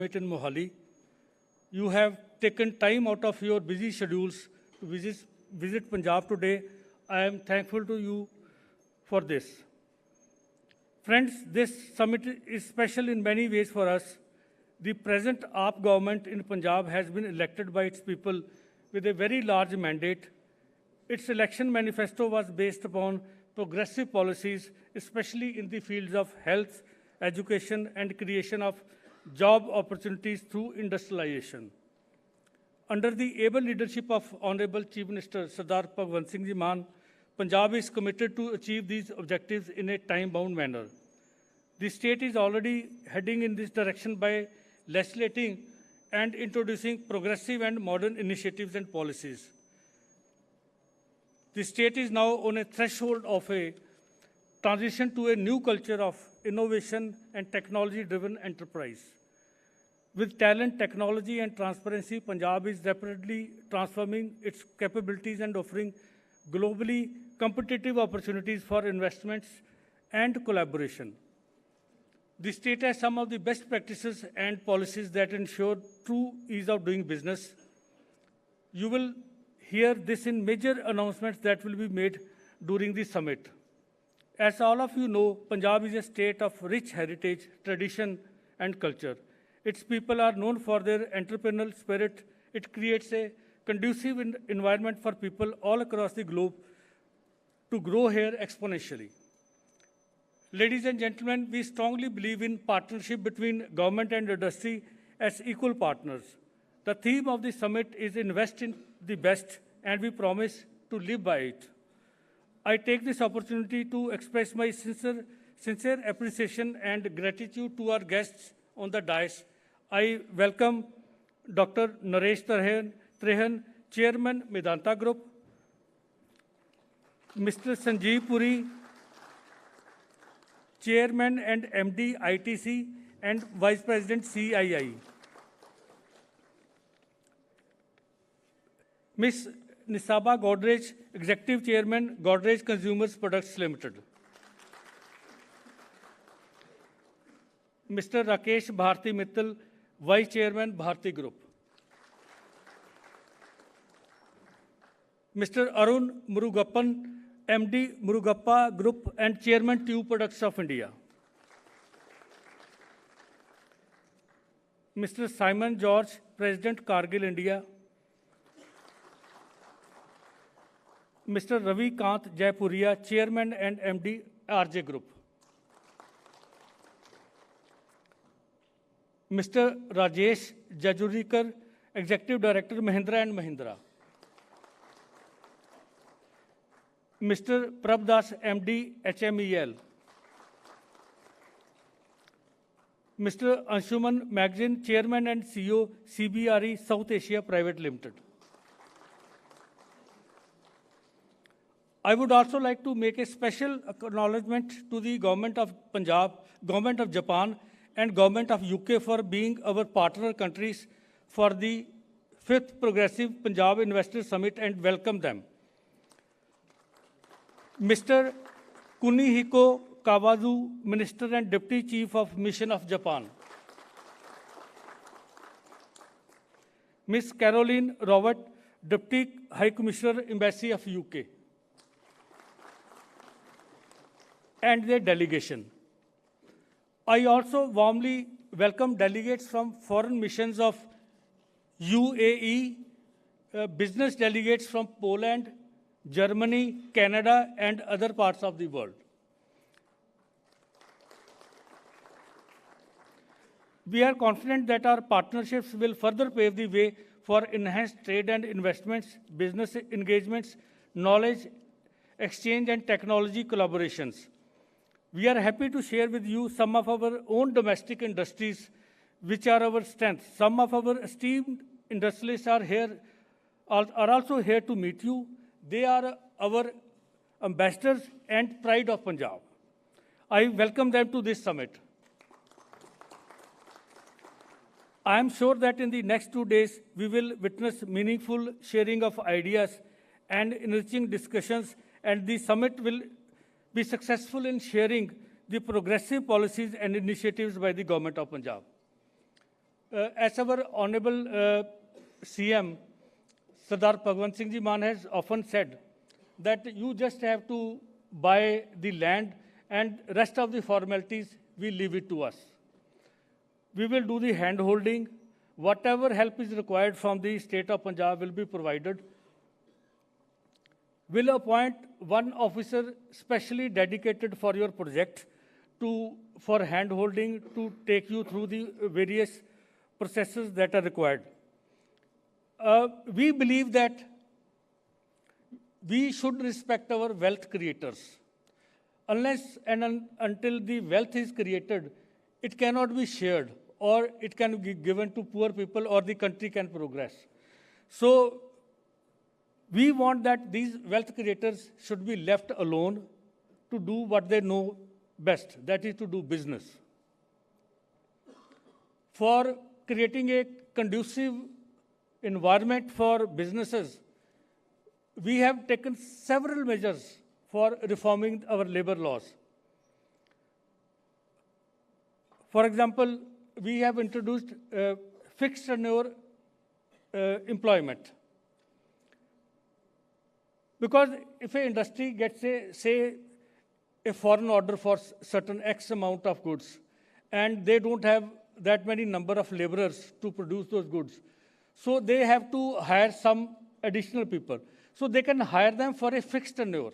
in Mohali. You have taken time out of your busy schedules to visit Punjab today. I am thankful to you for this. Friends, this summit is special in many ways for us. The present AAP government in Punjab has been elected by its people with a very large mandate. Its election manifesto was based upon progressive policies, especially in the fields of health, education, and creation of job opportunities through industrialization. Under the able leadership of Honorable Chief Minister Sardar Bhagwant Mann, Punjab is committed to achieve these objectives in a time-bound manner. The state is already heading in this direction by legislating and introducing progressive and modern initiatives and policies. The state is now on a threshold of a transition to a new culture of innovation and technology-driven enterprise. With talent, technology, and transparency, Punjab is rapidly transforming its capabilities and offering globally competitive opportunities for investments and collaboration. The state has some of the best practices and policies that ensure true ease of doing business. You will hear this in major announcements that will be made during the summit. As all of you know, Punjab is a state of rich heritage, tradition, and culture. Its people are known for their entrepreneurial spirit. It creates a conducive environment for people all across the globe to grow here exponentially. Ladies and gentlemen, we strongly believe in partnership between government and industry as equal partners. The theme of the summit is Invest in the Best, and we promise to live by it. I take this opportunity to express my sincere appreciation and gratitude to our guests on the dais. I welcome Dr. Naresh Trehan, Chairman, Medanta Group, Mr. Sanjeev Puri, Chairman and MD ITC and Vice President CII, Ms. Nisaba Godrej, Executive Chairman, Godrej Consumer Products Limited, Mr. Rakesh Bharti Mittal, Vice Chairman, Bharti Group, Mr. Arun Murugappan, MD Murugappa Group and Chairman Tube Products of India, Mr. Simon George, President Cargill India, Mr. Ravi Kant Jaipuria, Chairman and MD RJ Group, Mr. Rajesh Jajurikar, Executive Director, Mahindra and Mahindra, Mr. Prabdas, MD HMEL, Mr. Anshuman Magazine, Chairman and CEO, CBRE South Asia Private Limited. I would also like to make a special acknowledgement to the Government of Punjab, Government of Japan, and Government of UK for being our partner countries for the 5th Progressive Punjab Investor Summit and welcome them. Mr. Kunihiko Kawazu, Minister and Deputy Chief of Mission of Japan. Ms. Caroline Robert, Deputy High Commissioner, Embassy of UK, and their delegation. I also warmly welcome delegates from foreign missions of UAE, business delegates from Poland, Germany, Canada, and other parts of the world. We are confident that our partnerships will further pave the way for enhanced trade and investments, business engagements, knowledge exchange, and technology collaborations. We are happy to share with you some of our own domestic industries, which are our strengths. Some of our esteemed industrialists are also here to meet you. They are our ambassadors and pride of Punjab. I welcome them to this summit. I am sure that in the next 2 days, we will witness meaningful sharing of ideas and enriching discussions, and the summit will be successful in sharing the progressive policies and initiatives by the Government of Punjab. as our Honorable CM, Sardar Bhagwant Mann has often said, that you just have to buy the land and rest of the formalities, we leave it to us. We will do the hand-holding. Whatever help is required from the state of Punjab will be provided. We'll appoint one officer specially dedicated for your project for hand-holding to take you through the various processes that are required. We believe that we should respect our wealth creators. Unless and until the wealth is created, it cannot be shared, or it can be given to poor people, or the country can progress. So we want that these wealth creators should be left alone to do what they know best, that is to do business. For creating a conducive environment for businesses, we have taken several measures for reforming our labor laws. For example, we have introduced fixed tenure employment. Because if an industry gets, say, a foreign order for certain X amount of goods, and they don't have that many number of laborers to produce those goods, so they have to hire some additional people. So they can hire them for a fixed tenure.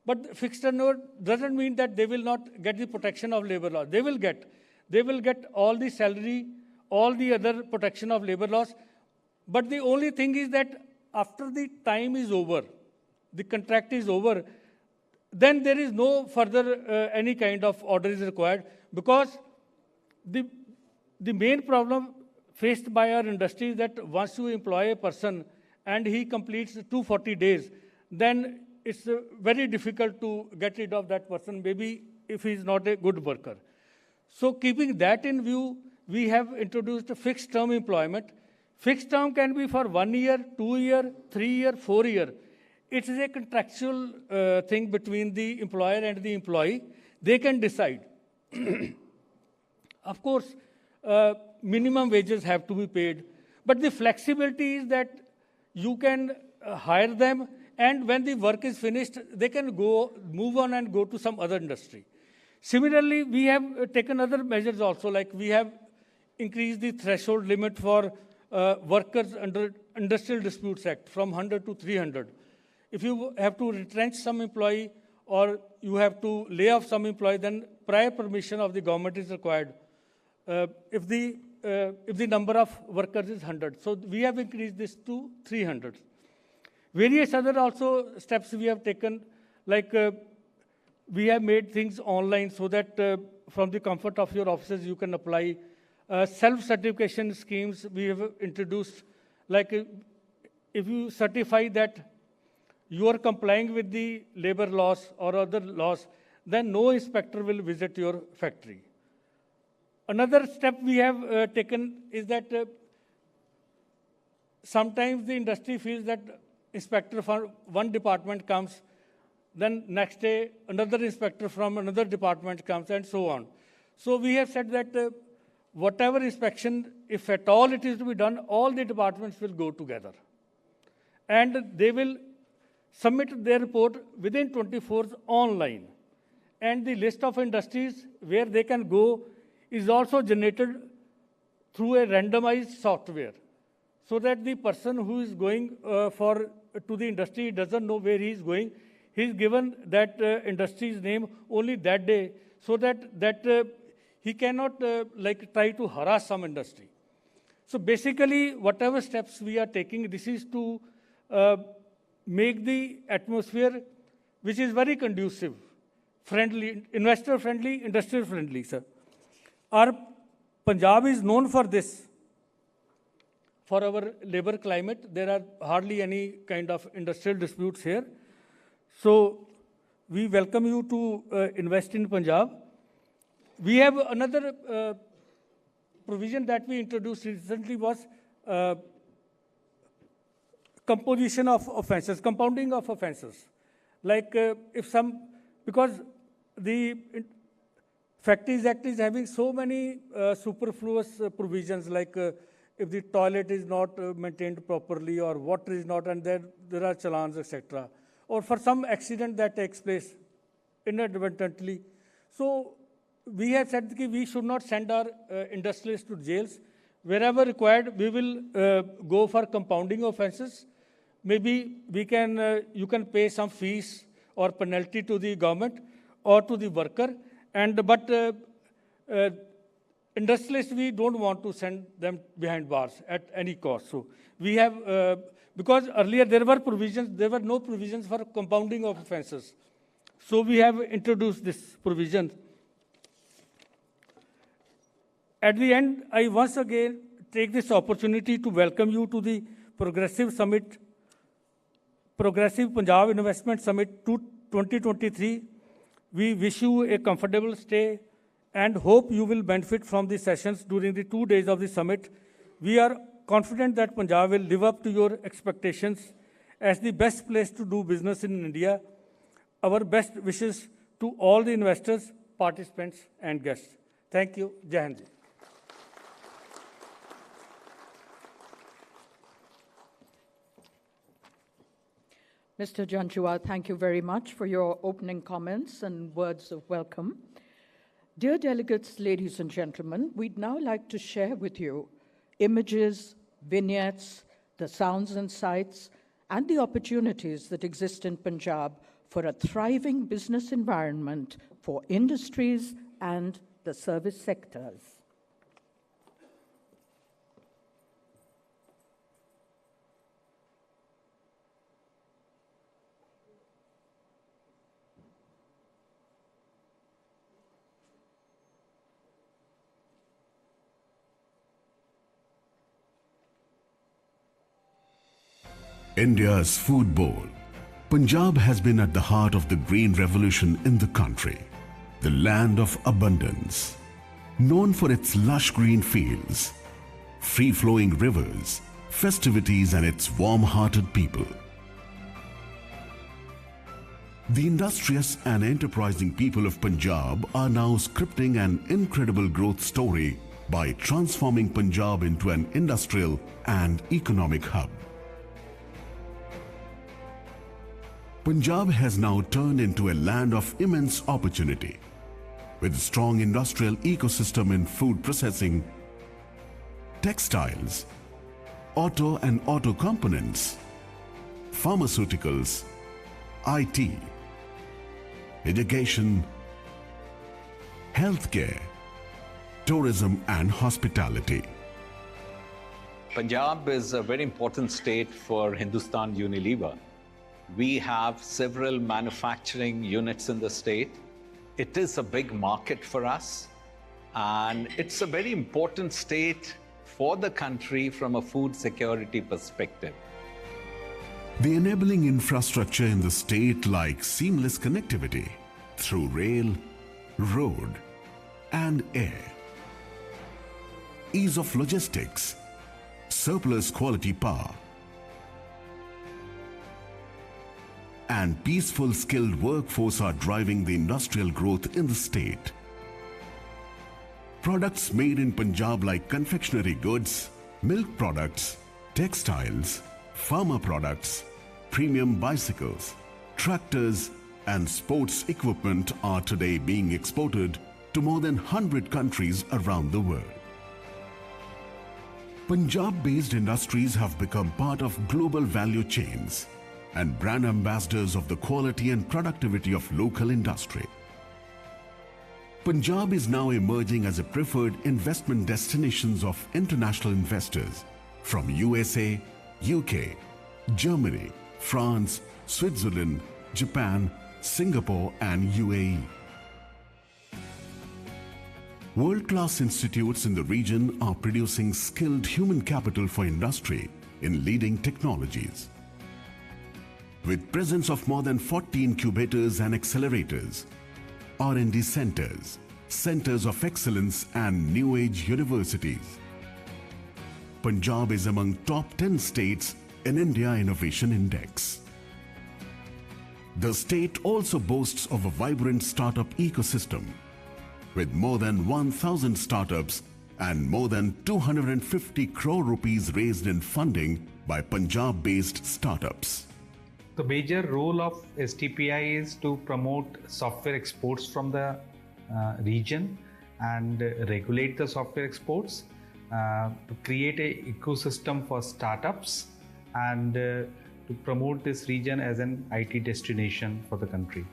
But fixed tenure doesn't mean that they will not get the protection of labor law. They will get all the salary, all the other protection of labor laws. But the only thing is that after the time is over, the contract is over, then there is no further any kind of order is required, because the main problem faced by our industry is that once you employ a person and he completes 240 days, then it's very difficult to get rid of that person, maybe if he is not a good worker. So keeping that in view, we have introduced a fixed term employment. Fixed term can be for 1 year, 2 year, 3 year, 4 year. It is a contractual thing between the employer and the employee. They can decide. Of course, minimum wages have to be paid. But the flexibility is that you can hire them, and when the work is finished, they can move on and go to some other industry. Similarly, we have taken other measures also, like we have increased the threshold limit for workers under Industrial Disputes Act from 100 to 300. If you have to retrench some employee or you have to lay off some employee, then prior permission of the government is required. If the number of workers is 100. So we have increased this to 300. Various other also steps we have taken, like we have made things online so that from the comfort of your offices you can apply. Self-certification schemes we have introduced, like if you certify that you are complying with the labor laws or other laws, then no inspector will visit your factory. Another step we have taken is that sometimes the industry feels that inspector from one department comes, then next day another inspector from another department comes, and so on. So we have said that whatever inspection, if at all it is to be done, all the departments will go together. And they will submit their report within 24 hours online. And the list of industries where they can go is also generated through a randomized software, so that the person who is going to the industry doesn't know where he is going. He is given that industry's name only that day, so that he cannot try to harass some industry. So basically, whatever steps we are taking, this is to make the atmosphere, which is very conducive, friendly, investor-friendly, industrial-friendly, sir. Our Punjab is known for this, for our labor climate. There are hardly any kind of industrial disputes here. So we welcome you to invest in Punjab. We have another provision that we introduced recently was composition of offences, compounding of offences. Like because the Factories Act is having so many superfluous provisions, like if the toilet is not maintained properly or water is not, and there are challans, etc. Or for some accident that takes place inadvertently. So we have said that we should not send our industrialists to jails. Wherever required, we will go for compounding offences. Maybe we can, you can pay some fees or penalty to the government or to the worker. But industrialists, we don't want to send them behind bars at any cost. So we have, because earlier there were no provisions for compounding of offences. So we have introduced this provision. At the end, I once again take this opportunity to welcome you to the Progressive Punjab Investment Summit 2023. We wish you a comfortable stay and hope you will benefit from the sessions during the 2 days of the summit. We are confident that Punjab will live up to your expectations as the best place to do business in India. Our best wishes to all the investors, participants, and guests. Thank you. Jai Hind. Mr. Janjua, thank you very much for your opening comments and words of welcome. Dear delegates, ladies and gentlemen, we'd now like to share with you images, vignettes, the sounds and sights, and the opportunities that exist in Punjab for a thriving business environment for industries and the service sectors. India's food bowl. Punjab has been at the heart of the green revolution in the country, the land of abundance. Known for its lush green fields, free-flowing rivers, festivities and its warm-hearted people. The industrious and enterprising people of Punjab are now scripting an incredible growth story by transforming Punjab into an industrial and economic hub. Punjab has now turned into a land of immense opportunity, with a strong industrial ecosystem in food processing, textiles, auto and auto components, pharmaceuticals, IT, education, healthcare, tourism and hospitality. Punjab is a very important state for Hindustan Unilever. We have several manufacturing units in the state. It is a big market for us, and it's a very important state for the country from a food security perspective. The enabling infrastructure in the state, like seamless connectivity through rail, road, and air, ease of logistics, surplus quality power, and peaceful skilled workforce are driving the industrial growth in the state. Products made in Punjab like confectionery goods, milk products, textiles, pharma products, premium bicycles, tractors, and sports equipment are today being exported to more than 100 countries around the world. Punjab-based industries have become part of global value chains and brand ambassadors of the quality and productivity of local industry. Punjab is now emerging as a preferred investment destinations of international investors from USA, UK, Germany, France, Switzerland, Japan, Singapore, and UAE. World-class institutes in the region are producing skilled human capital for industry in leading technologies. With presence of more than 40 incubators and accelerators, R&D centers, centers of excellence and new age universities, Punjab is among top 10 states in India Innovation Index. The state also boasts of a vibrant startup ecosystem, with more than 1,000 startups and more than 250 crore rupees raised in funding by Punjab-based startups. The major role of STPI is to promote software exports from the region and regulate the software exports, to create an ecosystem for startups, and to promote this region as an IT destination for the country.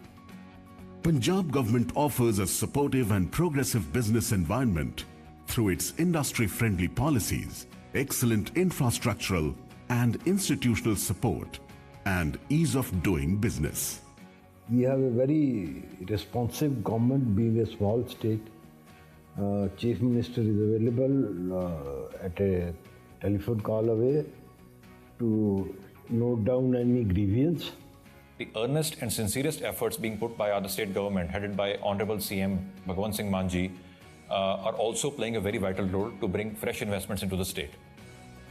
Punjab government offers a supportive and progressive business environment through its industry-friendly policies, excellent infrastructural and institutional support, and ease of doing business. We have a very responsive government, being a small state. Chief Minister is available at a telephone call away to note down any grievance. The earnest and sincerest efforts being put by our state government, headed by Honorable CM Bhagwant Mann, are also playing a very vital role to bring fresh investments into the state.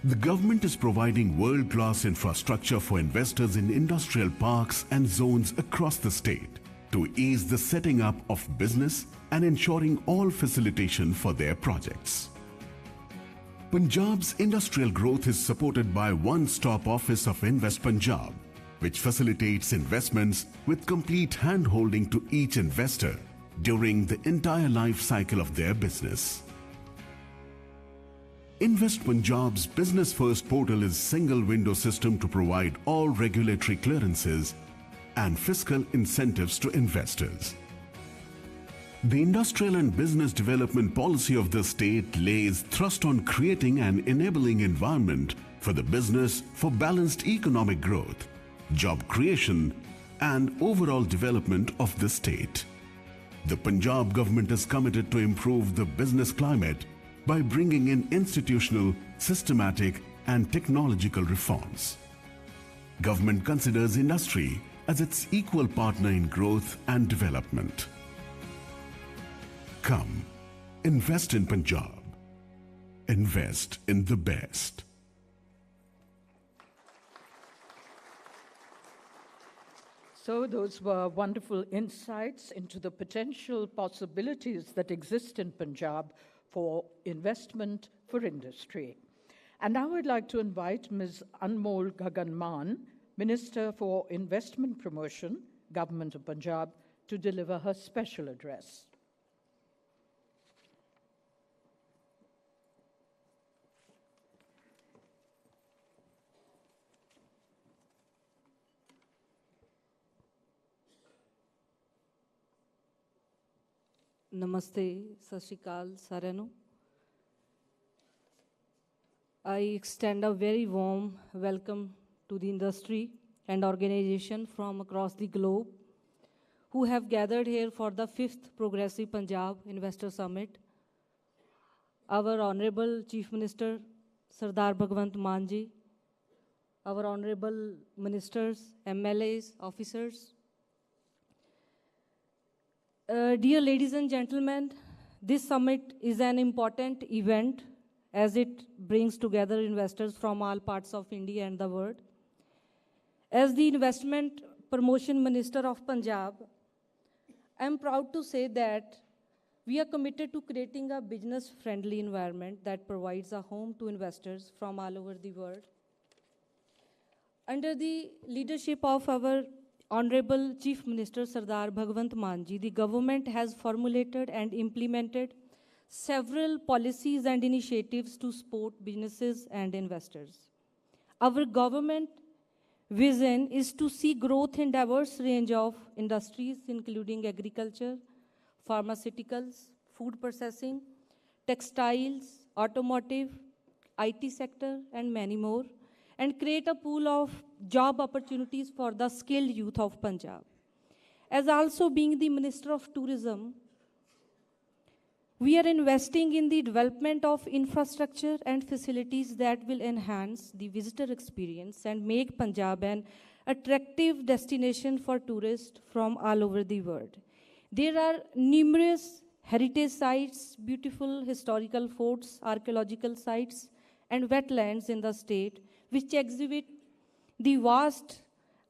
The government is providing world-class infrastructure for investors in industrial parks and zones across the state to ease the setting up of business and ensuring all facilitation for their projects. Punjab's industrial growth is supported by one-stop office of Invest Punjab, which facilitates investments with complete hand-holding to each investor during the entire life cycle of their business. Invest Punjab's Business First portal is single window system to provide all regulatory clearances and fiscal incentives to investors. The industrial and business development policy of the state lays thrust on creating an enabling environment for the business for balanced economic growth, job creation, and overall development of the state. The Punjab government is committed to improve the business climate by bringing in institutional, systematic, and technological reforms. Government considers industry as its equal partner in growth and development. Come, invest in Punjab. Invest in the best. So those were wonderful insights into the potential possibilities that exist in Punjab for investment for industry. And now I'd like to invite Ms. Bhagwant Mann, Minister for Investment Promotion, Government of Punjab, to deliver her special address. Namaste, Sat Shri Akal, ਸਾਰਿਆਂ ਨੂੰ. I extend a very warm welcome to the industry and organization from across the globe who have gathered here for the 5th Progressive Punjab Investor Summit. Our Honorable Chief Minister, Sardar Bhagwant Mann ji, our Honorable Ministers, MLAs, officers, dear ladies and gentlemen, this summit is an important event as it brings together investors from all parts of India and the world. As the Investment Promotion Minister of Punjab, I am proud to say that we are committed to creating a business-friendly environment that provides a home to investors from all over the world. Under the leadership of our Honorable Chief Minister Sardar Bhagwant Mann ji, the government has formulated and implemented several policies and initiatives to support businesses and investors. Our government vision is to see growth in diverse range of industries, including agriculture, pharmaceuticals, food processing, textiles, automotive, IT sector, and many more, and create a pool of job opportunities for the skilled youth of Punjab. As also being the Minister of Tourism, we are investing in the development of infrastructure and facilities that will enhance the visitor experience and make Punjab an attractive destination for tourists from all over the world. There are numerous heritage sites, beautiful historical forts, archaeological sites, and wetlands in the state, which exhibit the vast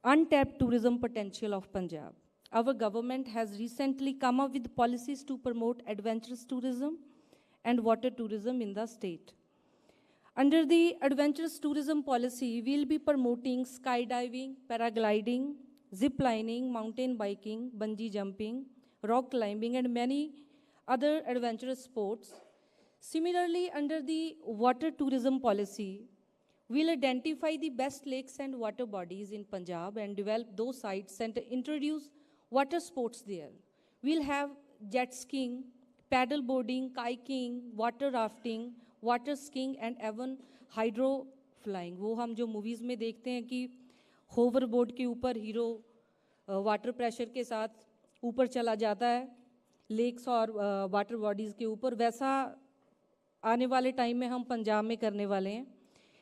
untapped tourism potential of Punjab. our government has recently come up with policies to promote adventurous tourism and water tourism in the state. Under the adventurous tourism policy, we'll be promoting skydiving, paragliding, zip lining, mountain biking, bungee jumping, rock climbing, and many other adventurous sports. Similarly, under the water tourism policy, we'll identify the best lakes and water bodies in Punjab and develop those sites and introduce water sports there. We'll have jet skiing, paddle boarding, kayaking, water rafting, water skiing and even hydro flying. वो हम जो movies में देखते हैं कि hover board के ऊपर hero water pressure के साथ ऊपर चला जाता है लेक्स और वाटर बॉडीज़ के ऊपर, वैसा आने वाले टाइम में हम पंजाब में करने वाले हैं.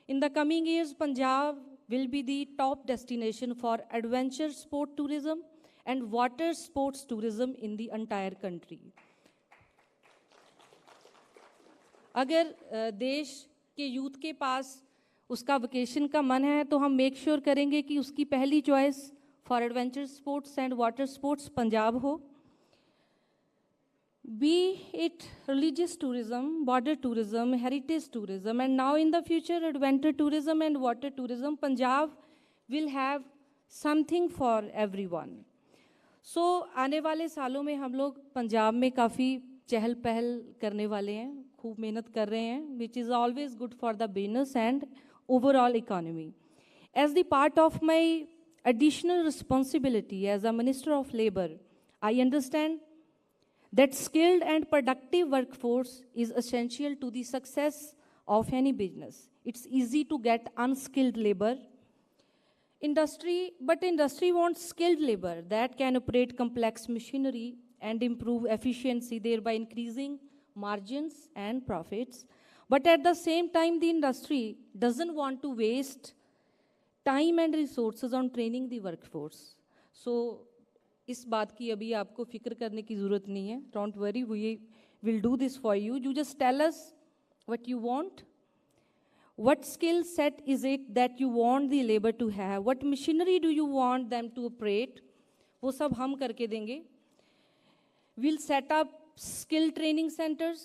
In the coming years Punjab will be the top destination for adventure sport tourism and water sports tourism in the entire country. अगर देश के यूथ के पास उसका वेकेशन का मन है तो हम मेक श्योर करेंगे कि उसकी पहली choice for adventure sports and water sports Punjab हो. Be it religious tourism, border tourism, heritage tourism, and now in the future adventure tourism and water tourism, Punjab will have something for everyone. So आने वाले सालों में हम लोग पंजाब में काफ़ी चहल पहल करने वाले हैं, खूब मेहनत कर रहे हैं, which is always good for the business and overall economy. As the part of my additional responsibility as a minister of labour, I understand that skilled and productive workforce is essential to the success of any business. It's easy to get unskilled labor. But industry wants skilled labor that can operate complex machinery and improve efficiency, thereby increasing margins and profits. But at the same time, the industry doesn't want to waste time and resources on training the workforce. So इस बात की अभी आपको फिक्र करने की ज़रूरत नहीं है. Don't worry, we will do this for you. You just tell us what you want, what skill set is it that you want the labour to have, what machinery do you want them to operate, वो सब हम करके देंगे. We'll set up skill training centres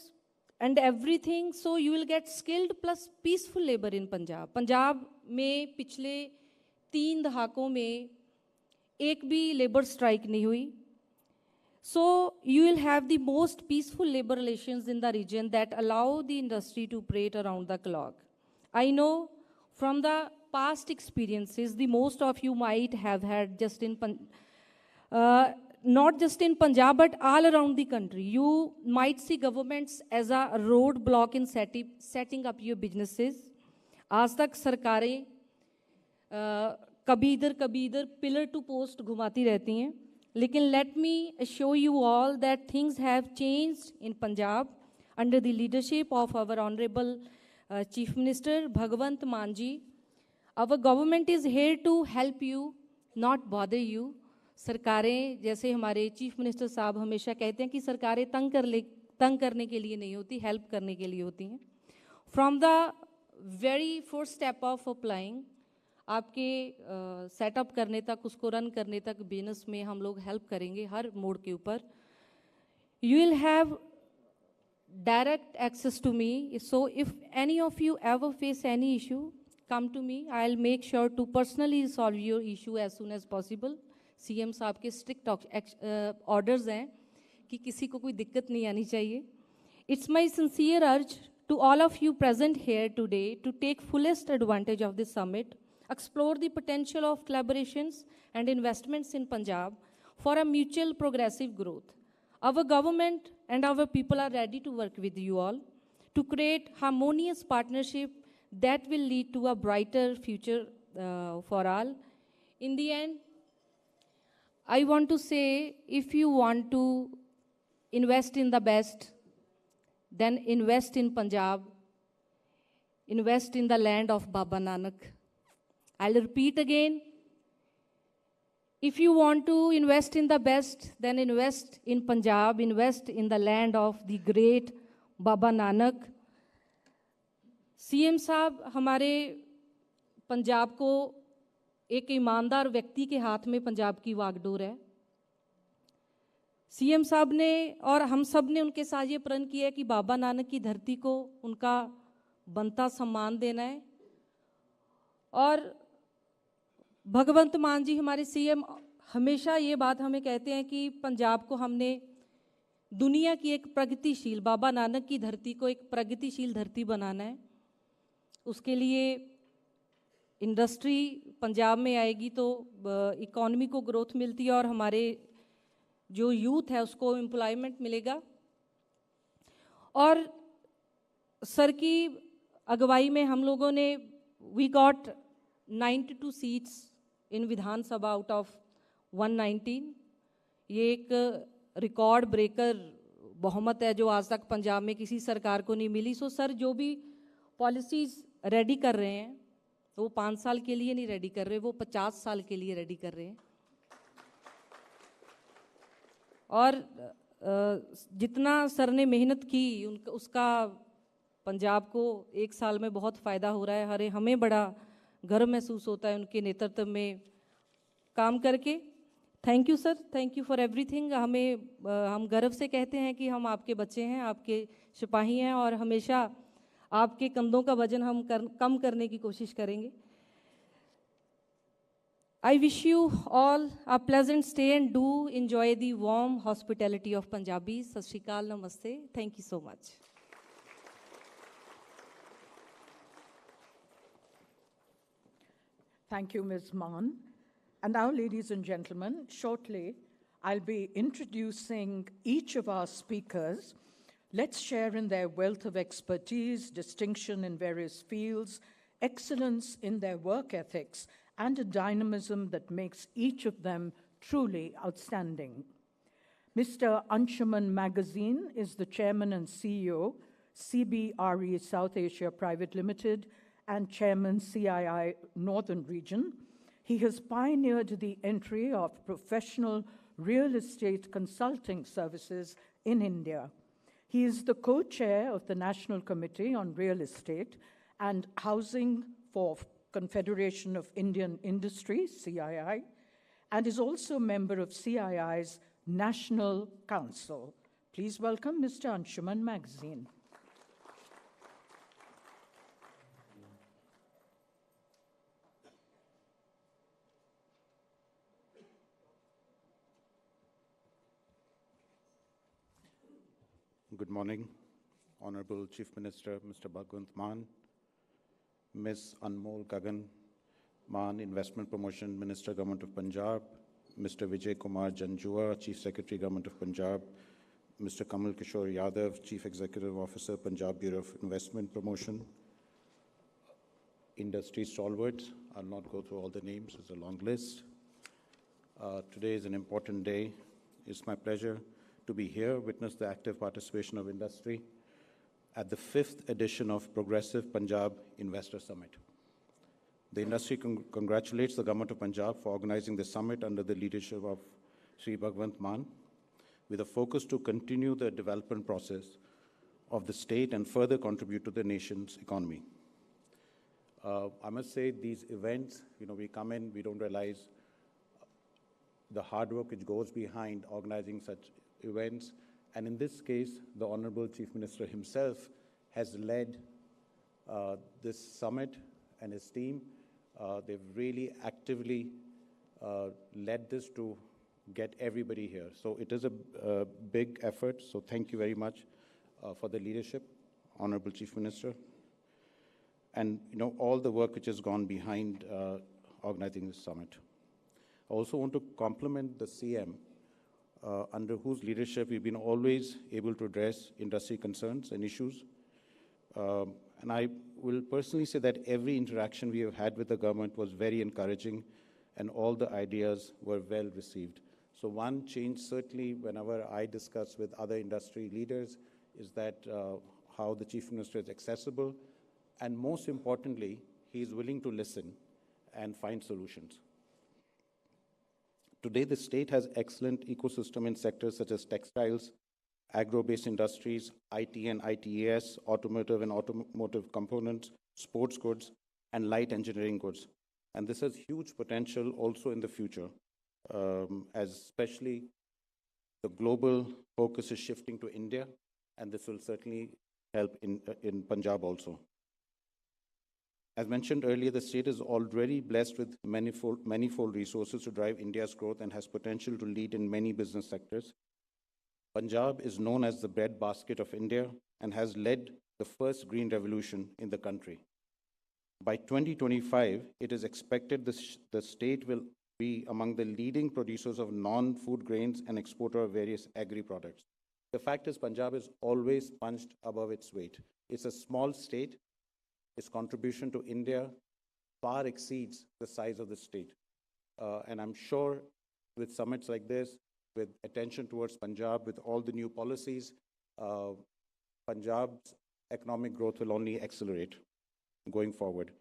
and everything, so you will get skilled plus peaceful labour in Punjab. Punjab में पिछले 3 दहाकों में एक भी लेबर स्ट्राइक नहीं हुई. So you will have the most peaceful labour relations in the region that allow the industry to operate around the clock. I know from the past experiences the most of you might have had just in not just in Punjab but all around the country. You might see governments as a roadblock in setting up your businesses. आज तक सरकारें कभी इधर pillar to post घुमाती रहती हैं, लेकिन let me show you all that things have changed in Punjab under the leadership of our honourable chief minister Bhagwant Mann ji. Our government is here to help you, not bother you. सरकारें, जैसे हमारे chief minister साहब हमेशा कहते हैं कि सरकारें तंग करने के लिए नहीं होती, हेल्प करने के लिए होती हैं. From the very first step of applying, आपके सेटअप करने तक, उसको रन करने तक बिजनेस में हम लोग हेल्प करेंगे हर मोड के ऊपर. You will have direct access to me. So if any of you ever face any issue, come to me. I will make sure to personally solve your issue as soon as possible. CM साहब के strict orders हैं कि किसी को कोई दिक्कत नहीं आनी चाहिए. इट्स माई सिंसियर अर्ज to all of you present here today to take fullest advantage of this summit, explore the potential of collaborations and investments in Punjab for a mutual progressive growth. Our government and our people are ready to work with you all to create harmonious partnership that will lead to a brighter future for all. In the end, I want to say, if you want to invest in the best, then invest in Punjab, invest in the land of Baba Nanak. I'll repeat again, if you want to invest in the best, then invest in Punjab, invest in the land of the great Baba Nanak. CM साहब हमारे पंजाब को एक ईमानदार व्यक्ति के हाथ में पंजाब की वागडोर है. सीएम साहब ने और हम सब ने उनके साथ ये प्रण किया है कि बाबा नानक की धरती को उनका बनता सम्मान देना है। और भगवंत मान जी हमारे सीएम हमेशा ये बात हमें कहते हैं कि पंजाब को हमने दुनिया की एक प्रगतिशील, बाबा नानक की धरती को एक प्रगतिशील धरती बनाना है। उसके लिए इंडस्ट्री पंजाब में आएगी तो इकॉनमी को ग्रोथ मिलती है और हमारे जो यूथ है उसको एम्प्लॉयमेंट मिलेगा। और सर की अगुवाई में हम लोगों ने we got 92 seats in Vidhan Sabha out of 119। ये एक रिकॉर्ड ब्रेकर बहुमत है जो आज तक पंजाब में किसी सरकार को नहीं मिली। सो सर जो भी पॉलिसीज़ रेडी कर रहे हैं वो 5 साल के लिए नहीं रेडी कर रहे, वो 50 साल के लिए रेडी कर रहे हैं। और जितना सर ने मेहनत की उसका पंजाब को 1 साल में बहुत फ़ायदा हो रहा है। हमें बड़ा गर्व महसूस होता है उनके नेतृत्व में काम करके। Thank you sir, thank you for everything. हम गर्व से कहते हैं कि हम आपके बच्चे हैं, आपके सिपाही हैं और हमेशा आपके कंधों का वजन हम कम करने की कोशिश करेंगे। I wish you all a pleasant stay and do enjoy the warm hospitality of Punjabis. Sat Shri Akal, Namaste. Thank you so much. Thank you, Ms. Mann. And now, ladies and gentlemen, shortly I'll be introducing each of our speakers. Let's share in their wealth of expertise, distinction in various fields, excellence in their work ethics, and a dynamism that makes each of them truly outstanding. Mr. Anshuman Magazine is the chairman and CEO, CBRE South Asia Private Limited, and chairman CII Northern Region. He has pioneered the entry of professional real estate consulting services in India. He is the co-chair of the National Committee on Real Estate and Housing for Confederation of Indian Industry, CII, and is also a member of CII's National Council. Please welcome Mr. Anshuman Magazine. Good morning, Honorable Chief Minister, Mr. Bhagwant Mann, Ms. Anmol Gagan Mann, Investment Promotion Minister, Government of Punjab, Mr. Vijay Kumar Janjua, Chief Secretary, Government of Punjab, Mr. Kamal Kishore Yadav, Chief Executive Officer, Punjab Bureau of Investment Promotion, industry stalwarts. I'll not go through all the names, it's a long list. Today is an important day. It's my pleasure to be here, witness the active participation of industry at the 5th edition of Progressive Punjab Investor Summit. The industry congratulates the Government of Punjab for organizing the summit under the leadership of Sri Bhagwant Mann, with a focus to continue the development process of the state and further contribute to the nation's economy. I must say these events, we come in, we don't realize the hard work which goes behind organizing such events. And in this case, the Honorable Chief Minister himself has led this summit and his team. They've really actively led this to get everybody here. So it is a big effort. So thank you very much for the leadership, Honorable Chief Minister, and all the work which has gone behind organizing this summit. I also want to compliment the CM, under whose leadership we've been always able to address industry concerns and issues. And I will personally say that every interaction we have had with the government was very encouraging and all the ideas were well received. So one change certainly whenever I discuss with other industry leaders is that how the Chief Minister is accessible, and most importantly, he is willing to listen and find solutions. Today, the state has excellent ecosystem in sectors such as textiles, agro-based industries, IT and ITES, automotive and automotive components, sports goods, and light engineering goods. And this has huge potential also in the future, as especially the global focus is shifting to India, and this will certainly help in Punjab also. As mentioned earlier, the state is already blessed with manifold resources to drive India's growth and has potential to lead in many business sectors. Punjab is known as the breadbasket of India and has led the first green revolution in the country. By 2025, it is expected the state will be among the leading producers of non-food grains and exporter of various agri-products. The fact is, Punjab is always punched above its weight. It's a small state. Its contribution to India far exceeds the size of the state. And I'm sure with summits like this, with attention towards Punjab, with all the new policies, Punjab's economic growth will only accelerate going forward.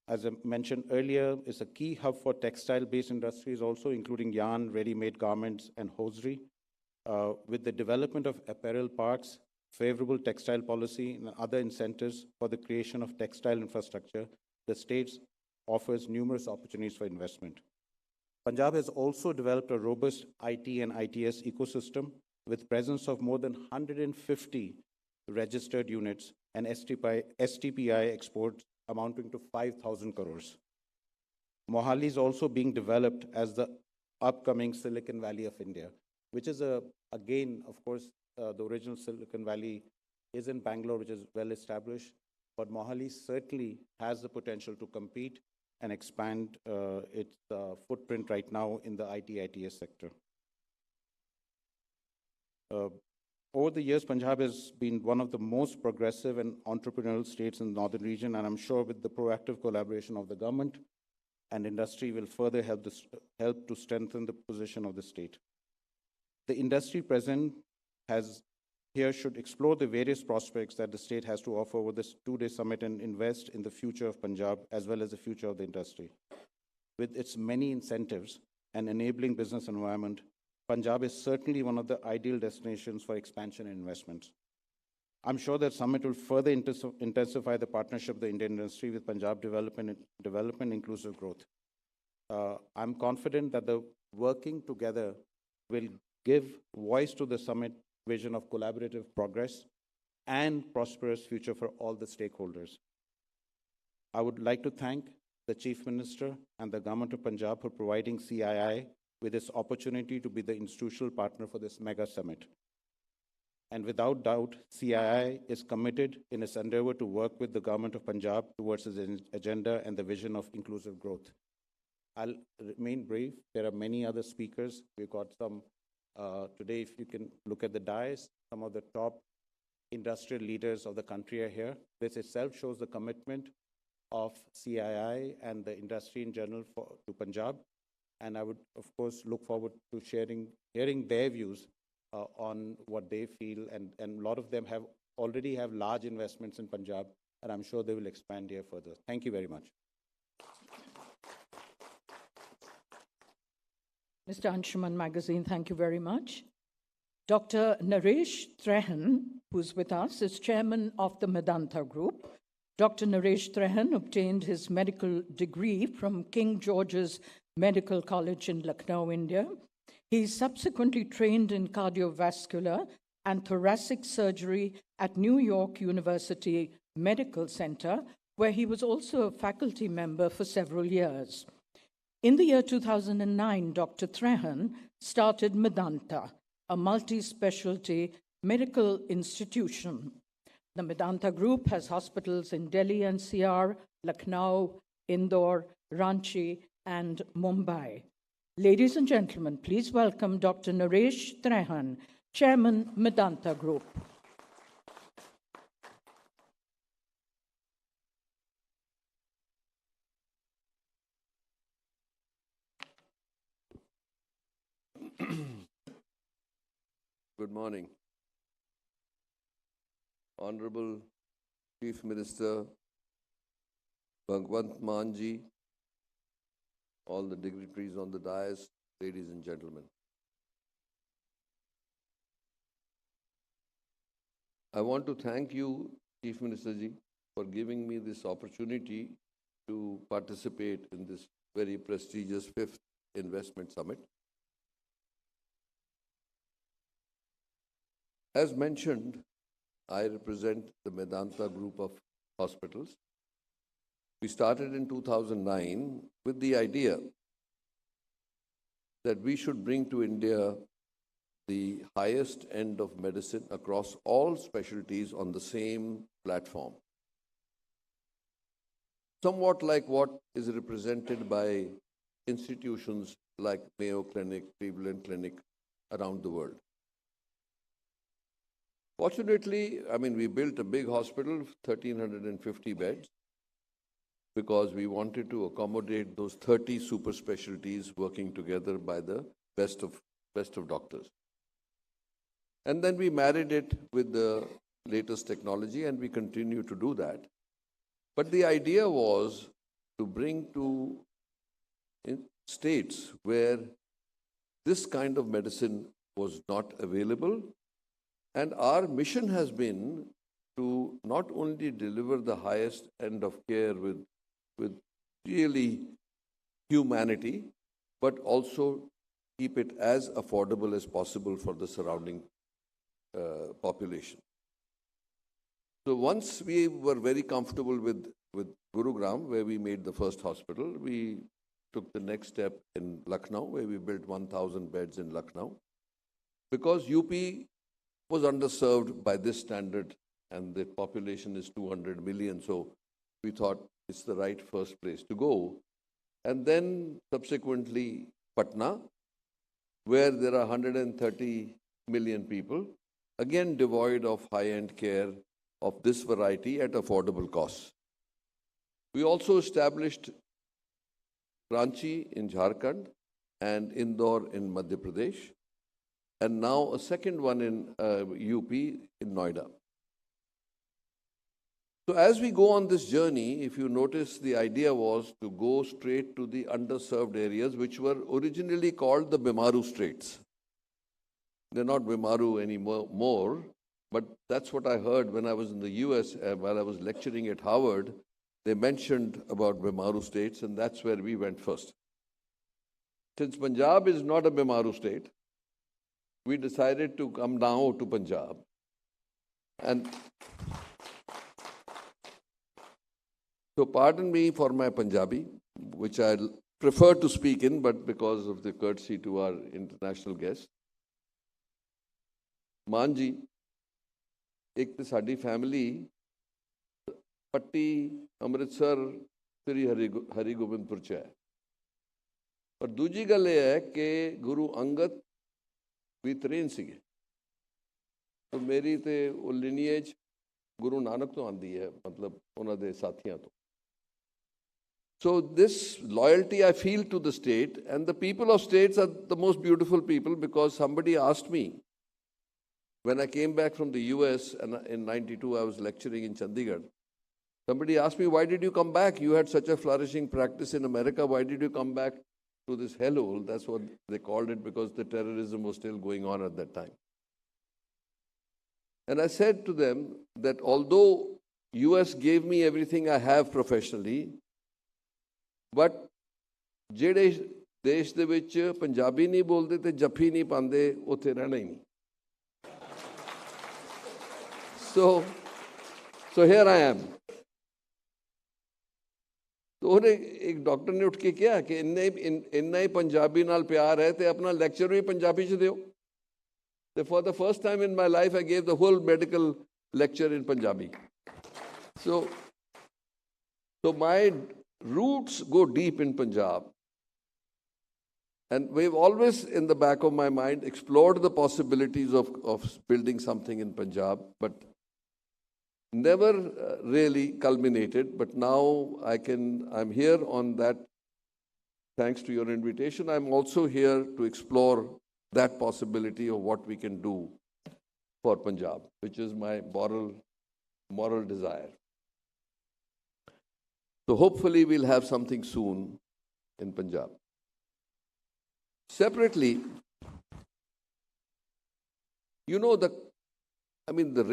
As I mentioned earlier, it's a key hub for textile-based industries also, including yarn, ready-made garments, and hosiery. With the development of apparel parks, favorable textile policy, and other incentives for the creation of textile infrastructure, the state offers numerous opportunities for investment. Punjab has also developed a robust IT and ITS ecosystem with presence of more than 150 registered units and STPI exports amounting to 5,000 crores. Mohali is also being developed as the upcoming Silicon Valley of India, which is again, of course, the original Silicon Valley is in Bangalore, which is well established, but Mohali certainly has the potential to compete and expand its footprint right now in the IT-ITS sector. Over the years, Punjab has been one of the most progressive and entrepreneurial states in the northern region, and I'm sure with the proactive collaboration of the government and industry will further help to strengthen the position of the state. The industry present here should explore the various prospects that the state has to offer over this two-day summit and invest in the future of Punjab as well as the future of the industry. With its many incentives and enabling business environment, Punjab is certainly one of the ideal destinations for expansion and investments. I'm sure that summit will further intensify the partnership of the Indian industry with Punjab development inclusive growth. I'm confident that the working together will give voice to the summit vision of collaborative progress and prosperous future for all the stakeholders. I would like to thank the Chief Minister and the Government of Punjab for providing CII with this opportunity to be the institutional partner for this mega summit. And without doubt, CII is committed in its endeavor to work with the Government of Punjab towards its agenda and the vision of inclusive growth. I'll remain brief. There are many other speakers. We've got some today, if you can look at the dais, some of the top industrial leaders of the country are here. This itself shows the commitment of CII and the industry in general to Punjab. And I would, of course, look forward to hearing their views on what they feel. And a lot of them already have large investments in Punjab, and I'm sure they will expand here further. Thank you very much. Mr. Anshuman Magazine, thank you very much. Dr. Naresh Trehan, who's with us, is chairman of the Medanta Group. Dr. Naresh Trehan obtained his medical degree from King George's Medical College in Lucknow, India. He subsequently trained in cardiovascular and thoracic surgery at New York University Medical Center, where he was also a faculty member for several years. In the year 2009, Dr. Trehan started Medanta, a multi-specialty medical institution. The Medanta Group has hospitals in Delhi NCR, Lucknow, Indore, Ranchi, and Mumbai. Ladies and gentlemen, please welcome Dr. Naresh Trehan, Chairman, Medanta Group. Good morning. Honorable Chief Minister Bhagwant Mann ji, all the dignitaries on the dais, ladies and gentlemen. I want to thank you, Chief Minister ji, for giving me this opportunity to participate in this very prestigious 5th Investment Summit. As mentioned, I represent the Medanta Group of hospitals. We started in 2009 with the idea that we should bring to India the highest end of medicine across all specialties on the same platform. Somewhat like what is represented by institutions like Mayo Clinic, Cleveland Clinic around the world. Fortunately, we built a big hospital, 1,350 beds, because we wanted to accommodate those 30 super specialties working together by the best of doctors. And then we married it with the latest technology, and we continue to do that. But the idea was to bring to states where this kind of medicine was not available. And our mission has been to not only deliver the highest end of care with really humanity, but also keep it as affordable as possible for the surrounding population. So once we were very comfortable with Gurugram, where we made the first hospital, we took the next step in Lucknow, where we built 1,000 beds in Lucknow. Because UP was underserved by this standard, and the population is 200 million, so we thought it's the right first place to go. And then subsequently Patna, where there are 130 million people, again devoid of high-end care of this variety at affordable costs. We also established Ranchi in Jharkhand and Indore in Madhya Pradesh, and now a second one in UP in Noida. So as we go on this journey, if you notice, the idea was to go straight to the underserved areas, which were originally called the Bimaru Straits. They're not Bimaru anymore, but that's what I heard when I was in the US, while I was lecturing at Harvard. They mentioned about Bimaru states, and that's where we went first. Since Punjab is not a Bimaru state, we decided to come now to Punjab. And so pardon me for my Punjabi, which I prefer to speak in, but because of the courtesy to our international guests. Maan ji, एक तो sari family पट्टी अमृतसर श्री हरि गोबिंदपुर च है, पर दूजी गल यह है कि गुरु अंगद भी तरेन सीगे, तो मेरी तो वो लिनीएज गुरु नानक तो आंदी है, मतलब उन्होंने साथियों तो. So this loyalty I feel to the state, and the people of states are the most beautiful people, because somebody asked me, when I came back from the US, and in 92 I was lecturing in Chandigarh, somebody asked me, why did you come back? You had such a flourishing practice in America. Why did you come back to this hellhole? That's what they called it, because the terrorism was still going on at that time. And I said to them that although US gave me everything I have professionally, but ਜਿਹੜੇ ਦੇਸ਼ ਦੇ ਵਿੱਚ ਪੰਜਾਬੀ ਨਹੀਂ ਬੋਲਦੇ ਤੇ ਜੱਫੀ ਨਹੀਂ ਪਾਉਂਦੇ, ਉੱਥੇ ਰਹਿਣਾ ਹੀ ਨਹੀਂ. So here I am. तो ਉਹਨੇ ਇੱਕ ਡਾਕਟਰ ਨੇ ਉੱਠ ਕੇ ਕਿਹਾ ਕਿ ਇੰਨਾ ਹੀ ਪੰਜਾਬੀ ਨਾਲ ਪਿਆਰ ਹੈ ਤੇ ਆਪਣਾ ਲੈਕਚਰ ਵੀ ਪੰਜਾਬੀ 'ਚ ਦਿਓ. ਤੇ for the first time in my life I gave the whole medical lecture in Punjabi. So my roots go deep in Punjab. And we've always, in the back of my mind, explored the possibilities of building something in Punjab, but never really culminated. But now I'm here on that, thanks to your invitation. I'm also here to explore that possibility of what we can do for Punjab, which is my moral desire. So hopefully we'll have something soon in Punjab. Separately, you know, the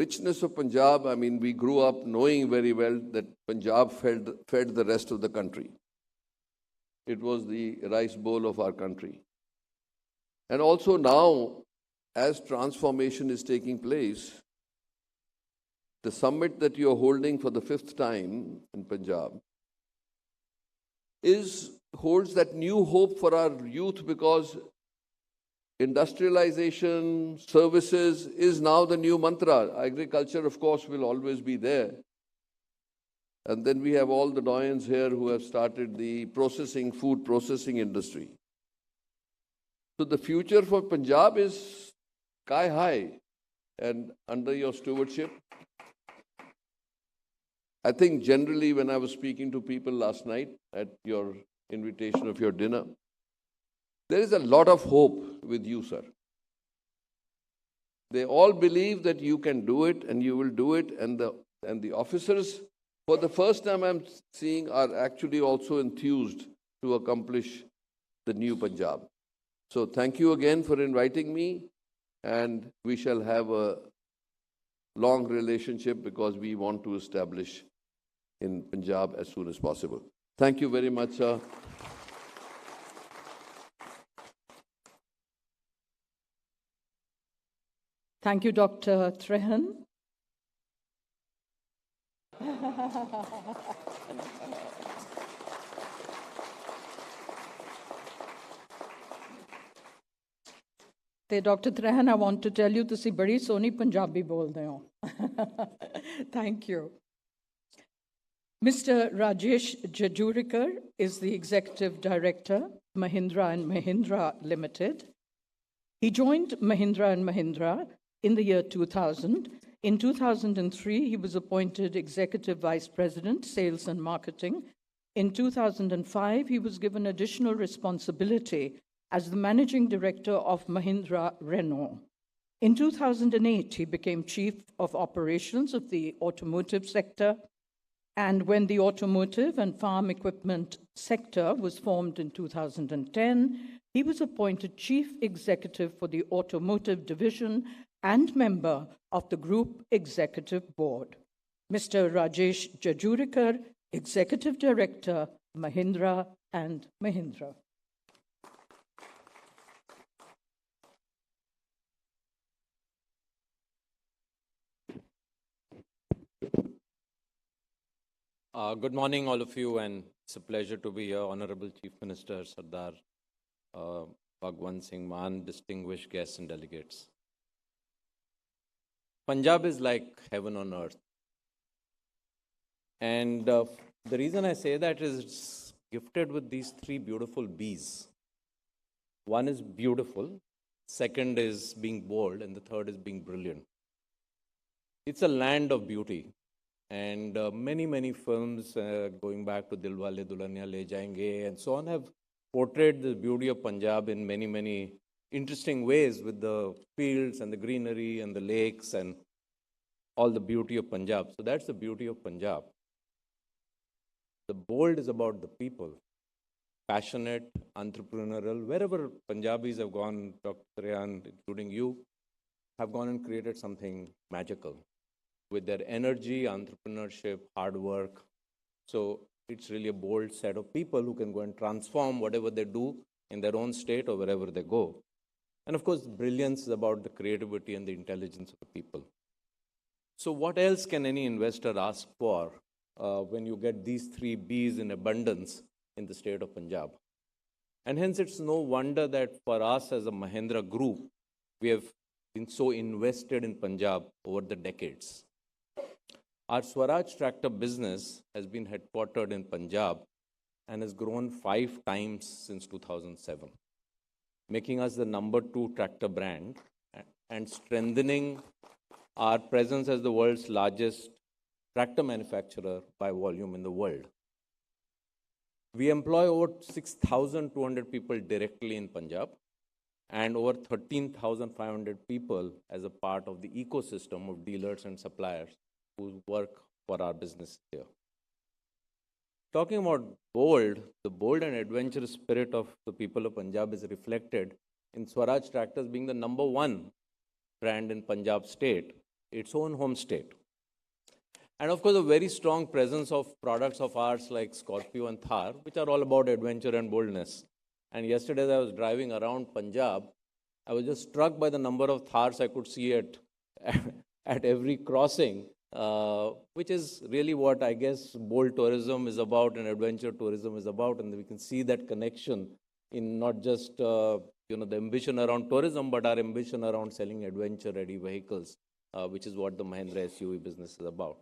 richness of Punjab, we grew up knowing very well that Punjab fed the rest of the country. It was the rice bowl of our country. And also now, as transformation is taking place, the summit that you're holding for the 5th time in Punjab holds that new hope for our youth, because industrialization, services is now the new mantra. Agriculture, of course, will always be there. And then we have all the doyens here who have started the food processing industry. So the future for Punjab is sky high. And under your stewardship, I think generally when I was speaking to people last night at your invitation of your dinner, there is a lot of hope with you, sir. They all believe that you can do it and you will do it, and the officers, for the first time I'm seeing, are actually also enthused to accomplish the new Punjab. So thank you again for inviting me, and we shall have a long relationship because we want to establish in Punjab as soon as possible. Thank you very much, sir. Thank you, Dr. Trehan. ਤੇ Dr. Trehan, I want to tell you, ਤੁਸੀਂ ਬੜੀ ਸੋਹਣੀ ਪੰਜਾਬੀ ਬੋਲਦੇ ਹੋ. Thank you. Mr. Rajesh Jajurikar is the Executive Director, Mahindra and Mahindra Limited. He joined Mahindra and Mahindra in the year 2000. In 2003, he was appointed Executive Vice President, Sales and Marketing. In 2005, he was given additional responsibility as the Managing Director of Mahindra Renault. In 2008, he became Chief of Operations of the automotive sector. And when the automotive and farm equipment sector was formed in 2010, he was appointed Chief Executive for the Automotive Division and member of the Group Executive Board. Mr. Rajesh Jajurikar, Executive Director, Mahindra and Mahindra. Good morning, all of you, and it's a pleasure to be here. Honorable Chief Minister Sardar Bhagwant Mann, distinguished guests and delegates. Punjab is like heaven on earth. And the reason I say that is it's gifted with these 3 beautiful Bs. One is beautiful, second is being bold, and the third is being brilliant. It's a land of beauty. And many films going back to Dilwale Dulhania Le Jayenge and so on have portrayed the beauty of Punjab in many interesting ways, with the fields and the greenery and the lakes and all the beauty of Punjab. So that's the beauty of Punjab. The bold is about the people, passionate, entrepreneurial. Wherever Punjabis have gone, Dr. Trehan, including you, have gone and created something magical with their energy, entrepreneurship, hard work. So it's really a bold set of people who can go and transform whatever they do in their own state or wherever they go. And of course, brilliance is about the creativity and the intelligence of the people. So what else can any investor ask for when you get these 3 Bs in abundance in the state of Punjab? And hence, it's no wonder that for us as a Mahindra Group, we have been so invested in Punjab over the decades. Our Swaraj tractor business has been headquartered in Punjab and has grown 5 times since 2007, making us the number 2 tractor brand and strengthening our presence as the world's largest tractor manufacturer by volume in the world. We employ over 6,200 people directly in Punjab and over 13,500 people as a part of the ecosystem of dealers and suppliers who work for our business here. Talking about bold, the bold and adventurous spirit of the people of Punjab is reflected in Swaraj Tractors being the number 1 brand in Punjab state, its own home state. And of course, a very strong presence of products of ours like Scorpio and Thar, which are all about adventure and boldness. And yesterday, as I was driving around Punjab, I was just struck by the number of Thars I could see at, at every crossing, which is really what I guess bold tourism is about and adventure tourism is about. And we can see that connection in not just the ambition around tourism, but our ambition around selling adventure-ready vehicles, which is what the Mahindra SUV business is about.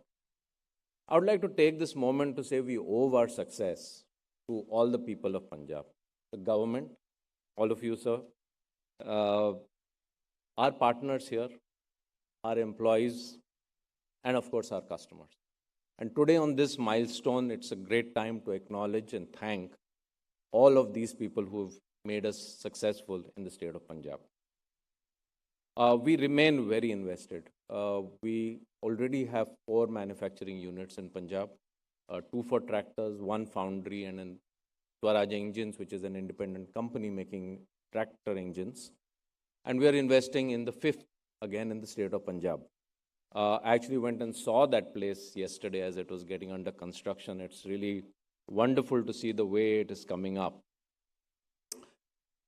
I would like to take this moment to say we owe our success to all the people of Punjab, the government, all of you, sir, our partners here, our employees, and of course, our customers. And today on this milestone, it's a great time to acknowledge and thank all of these people who have made us successful in the state of Punjab. We remain very invested. We already have 4 manufacturing units in Punjab, 2 for tractors, 1 foundry, and then Swaraj Engines, which is an independent company making tractor engines. And we are investing in the 5th, again, in the state of Punjab. I actually went and saw that place yesterday as it was getting under construction. It's really wonderful to see the way it is coming up.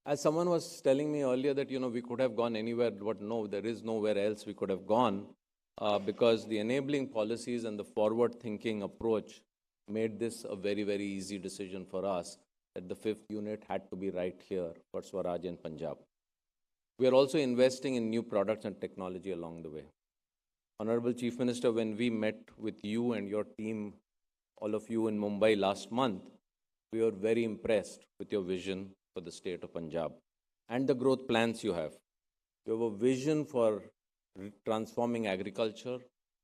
As someone was telling me earlier that, we could have gone anywhere, but no, there is nowhere else we could have gone because the enabling policies and the forward-thinking approach made this a very, very easy decision for us that the 5th unit had to be right here for Swaraj in Punjab. We are also investing in new products and technology along the way. Honorable Chief Minister, when we met with you and your team, all of you in Mumbai last month, we were very impressed with your vision for the state of Punjab and the growth plans you have. You have a vision for transforming agriculture,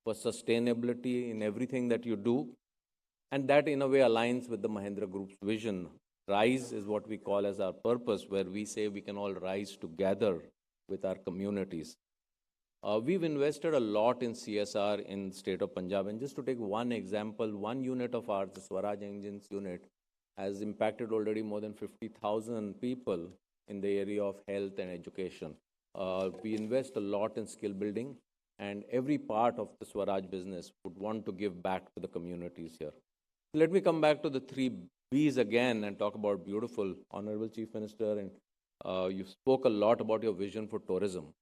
for sustainability in everything that you do, and that in a way aligns with the Mahindra Group's vision. Rise is what we call as our purpose, where we say we can all rise together with our communities. We've invested a lot in CSR in the state of Punjab. And just to take one example, 1 unit of ours, the Swaraj Engines unit, has impacted already more than 50,000 people in the area of health and education. We invest a lot in skill building, and every part of the Swaraj business would want to give back to the communities here. Let me come back to the 3 B's again and talk about beautiful. Honorable Chief Minister, and you spoke a lot about your vision for tourism.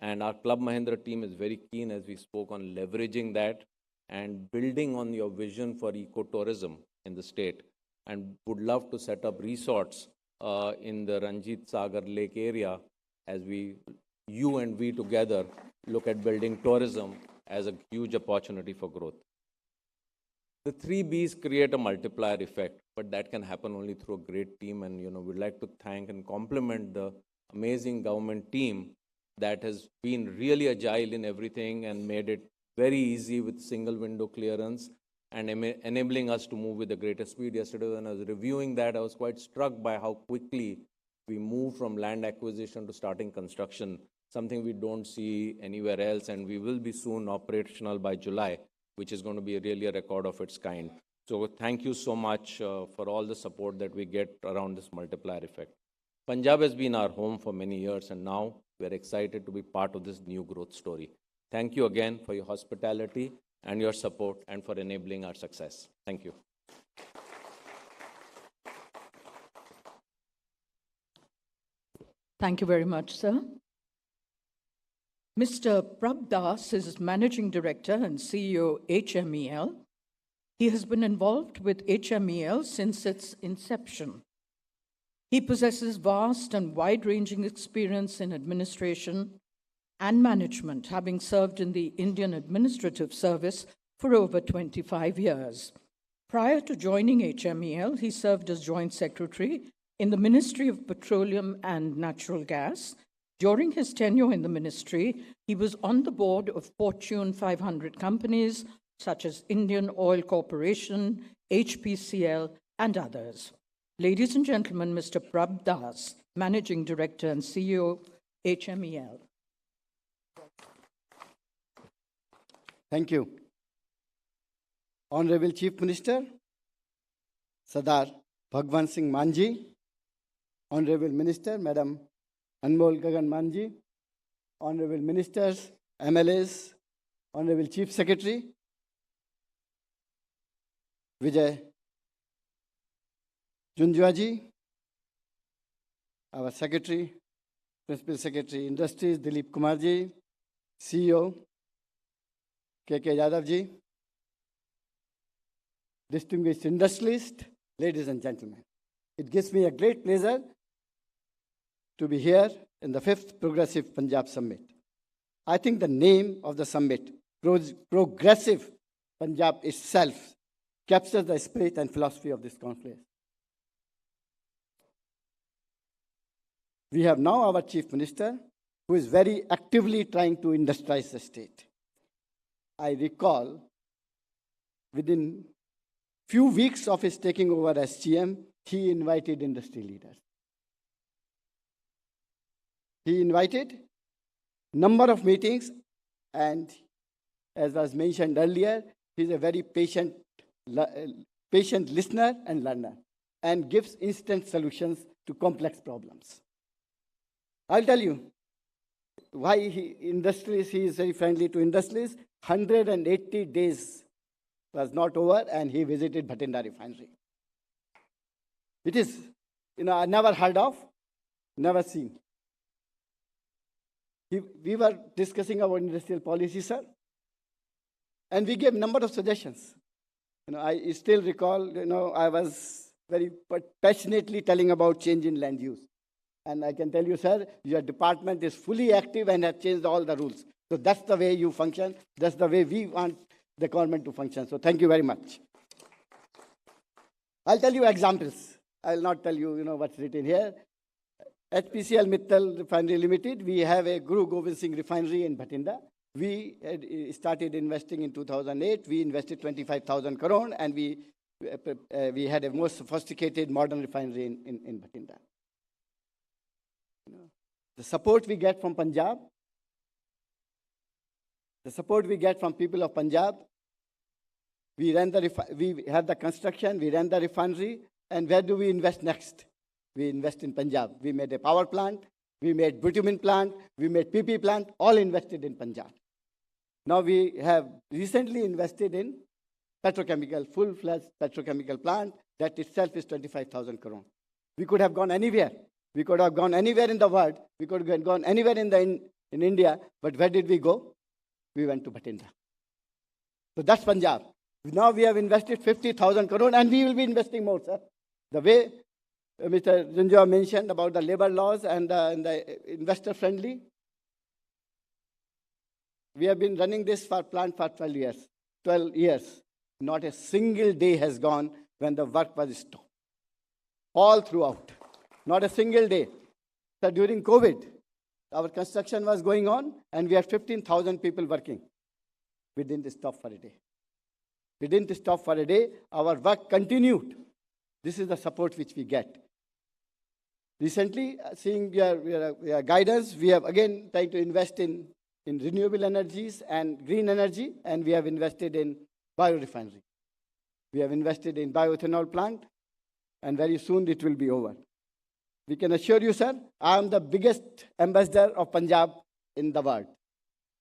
And our Club Mahindra team is very keen, as we spoke, on leveraging that and building on your vision for ecotourism in the state, and would love to set up resorts in the Ranjit Sagar Lake area as you and we together look at building tourism as a huge opportunity for growth. The 3 B's create a multiplier effect, but that can happen only through a great team. And, we'd like to thank and compliment the amazing government team that has been really agile in everything and made it very easy with single window clearance and enabling us to move with the greatest speed. Yesterday, when I was reviewing that, I was quite struck by how quickly we moved from land acquisition to starting construction, something we don't see anywhere else, and we will be soon operational by July, which is going to be really a record of its kind. So thank you so much for all the support that we get around this multiplier effect. Punjab has been our home for many years, and now we're excited to be part of this new growth story. Thank you again for your hospitality and your support and for enabling our success. Thank you. Thank you very much, sir. Mr. Prab Das is Managing Director and CEO, HMEL. He has been involved with HMEL since its inception. He possesses vast and wide-ranging experience in administration and management, having served in the Indian Administrative Service for over 25 years. Prior to joining HMEL, he served as Joint Secretary in the Ministry of Petroleum and Natural Gas. During his tenure in the ministry, he was on the board of Fortune 500 companies such as Indian Oil Corporation, HPCL, and others. Ladies and gentlemen, Mr. Prab Das, Managing Director and CEO, HMEL. Thank you. Honorable Chief Minister, Sardar Bhagwant Mann ji, Honorable Minister, Madam Anmol Gagan Mann ji, Honorable Ministers, MLAs, Honorable Chief Secretary, Vijay Junjwa ji, our Secretary, Principal Secretary Industries, Dilip Kumar ji, CEO, K.K. Yadav ji, distinguished industrialists, ladies and gentlemen. It gives me a great pleasure to be here in the 5th Progressive Punjab Summit. I think the name of the summit, Progressive Punjab itself, captures the spirit and philosophy of this conference. We have now our Chief Minister, who is very actively trying to industrialize the state. I recall, within few weeks of his taking over as GM, he invited industry leaders. He invited number of meetings, and as was mentioned earlier, he's a very patient listener and learner, and gives instant solutions to complex problems. I'll tell you why he is very friendly to industries. 180 days was not over, and he visited Bathinda refinery. It is, I never heard of, never seen. We were discussing our industrial policy, sir, and we gave number of suggestions. I still recall, I was very passionately telling about change in land use. And I can tell you, sir, your department is fully active and has changed all the rules. So that's the way you function. That's the way we want the government to function. So thank you very much. I'll tell you examples. I'll not tell you, what's written here. HPCL Mittal Refinery Limited, we have a Guru Gobind Singh refinery in Bathinda. We had started investing in 2008. We invested 25,000 crore, and we had a more sophisticated modern refinery in Bathinda. The support we get from Punjab, the support we get from people of Punjab, we have the construction, we ran the refinery, and where do we invest next? We invest in Punjab. We made a power plant, we made bitumen plant, we made PP plant, all invested in Punjab. Now we have recently invested in petrochemical, full-fledged petrochemical plant. That itself is 25,000 crore. We could have gone anywhere. We could have gone anywhere in the world. We could have gone anywhere in India. But where did we go? We went to Bathinda. So that's Punjab. Now we have invested 50,000 crore, and we will be investing more, sir. The way Mr. Junjua mentioned about the labor laws and the investor-friendly, we have been running this plant for 12 years. 12 years. Not a single day has gone when the work was stopped. All throughout. Not a single day. So during COVID, our construction was going on, and we had 15,000 people working. We didn't stop for a day. We didn't stop for a day. Our work continued. This is the support which we get. Recently, seeing your guidance, we have again tried to invest in renewable energies and green energy, and we have invested in biorefinery. We have invested in bioethanol plant, and very soon it will be over. We can assure you, sir, I am the biggest ambassador of Punjab in the world.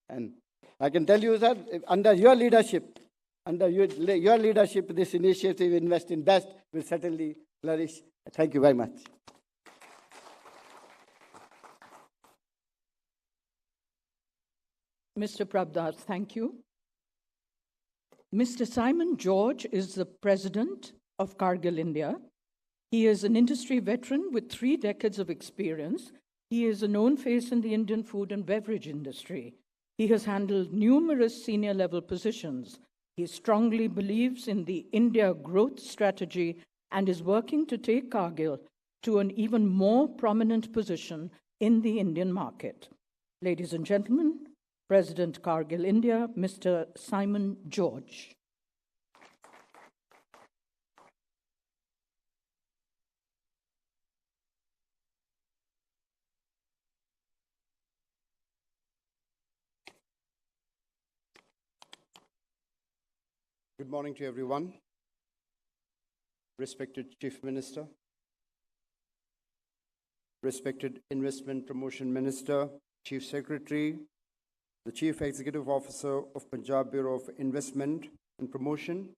And I can tell you, sir, under your leadership, this initiative, Invest in Best, will certainly flourish. Thank you very much. Mr. Prabdas, thank you. Mr. Simon George is the president of Cargill India. He is an industry veteran with 3 decades of experience. He is a known face in the Indian food and beverage industry. He has handled numerous senior level positions. He strongly believes in the India growth strategy and is working to take Cargill to an even more prominent position in the Indian market. Ladies and gentlemen, President Cargill India, Mr. Simon George. Good morning to everyone. Respected Chief Minister, respected Investment Promotion Minister, Chief Secretary, the Chief Executive Officer of Punjab Bureau of Investment and Promotion,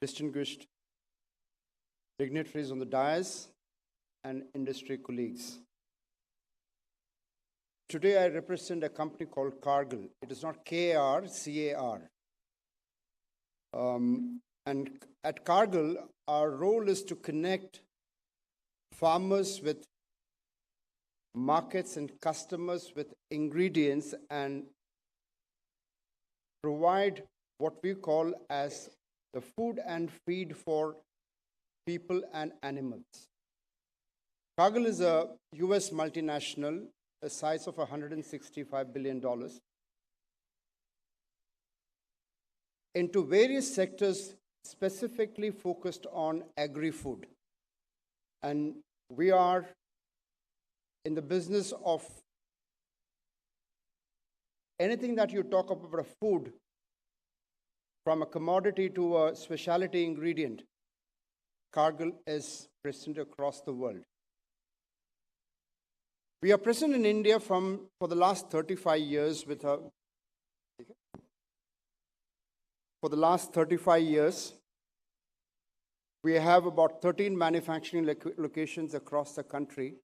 distinguished dignitaries on the dais, and industry colleagues. Today I represent a company called Cargill. It is not K-A-R, C-A-R. And at Cargill, our role is to connect farmers with markets and customers with ingredients and provide what we call as the food and feed for people and animals. Cargill is a US multinational, a size of $165 billion, into various sectors specifically focused on agri-food. And we are in the business of anything that you talk about a food, from a commodity to a specialty ingredient. Cargill is present across the world. We are present in India for the last 35 years with a we have about 13 manufacturing locations across the country.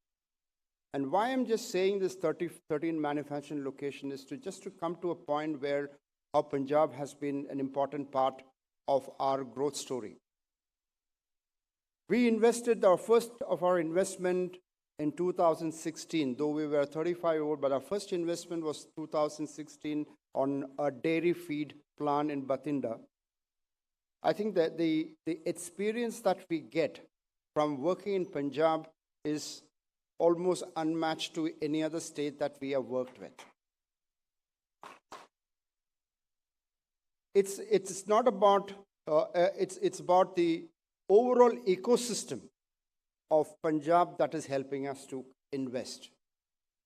And why I'm just saying this 13 manufacturing location is just to come to a point where how Punjab has been an important part of our growth story. We invested our first of our investment in 2016, though we were 35-year-old, but our first investment was 2016 on a dairy feed plant in Bathinda. I think that the experience that we get from working in Punjab is almost unmatched to any other state that we have worked with. It's not about, it's about the overall ecosystem of Punjab that is helping us to invest.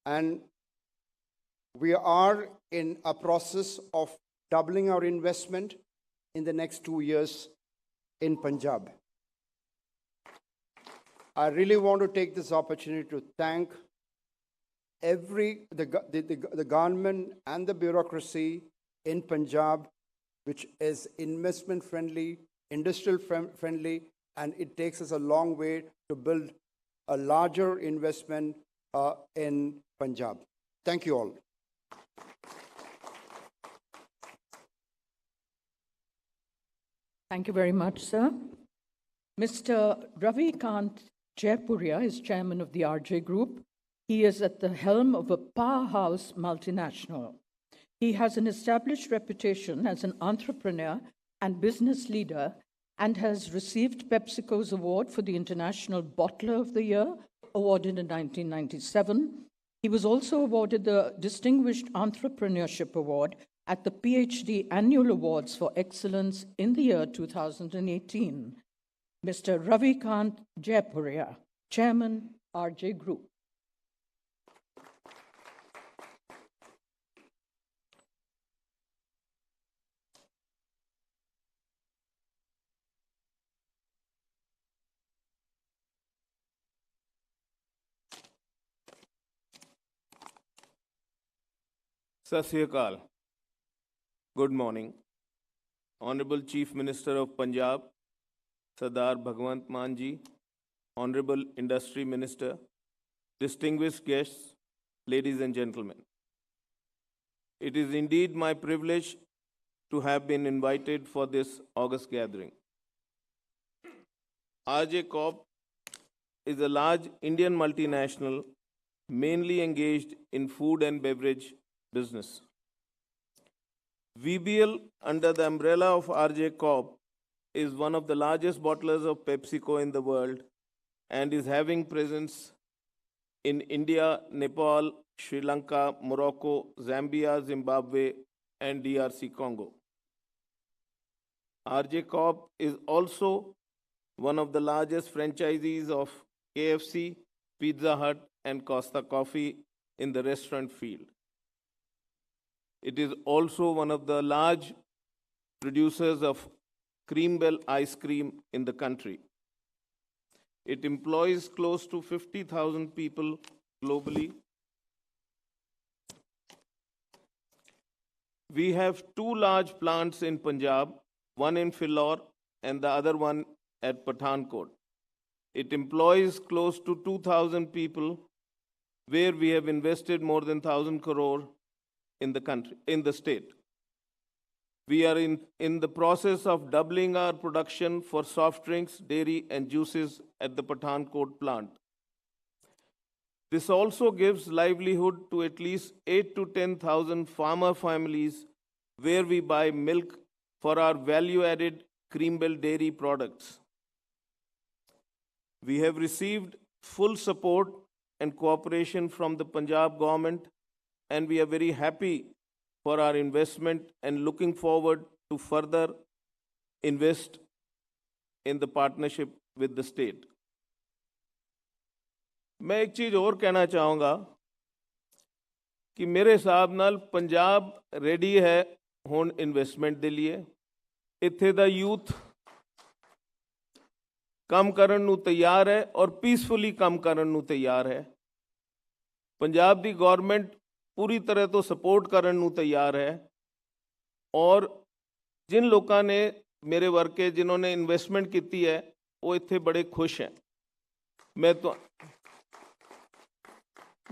And we are in a process of doubling our investment in the next 2 years in Punjab. I really want to take this opportunity to thank the government and the bureaucracy in Punjab, which is investment friendly, industrial friendly, and it takes us a long way to build a larger investment in Punjab. Thank you all. Thank you very much, sir. Mr. Ravi Kant Jaipuria is chairman of the RJ Group. He is at the helm of a powerhouse multinational. He has an established reputation as an entrepreneur and business leader and has received PepsiCo's award for the International Bottler of the Year, awarded in 1997. He was also awarded the Distinguished Entrepreneurship Award at the PhD Annual Awards for Excellence in the year 2018. Mr. Ravi Kant Jaipuria, Chairman, RJ Group. Sat Sri Akal. Good morning. Honorable Chief Minister of Punjab, Sardar Bhagwant Mann ji, Honorable Industry Minister, distinguished guests, ladies and gentlemen. It is indeed my privilege to have been invited for this August gathering. RJ Corp is a large Indian multinational mainly engaged in food and beverage business. VBL, under the umbrella of RJ Corp, is one of the largest bottlers of PepsiCo in the world and is having presence in India, Nepal, Sri Lanka, Morocco, Zambia, Zimbabwe, and DRC Congo. RJ Corp is also one of the largest franchisees of KFC, Pizza Hut, and Costa Coffee in the restaurant field. It is also one of the large producers of Cream Bell ice cream in the country. It employs close to 50,000 people globally. We have two large plants in Punjab, one in Philor and the other one at Pathankot. It employs close to 2,000 people where we have invested more than 1,000 crore in the country, in the state. We are in the process of doubling our production for soft drinks, dairy, and juices at the Pathankot plant. This also gives livelihood to at least 8 to 10,000 farmer families where we buy milk for our value-added Creamwell dairy products. We have received full support and cooperation from the Punjab government, and we are very happy for our investment and looking forward to further invest in the partnership with the state. मैं एक चीज़ और कहना चाहूँगा कि मेरे हिसाब नाल Punjab ready है हुण इन्वेस्टमेंट दे लिए इत्थे दा यूथ काम करन नू तैयार है और पीसफुली काम करन नू तैयार है पंजाब दी गवर्नमेंट पूरी तरह तो सपोर्ट करन नू तैयार है और जिन लोगों ने मेरे वर्के जिन्होंने इन्वेस्टमेंट की है वो इत्थे बड़े खुश हैं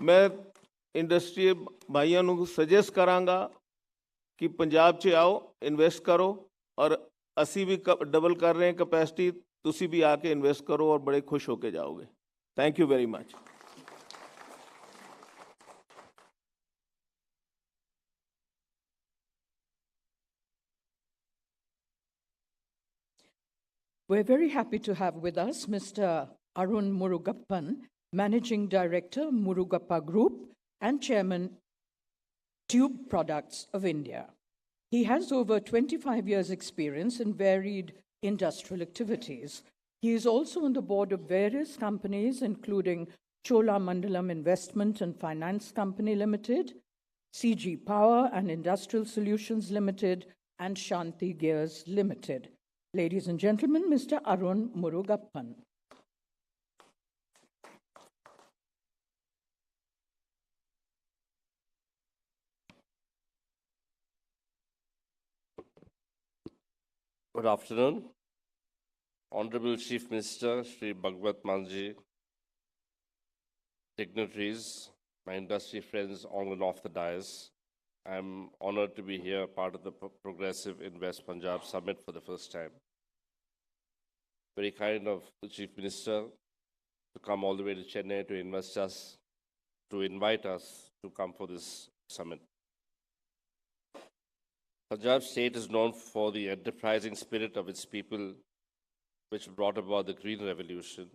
मैं इंडस्ट्री भाइयों नू सजेस्ट करांगा कि पंजाब च आओ इन्वेस्ट करो और असी भी डबल कर रहे हैं कैपेसिटी तुसी भी आके इन्वेस्ट करो और बड़े खुश होके जाओगे thank you very much We're very happy to have with us Mr. Arun Murugappan, Managing Director, Murugappa Group, and Chairman, Tube Products of India. He has over 25 years' experience in varied industrial activities. He is also on the board of various companies, including Cholamandalam Investment and Finance Company Limited, CG Power and Industrial Solutions Limited, and Shanti Gears Limited. Ladies and gentlemen, Mr. Arun Murugappan. Good afternoon. Honorable Chief Minister, Shri Bhagwant Mann ji, dignitaries, my industry friends on and off the dais. I'm honored to be here, part of the Progressive Invest Punjab Summit for the first time. Very kind of the Chief Minister to come all the way to Chennai to invite us to come for this summit. Punjab state is known for the enterprising spirit of its people, which brought about the Green Revolution,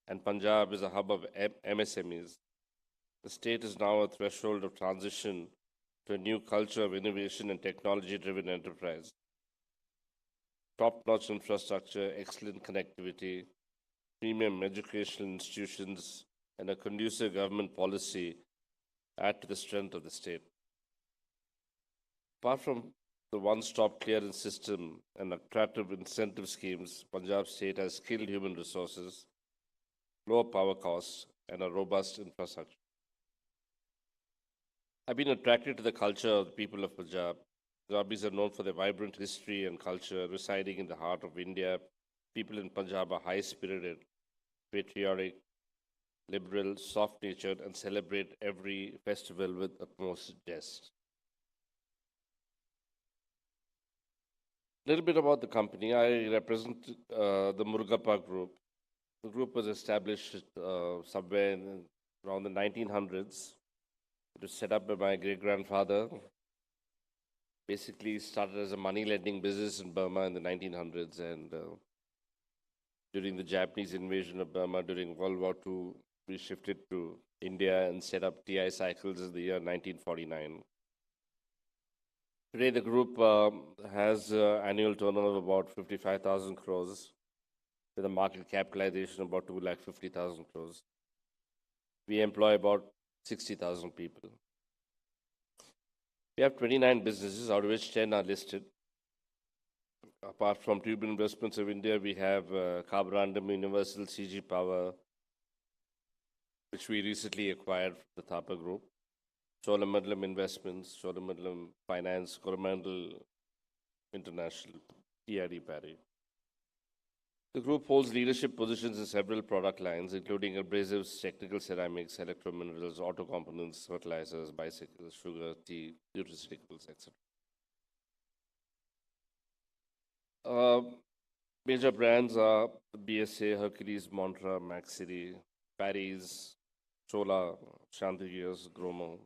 and Punjab is a hub of MSMEs. The state is now a threshold of transition to a new culture of innovation and technology-driven enterprise. Top-notch infrastructure, excellent connectivity, premium educational institutions, and a conducive government policy add to the strength of the state. Apart from the one-stop clearance system and attractive incentive schemes, Punjab state has skilled human resources, lower power costs, and a robust infrastructure. I've been attracted to the culture of the people of Punjab. Punjabis are known for their vibrant history and culture residing in the heart of India. People in Punjab are high-spirited, patriotic, liberal, soft-natured, and celebrate every festival with utmost zest. A little bit about the company. I represent the Murugappa Group. The group was established somewhere around the 1900s. It was set up by my great-grandfather. Basically started as a money lending business in Burma in the 1900s, and during the Japanese invasion of Burma during World War II, we shifted to India and set up TI Cycles in the year 1949. Today, the group has annual turnover of about 55,000 crores, with a market capitalization of about 250,000 crores. We employ about 60,000 people. We have 29 businesses, out of which 10 are listed. Apart from Tube Investments of India, we have Carborundum Universal, CG Power, which we recently acquired from the Thapa Group. Cholamandalam Investments, Cholamandalam Finance, Coromandel International, TID Parry. The group holds leadership positions in several product lines, including abrasives, technical ceramics, electrominerals, auto components, fertilizers, bicycles, sugar, tea, nutraceuticals, etc. Major brands are BSA, Hercules, Montra, Max City, Paris, Chola, Chantigears, Gromo.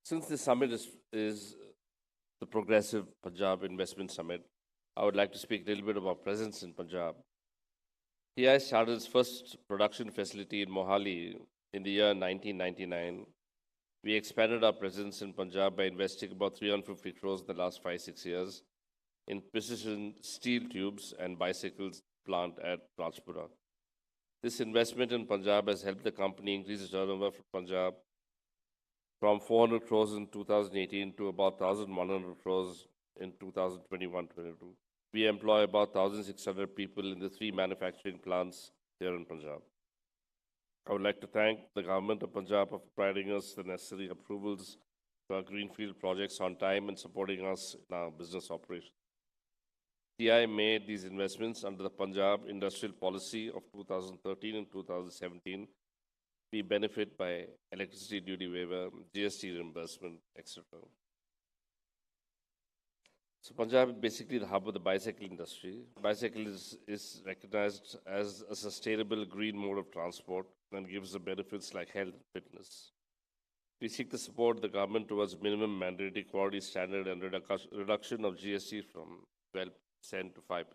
Since this summit is the Progressive Punjab Investment Summit, I would like to speak a little bit about presence in Punjab. TI started its first production facility in Mohali in the year 1999. We expanded our presence in Punjab by investing about 350 crores in the last 5-6 years in precision steel tubes and bicycles plant at Rajpura. This investment in Punjab has helped the company increase its turnover from Punjab from 400 crores in 2018 to about 1,100 crores in 2021-22. We employ about 1,600 people in the 3 manufacturing plants here in Punjab. I would like to thank the government of Punjab for providing us the necessary approvals for our greenfield projects on time and supporting us in our business operations. TI made these investments under the Punjab Industrial Policy of 2013 and 2017. We benefit by electricity duty waiver, GST reimbursement, etc. So Punjab is basically the hub of the bicycle industry. Bicycle is recognized as a sustainable green mode of transport and gives the benefits like health and fitness. We seek to support the government towards minimum mandatory quality standard and reduction of GST from 12% to 5%.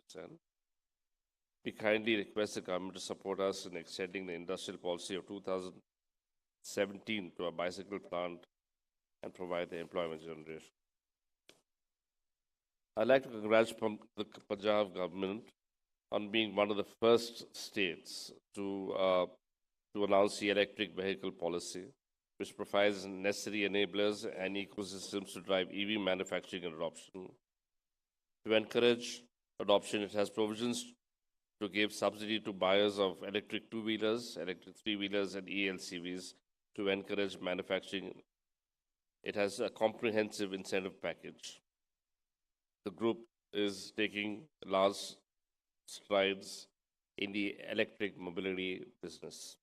We kindly request the government to support us in extending the industrial policy of 2017 to a bicycle plant and provide the employment generation. I'd like to congratulate the Punjab government on being one of the first states to announce the electric vehicle policy, which provides necessary enablers and ecosystems to drive EV manufacturing and adoption. To encourage adoption, it has provisions to give subsidy to buyers of electric 2-wheelers, electric 3-wheelers, and ELCVs to encourage manufacturing. It has a comprehensive incentive package. The group is taking large strides in the electric mobility business.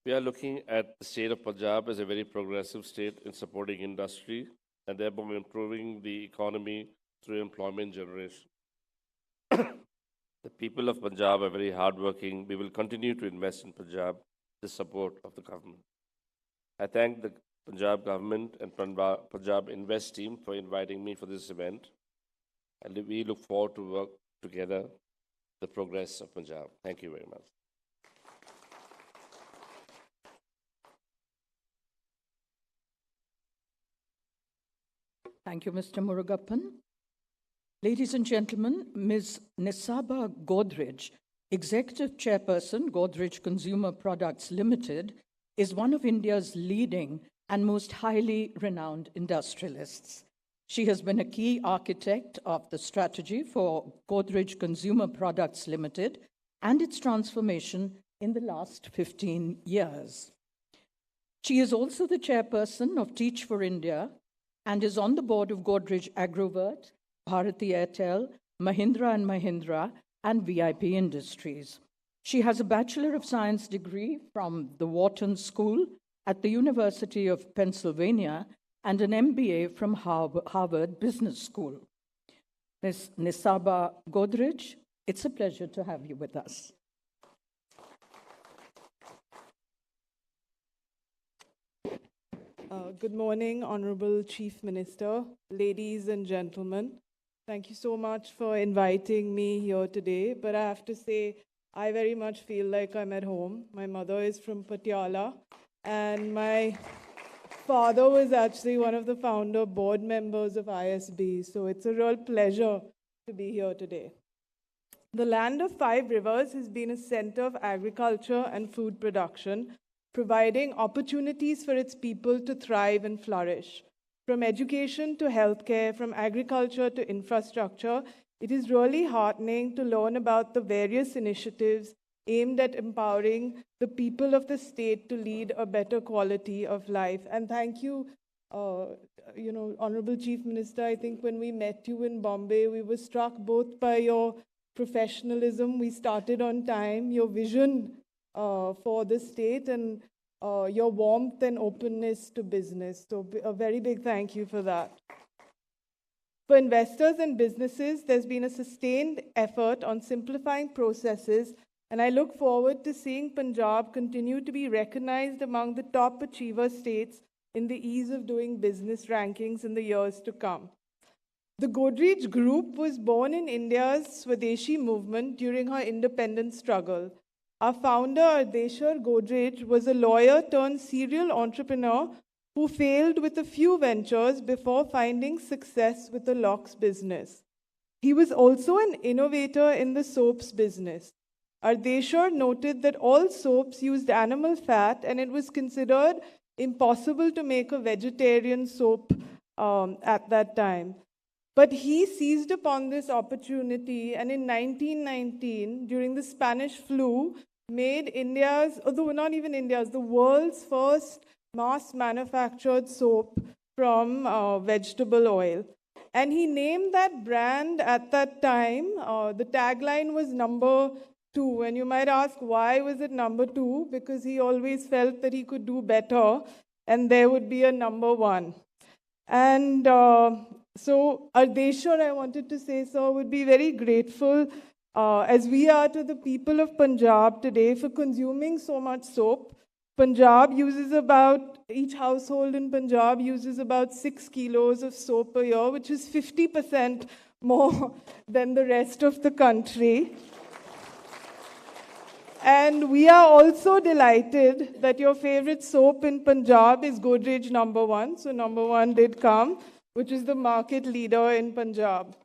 We are looking at the state of Punjab as a very progressive state in supporting industry and thereby improving the economy through employment generation. The people of Punjab are very hardworking. We will continue to invest in Punjab with the support of the government. I thank the Punjab government and Punjab Invest team for inviting me for this event. And we look forward to work together the progress of Punjab. Thank you very much. Thank you, Mr. Murugappan. Ladies and gentlemen, Ms. Nisaba Godrej, Executive Chairperson, Godrej Consumer Products Limited, is one of India's leading and most highly renowned industrialists. She has been a key architect of the strategy for Godrej Consumer Products Limited and its transformation in the last 15 years. She is also the chairperson of Teach for India and is on the board of Godrej Agrovert, Bharati Airtel, Mahindra and Mahindra, and VIP Industries. She has a Bachelor of Science degree from the Wharton School at the University of Pennsylvania and an MBA from Harvard Business School. Ms. Nisaba Godrej, it's a pleasure to have you with us. Good morning, Honorable Chief Minister, ladies and gentlemen. Thank you so much for inviting me here today, but I have to say, I very much feel like I'm at home. My mother is from Patiala, and my father was actually one of the founder board members of ISB, so it's a real pleasure to be here today. The land of 5 rivers has been a center of agriculture and food production, providing opportunities for its people to thrive and flourish. From education to healthcare, from agriculture to infrastructure, it is really heartening to learn about the various initiatives aimed at empowering the people of the state to lead a better quality of life. And thank you, Honorable Chief Minister, I think when we met you in Bombay, we were struck both by your professionalism. We started on time, your vision for the state, and your warmth and openness to business. So a very big thank you for that. For investors and businesses, there's been a sustained effort on simplifying processes, and I look forward to seeing Punjab continue to be recognized among the top achiever states in the ease of doing business rankings in the years to come. The Godrej Group was born in India's Swadeshi movement during her independence struggle. Our founder, Ardeshir Godrej, was a lawyer turned serial entrepreneur who failed with a few ventures before finding success with the locks business. He was also an innovator in the soaps business. Ardeshir noted that all soaps used animal fat, and it was considered impossible to make a vegetarian soap at that time. But he seized upon this opportunity, and in 1919, during the Spanish flu, made the world's first mass-manufactured soap from vegetable oil. And he named that brand at that time, the tagline was number 2. And you might ask, why was it number 2? Because he always felt that he could do better, and there would be a number 1. And so Ardeshir, I wanted to say, sir, would be very grateful, as we are, to the people of Punjab today for consuming so much soap. Each household in Punjab uses about 6 kilos of soap a year, which is 50% more than the rest of the country. And we are also delighted that your favorite soap in Punjab is Godrej number 1. So number 1 did come, which is the market leader in Punjab.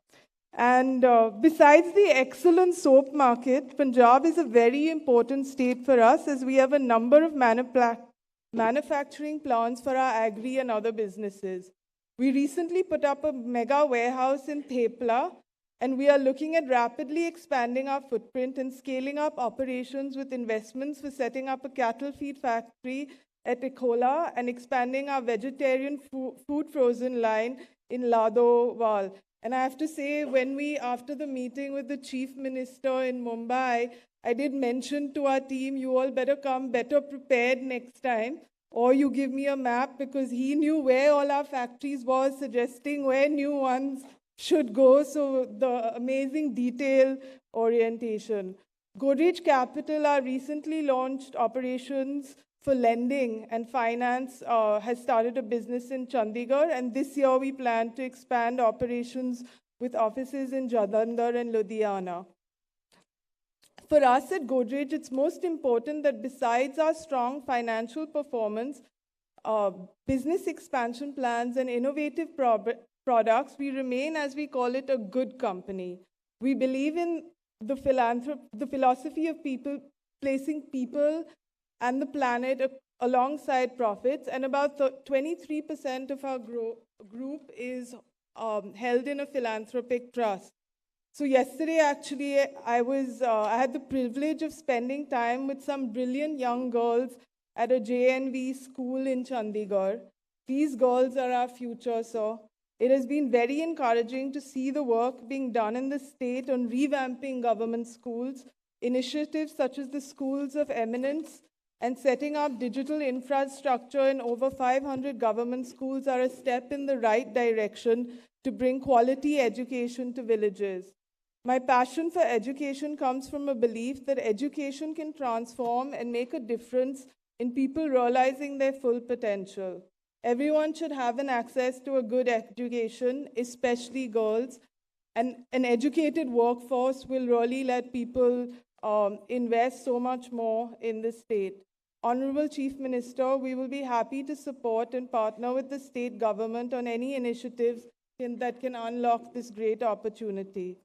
And besides the excellent soap market, Punjab is a very important state for us, as we have a number of manufacturing plants for our agri and other businesses. We recently put up a mega warehouse in Thepla, and we are looking at rapidly expanding our footprint and scaling up operations with investments for setting up a cattle feed factory at Ikola and expanding our vegetarian food frozen line in Ladowal. And I have to say, after the meeting with the Chief Minister in Mumbai, I did mention to our team, you all better come better prepared next time, or you give me a map, because he knew where all our factories were, suggesting where new ones should go. So the amazing detail orientation. Godrej Capital, our recently launched operations for lending and finance, has started a business in Chandigarh, and this year we plan to expand operations with offices in Jalandhar and Ludhiana. For us at Godrej, it's most important that besides our strong financial performance, business expansion plans and innovative products, we remain, as we call it, a good company. We believe in the philosophy of placing people and the planet alongside profits, and about 23% of our group is held in a philanthropic trust. So yesterday, actually, I had the privilege of spending time with some brilliant young girls at a JNV school in Chandigarh. These girls are our future, sir. It has been very encouraging to see the work being done in the state on revamping government schools. Initiatives such as the Schools of Eminence and setting up digital infrastructure in over 500 government schools are a step in the right direction to bring quality education to villages. My passion for education comes from a belief that education can transform and make a difference in people realizing their full potential. Everyone should have an access to a good education, especially girls, and an educated workforce will really let people invest so much more in the state. Honorable Chief Minister, we will be happy to support and partner with the state government on any initiatives that can unlock this great opportunity.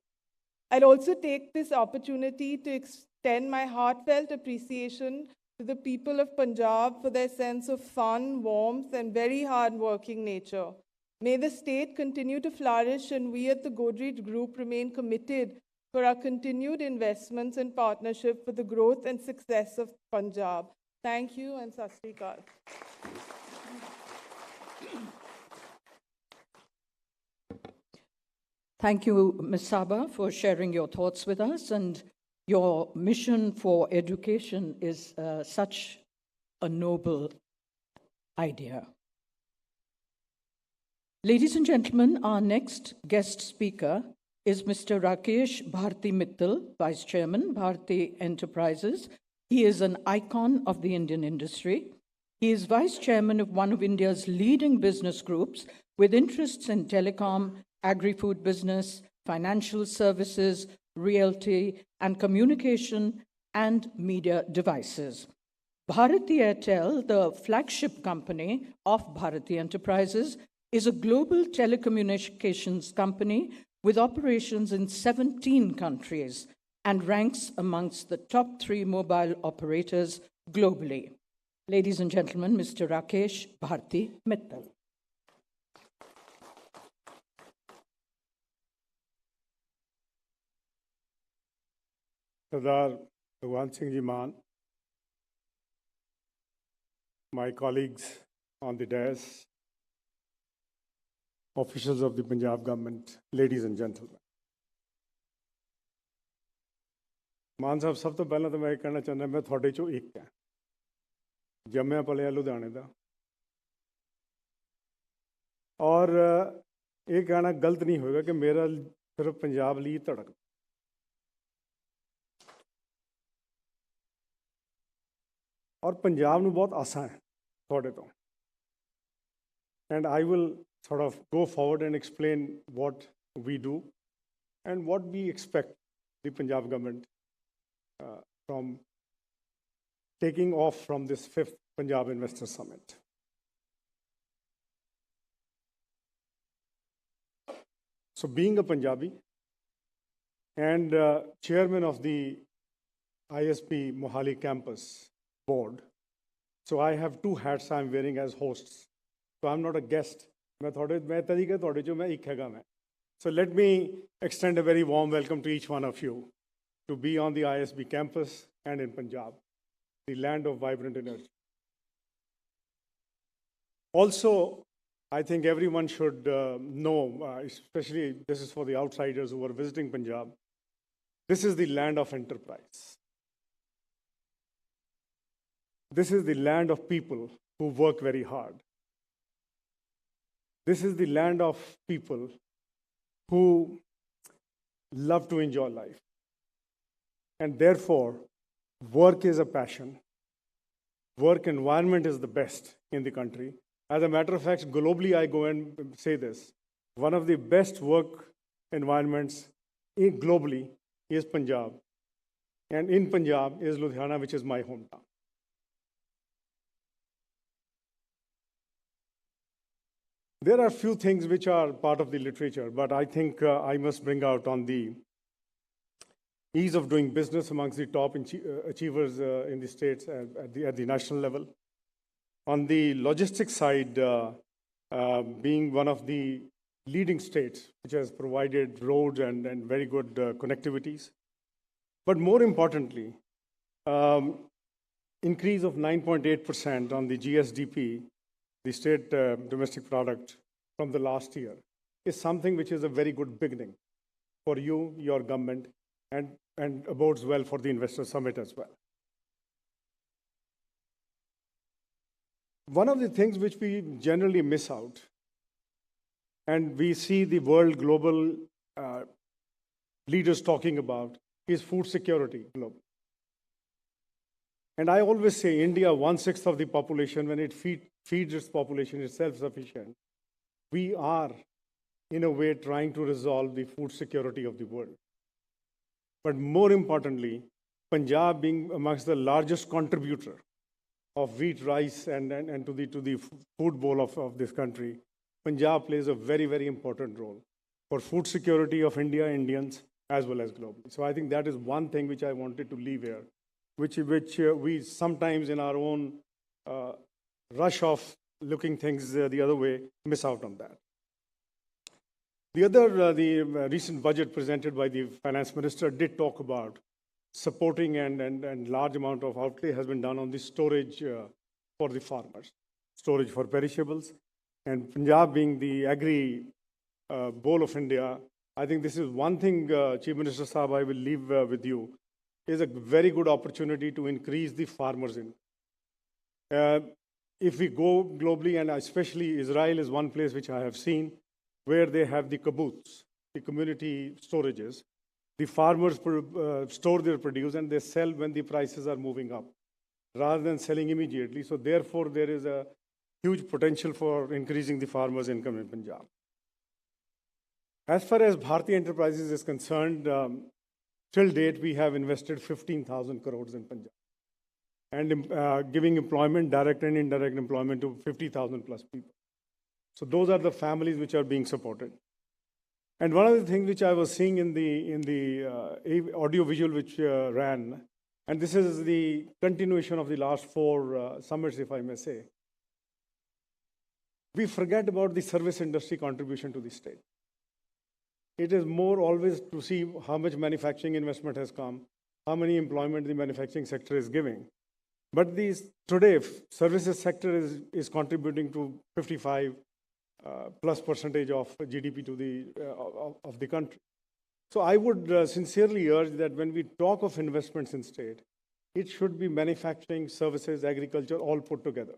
I'd also take this opportunity to extend my heartfelt appreciation to the people of Punjab for their sense of fun, warmth, and very hard-working nature. May the state continue to flourish, and we at the Godrej Group remain committed for our continued investments and partnership for the growth and success of Punjab. Thank you, and Sat Sri Akal. Thank you, Ms. Saba, for sharing your thoughts with us. And your mission for education is such a noble idea. Ladies and gentlemen, our next guest speaker is Mr. Rakesh Bharti Mittal, Vice Chairman, Bharti Enterprises. He is an icon of the Indian industry. He is Vice Chairman of one of India's leading business groups with interests in telecom, agri-food business, financial services, realty, and communication and media devices. Bharti Airtel, the flagship company of Bharti Enterprises, is a global telecommunications company with operations in 17 countries and ranks amongst the top 3 mobile operators globally. Ladies and gentlemen, Mr. Rakesh Bharti Mittal. Sardar Bhagwant Mann, my colleagues on the dais, officials of the Punjab government, ladies and gentlemen. ਮਾਨ ਸਾਹਿਬ ਸਭ ਤੋਂ ਪਹਿਲਾਂ ਤਾਂ ਮੈਂ ਇਹ ਕਹਿਣਾ ਚਾਹੁੰਦਾ ਮੈਂ ਤੁਹਾਡੇ ਚੋਂ ਇੱਕ ਹਾਂ ਜੰਮਿਆ ਪਲਿਆ ਲੁਧਿਆਣੇ ਦਾ ਔਰ ਇਹ ਕਹਿਣਾ ਗਲਤ ਨਹੀਂ ਹੋਏਗਾ ਕਿ ਮੇਰਾ ਸਿਰਫ ਪੰਜਾਬ ਲਈ ਧੜਕ ਔਰ ਪੰਜਾਬ ਨੂੰ ਬਹੁਤ ਆਸਾਂ ਹੈ ਤੁਹਾਡੇ ਤੋਂ and I will sort of go forward and explain what we do and what we expect the Punjab government from taking off from this 5th Punjab Investor Summit. So being a Punjabi and chairman of the ISB Mohali campus board, so I have 2 hats I'm wearing as hosts. So I'm not a guest. So let me extend a very warm welcome to each one of you to be on the ISB campus and in Punjab, the land of vibrant energy. Also, I think everyone should know, especially this is for the outsiders who are visiting Punjab, this is the land of enterprise. This is the land of people who work very hard. This is the land of people who love to enjoy life. And therefore, work is a passion. Work environment is the best in the country. As a matter of fact, globally, I go and say this. One of the best work environments globally is Punjab. And in Punjab is Ludhiana, which is my hometown. There are few things which are part of the literature, but I think I must bring out on the ease of doing business amongst the top achievers in the states at the national level. On the logistics side, being one of the leading states which has provided roads and very good connectivities. But more importantly, increase of 9.8% on the GSDP, the state domestic product from the last year, is something which is a very good beginning for you, your government, and bodes well for the Investor Summit as well. One of the things which we generally miss out, and we see the world global leaders talking about, is food security globally. And I always say India, 1/6 of the population, when it feeds its population, is self-sufficient. We are, in a way, trying to resolve the food security of the world. But more importantly, Punjab being amongst the largest contributor of wheat, rice, and to the food bowl of this country, Punjab plays a very, very important role for food security of India, Indians, as well as globally. So I think that is one thing which I wanted to leave here, which we sometimes in our own rush of looking things the other way, miss out on that. The recent budget presented by the finance minister did talk about supporting and large amount of outlay has been done on the storage for the farmers, storage for perishables. And Punjab being the agri bowl of India, I think this is one thing, Chief Minister Saab, I will leave with you, is a very good opportunity to increase the farmers' income. If we go globally, and especially Israel is one place which I have seen, where they have the kibbutz, the community storages. The farmers store their produce and they sell when the prices are moving up, rather than selling immediately. So therefore, there is a huge potential for increasing the farmers' income in Punjab. As far as Bharti Enterprises is concerned, till date, we have invested 15,000 crores in Punjab and giving employment, direct and indirect employment to 50,000 plus people. So those are the families which are being supported. And one of the things which I was seeing in the audio visual which ran, and this is the continuation of the last 4 summits, if I may say, we forget about the service industry contribution to the state. It is more always to see how much manufacturing investment has come, how many employment the manufacturing sector is giving. But today, services sector is contributing to 55 plus percentage of GDP to of the country. So I would sincerely urge that when we talk of investments in state, it should be manufacturing, services, agriculture, all put together.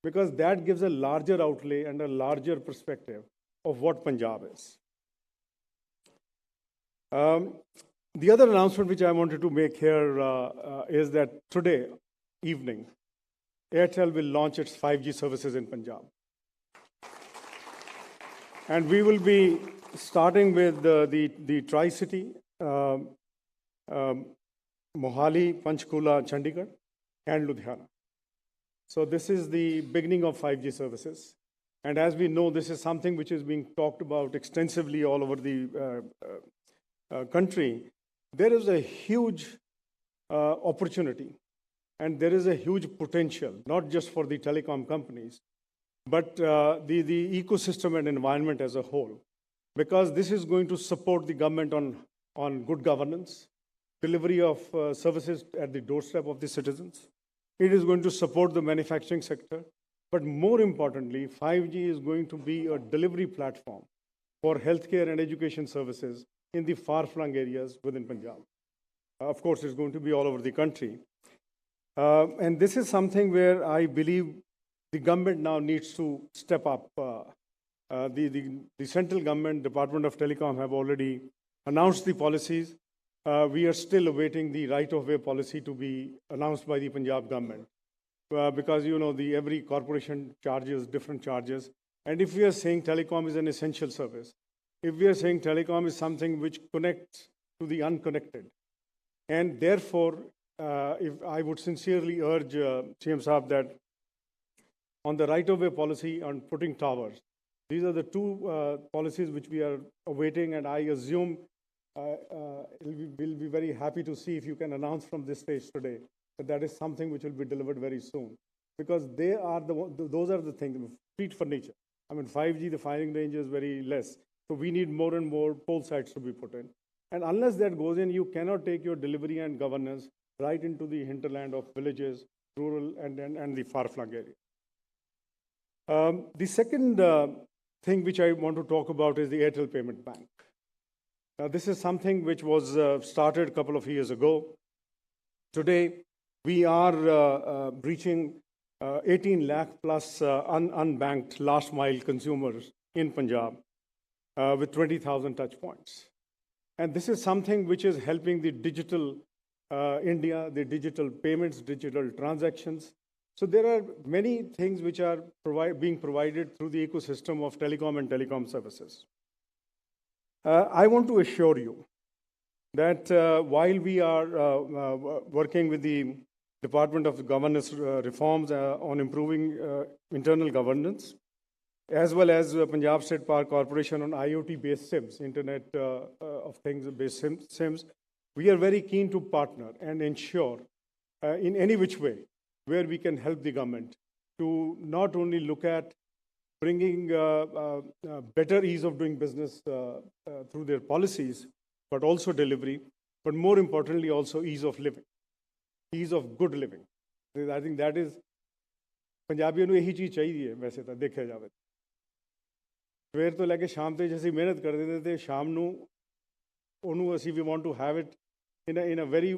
Because that gives a larger outlay and a larger perspective of what Punjab is. The other announcement which I wanted to make here is that today evening, Airtel will launch its 5G services in Punjab. And we will be starting with the Tri-City, Mohali, Panchkula, Chandigarh, and Ludhiana. So this is the beginning of 5G services. And as we know, this is something which is being talked about extensively all over the country. There is a huge opportunity and there is a huge potential, not just for the telecom companies, but the ecosystem and environment as a whole, because this is going to support the government on good governance, delivery of services at the doorstep of the citizens. It is going to support the manufacturing sector, but more importantly, 5G is going to be a delivery platform for healthcare and education services in the far-flung areas within Punjab. Of course, it's going to be all over the country. And this is something where I believe the government now needs to step up. The central government, Department of Telecom, have already announced the policies. We are still awaiting the right-of-way policy to be announced by the Punjab government. Because, you know, every corporation charges different charges. And if we are saying telecom is an essential service, if we are saying telecom is something which connects to the unconnected, and therefore, if I would sincerely urge CM Saab that on the right-of-way policy on putting towers, these are the 2 policies which we are awaiting, and I assume we'll be very happy to see if you can announce from this stage today that that is something which will be delivered very soon, because those are the things, street furniture. I mean, 5G, the firing range is very less, so we need more and more pole sites to be put in. And unless that goes in, you cannot take your delivery and governance right into the hinterland of villages, rural, and the far-flung area. The second thing which I want to talk about is the Airtel Payment Bank. Now, this is something which was started a couple of years ago. Today, we are reaching 18 lakh plus unbanked last mile consumers in Punjab with 20,000 touch points. And this is something which is helping the digital India, the digital payments, digital transactions. So there are many things which are being provided through the ecosystem of telecom and telecom services. I want to assure you that while we are working with the Department of Governance reforms on improving internal governance, as well as Punjab State Power Corporation on IoT-based SIMs, Internet of Things-based SIMs, we are very keen to partner and ensure in any which way where we can help the government to not only look at bringing better ease of doing business through their policies, but also delivery, but more importantly also ease of living, ease of good living. I think that is, Punjabiyan ਨੂੰ ਇਹੀ ਚੀਜ਼ ਚਾਹੀਦੀ ਹੈ ਵੈਸੇ ਤਾਂ ਦੇਖਿਆ ਜਾਵੇ। ਸਵੇਰ ਤੋਂ ਲੈ ਕੇ ਸ਼ਾਮ ਤੱਕ ਅਸੀਂ ਮਿਹਨਤ ਕਰਦੇ ਤੇ ਸ਼ਾਮ ਨੂੰ ਉਹਨੂੰ ਅਸੀਂ we want to have it in a very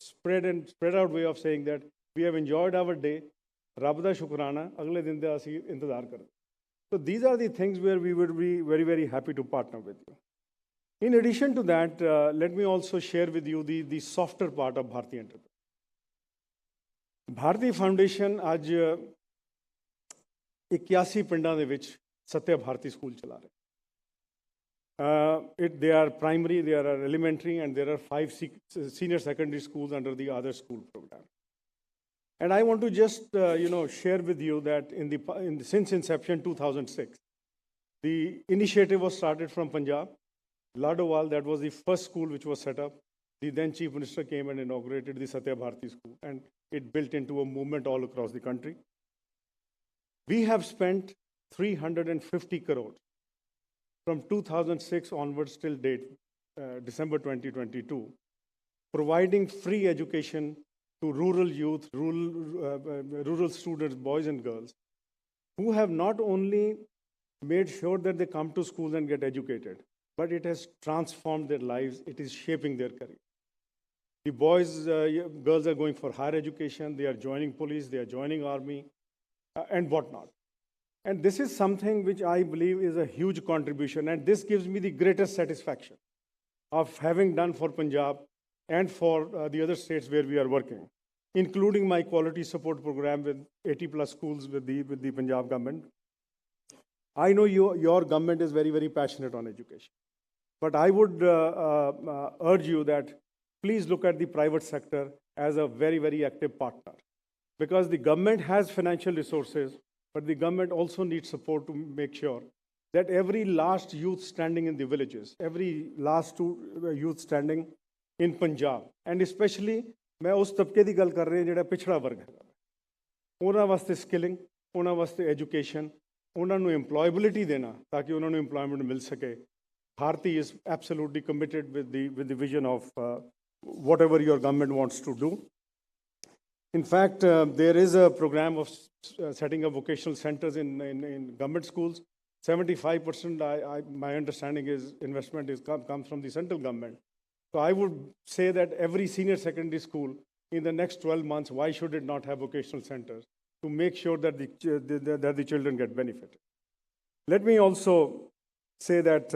spread out way of saying that we have enjoyed our day. ਰੱਬ ਦਾ ਸ਼ੁਕਰਾਨਾ ਅਗਲੇ ਦਿਨ ਦਾ ਅਸੀਂ ਇੰਤਜ਼ਾਰ ਕਰਦੇ. So these are the things where we would be very, very happy to partner with you. In addition to that, let me also share with you the softer part of Bharti Enterprise. Bharti Foundation ਅੱਜ 81 ਪਿੰਡਾਂ ਦੇ ਵਿੱਚ ਸਤਿਆ ਭਾਰਤੀ school ਚਲਾ ਰਹੇ. They are primary, they are elementary, and there are 5 senior secondary schools under the other school program. And I want to just share with you that since inception 2006, the initiative was started from Punjab. Ladowal, that was the first school which was set up. The then Chief Minister came and inaugurated the Satya Bharati school, and it built into a movement all across the country. We have spent 350 crores from 2006 onwards till date, December 2022, providing free education to rural youth, rural students, boys and girls, who have not only made sure that they come to schools and get educated, but it has transformed their lives. It is shaping their career. The boys, girls are going for higher education. They are joining police. They are joining army, and whatnot. And this is something which I believe is a huge contribution. And this gives me the greatest satisfaction of having done for Punjab and for the other states where we are working, including my quality support program with 80 plus schools with the Punjab government. I know your government is very, very passionate on education. But I would urge you that please look at the private sector as a very, very active partner. Because the government has financial resources, but the government also needs support to make sure that every last youth standing in the villages, every last youth standing in Punjab, and especially मैं उस तबके की गल कर रहा जिहड़ा पिछड़ा वर्ग है, उन्हां वास्ते स्किलिंग, उन्हां वास्ते एजुकेशन, उन्हां नूं एम्प्लॉयबिलिटी देना ताकि उन्हां नूं एम्प्लॉयमेंट मिल सके. Bharti is absolutely committed with the vision of whatever your government wants to do. In fact, there is a program of setting up vocational centers in government schools. 75%, my understanding is, investment comes from the central government. So I would say that every senior secondary school in the next 12 months, why should it not have vocational centers to make sure that the children get benefited? Let me also say that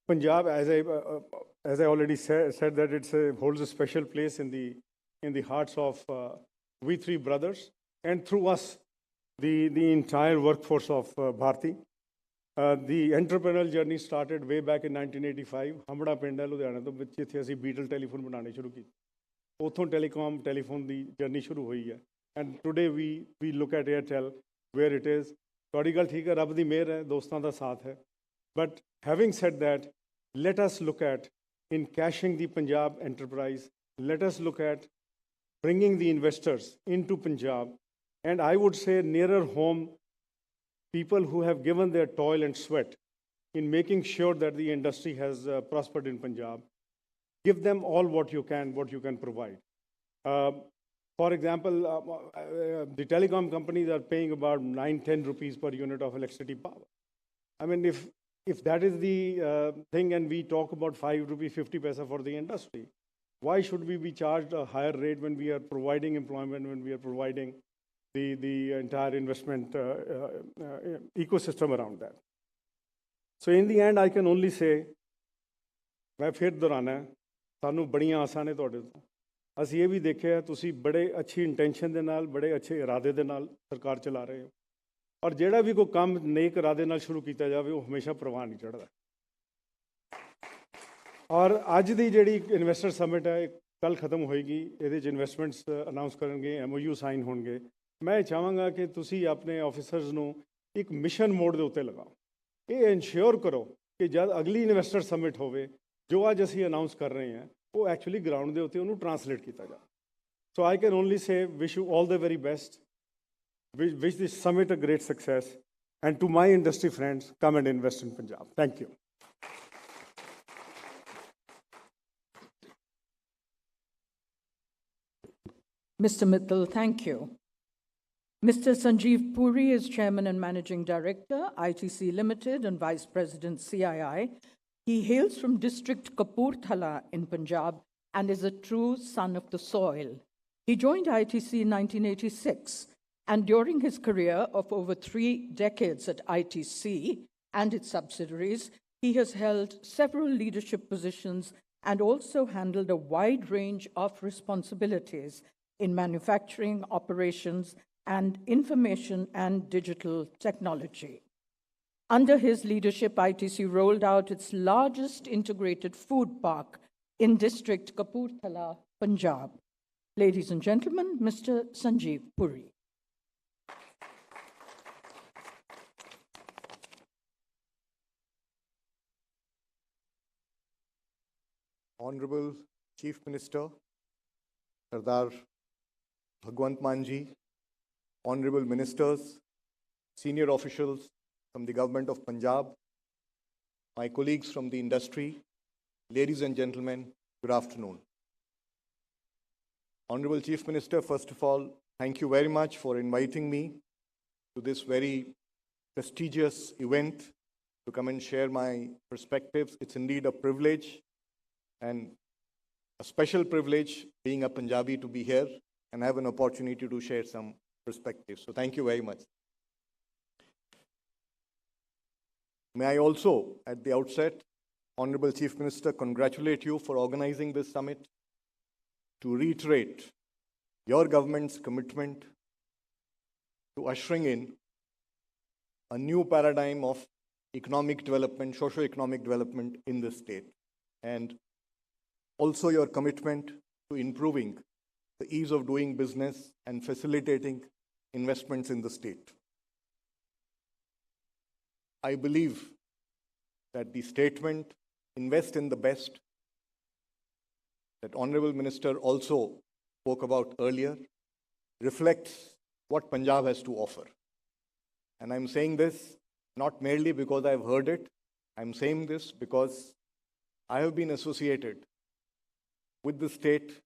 Punjab, as I already said that it holds a special place in the hearts of we three brothers, and through us, the entire workforce of Bharti. The entrepreneurial journey started way back in 1985. Hamda ਪਿੰਡ ਹੈ ਲੁਧਿਆਣਾ ਤੋਂ, ਵਿੱਚ ਇੱਥੇ ਅਸੀਂ Beetal telephone ਬਣਾਉਣੇ ਸ਼ੁਰੂ ਕੀਤੇ. ਉੱਥੋਂ ਟੈਲੀਫੋਨ ਦੀ ਜਰਨੀ ਸ਼ੁਰੂ ਹੋਈ ਹੈ. And today we look at Airtel where it is. ਤੁਹਾਡੀ ਗੱਲ ਠੀਕ ਹੈ, ਰੱਬ ਦੀ ਮਿਹਰ ਹੈ, ਦੋਸਤਾਂ ਦਾ ਸਾਥ ਹੈ. But having said that, let us look at in cashing the Punjab enterprise, let us look at bringing the investors into Punjab, and I would say nearer home, people who have given their toil and sweat in making sure that the industry has prospered in Punjab. Give them all what you can provide. For example, the telecom companies are paying about 9-10 rupees per unit of electricity power. I mean, if that is the thing, and we talk about 5 rupees 50 paisa for the industry, why should we be charged a higher rate when we are providing employment, when we are providing the entire investment ecosystem around that? So in the end, I can only say, मैं फिर दोहराना है, सानू बड़ियां आसां ने तुहाडे तो. ਅਸੀਂ ਇਹ ਵੀ ਦੇਖਿਆ ਤੁਸੀਂ ਬੜੇ ਅੱਛੀ ਇੰਟੈਂਸ਼ਨ ਦੇ ਨਾਲ, ਬੜੇ ਅੱਛੇ ਇਰਾਦੇ ਦੇ ਨਾਲ ਸਰਕਾਰ ਚਲਾ ਰਹੇ ਹੋ, ਔਰ ਜਿਹੜਾ ਵੀ ਕੋਈ ਕੰਮ ਨੇਕ ਇਰਾਦੇ ਨਾਲ ਸ਼ੁਰੂ ਕੀਤਾ ਜਾਵੇ ਉਹ ਹਮੇਸ਼ਾ ਪ੍ਰਵਾਨ ਨਹੀਂ ਚੜ੍ਹਦਾ. ਔਰ ਅੱਜ ਦੀ ਜਿਹੜੀ ਇਨਵੈਸਟਰ ਸਮਿਟ ਹੈ ਕੱਲ ਖਤਮ ਹੋਏਗੀ, ਇਹਦੇ 'ਚ ਇਨਵੈਸਟਮੈਂਟਸ ਅਨਾਊਂਸ ਕਰਨਗੇ, MOU ਸਾਈਨ ਹੋਣਗੇ. ਮੈਂ ਚਾਹਾਂਗਾ ਕਿ ਤੁਸੀਂ ਆਪਣੇ ਆਫਿਸਰਸ ਨੂੰ ਇੱਕ ਮਿਸ਼ਨ ਮੋਡ ਦੇ ਉੱਤੇ ਲਗਾਓ. ਇਹ ਇਨਸ਼ੋਰ ਕਰੋ ਕਿ ਜਦ ਅਗਲੀ ਇਨਵੈਸਟਰ ਸਮਿਟ ਹੋਵੇ, ਜੋ ਅੱਜ ਅਸੀਂ ਅਨਾਊਂਸ ਕਰ ਰਹੇ ਹਾਂ ਉਹ ਐਕਚੁਅਲੀ ਗਰਾਊਂਡ ਦੇ ਉੱਤੇ ਉਹਨੂੰ ਟਰਾਂਸਲੇਟ ਕੀਤਾ ਜਾਵੇ. So I can only say wish you all the very best, wish this summit a great success, and to my industry friends, come and invest in Punjab. Thank you. Mr. Mittal, thank you. Mr. Sanjeev Puri is Chairman and Managing Director, ITC Limited, and Vice President, CII. He hails from District Kapurthala in Punjab and is a true son of the soil. He joined ITC in 1986, and during his career of over 3 decades at ITC and its subsidiaries, he has held several leadership positions and also handled a wide range of responsibilities in manufacturing, operations, and information and digital technology. Under his leadership, ITC rolled out its largest integrated food park in District Kapurthala, Punjab. Ladies and gentlemen, Mr. Sanjeev Puri. Honorable Chief Minister, Sardar Bhagwant Mann ji, Honorable Ministers, senior officials from the Government of Punjab, my colleagues from the industry, ladies and gentlemen, good afternoon. Honorable Chief Minister, first of all, thank you very much for inviting me to this very prestigious event to come and share my perspectives. It's indeed a privilege and a special privilege being a Punjabi to be here and have an opportunity to share some perspectives. So thank you very much. May I also, at the outset, Honorable Chief Minister, congratulate you for organizing this summit to reiterate your government's commitment to ushering in a new paradigm of economic development, socio-economic development in the state, and also your commitment to improving the ease of doing business and facilitating investments in the state. I believe that the statement, invest in the best, that Honorable Minister also spoke about earlier, reflects what Punjab has to offer. And I'm saying this not merely because I've heard it, I'm saying this because I have been associated with the state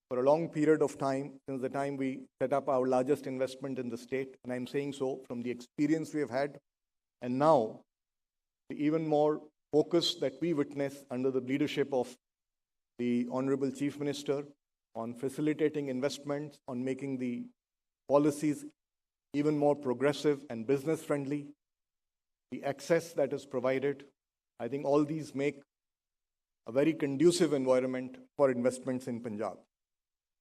for a long period of time, since the time we set up our largest investment in the state. And I'm saying so from the experience we have had, and now the even more focus that we witness under the leadership of the Honorable Chief Minister on facilitating investments, on making the policies even more progressive and business-friendly, the access that is provided. I think all these make a very conducive environment for investments in Punjab.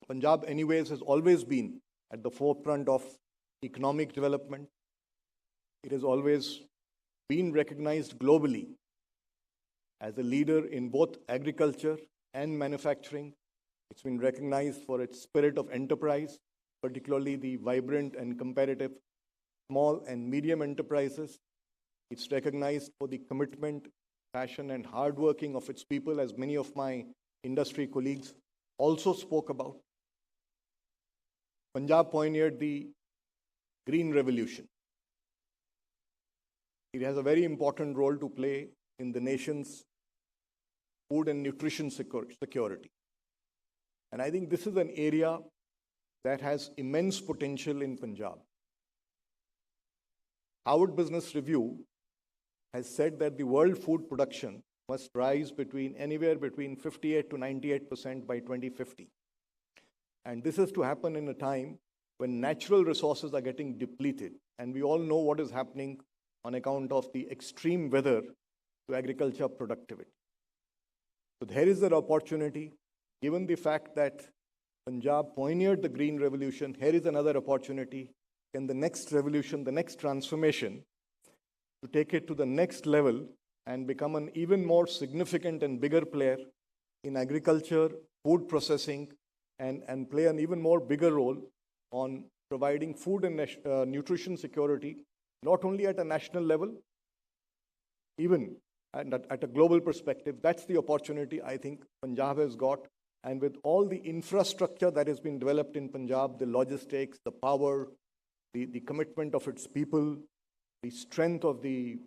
Punjab, anyways, has always been at the forefront of economic development. It has always been recognized globally as a leader in both agriculture and manufacturing. It's been recognized for its spirit of enterprise, particularly the vibrant and competitive small and medium enterprises. It's recognized for the commitment, passion, and hard working of its people, as many of my industry colleagues also spoke about. Punjab pioneered the Green Revolution. It has a very important role to play in the nation's food and nutrition security. And I think this is an area that has immense potential in Punjab. Harvard Business Review has said that the world food production must rise anywhere between 58 to 98% by 2050. And this is to happen in a time when natural resources are getting depleted. And we all know what is happening on account of the extreme weather to agriculture productivity. So there is an opportunity, given the fact that Punjab pioneered the Green Revolution, here is another opportunity in the next revolution, the next transformation, to take it to the next level and become an even more significant and bigger player in agriculture, food processing, and play an even more bigger role on providing food and nutrition security, not only at a national level, even at a global perspective. That's the opportunity I think Punjab has got. And with all the infrastructure that has been developed in Punjab, the logistics, the power, the commitment of its people, the strength of the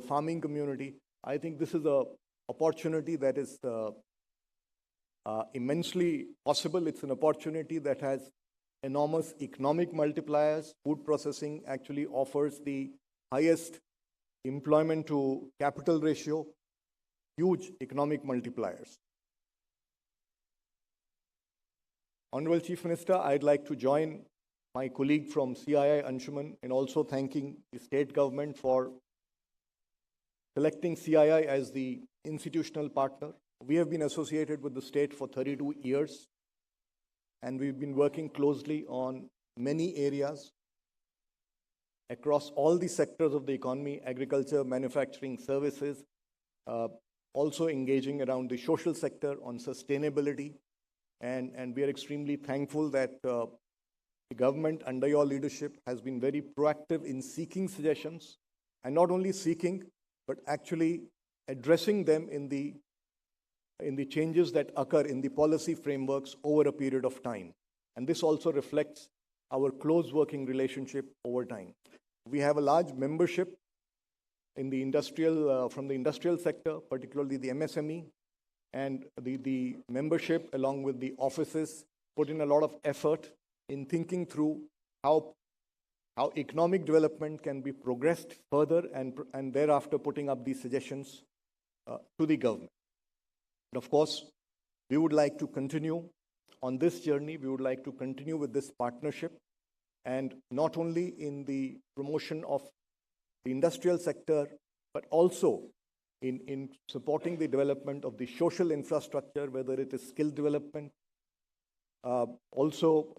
farming community, I think this is an opportunity that is immensely possible. It's an opportunity that has enormous economic multipliers. Food processing actually offers the highest employment to capital ratio, huge economic multipliers. Honorable Chief Minister, I'd like to join my colleague from CII, Anshuman, in also thanking the state government for selecting CII as the institutional partner. We have been associated with the state for 32 years, and we've been working closely on many areas across all the sectors of the economy: agriculture, manufacturing, services, also engaging around the social sector on sustainability. And we are extremely thankful that the government under your leadership has been very proactive in seeking suggestions, and not only seeking, but actually addressing them in the changes that occur in the policy frameworks over a period of time. And this also reflects our close working relationship over time. We have a large membership in the industrial, from the industrial sector, particularly the MSME, and the membership along with the offices put in a lot of effort in thinking through how economic development can be progressed further, and thereafter putting up these suggestions to the government. And of course, we would like to continue on this journey. We would like to continue with this partnership, and not only in the promotion of the industrial sector, but also in supporting the development of the social infrastructure, whether it is skill development. Also,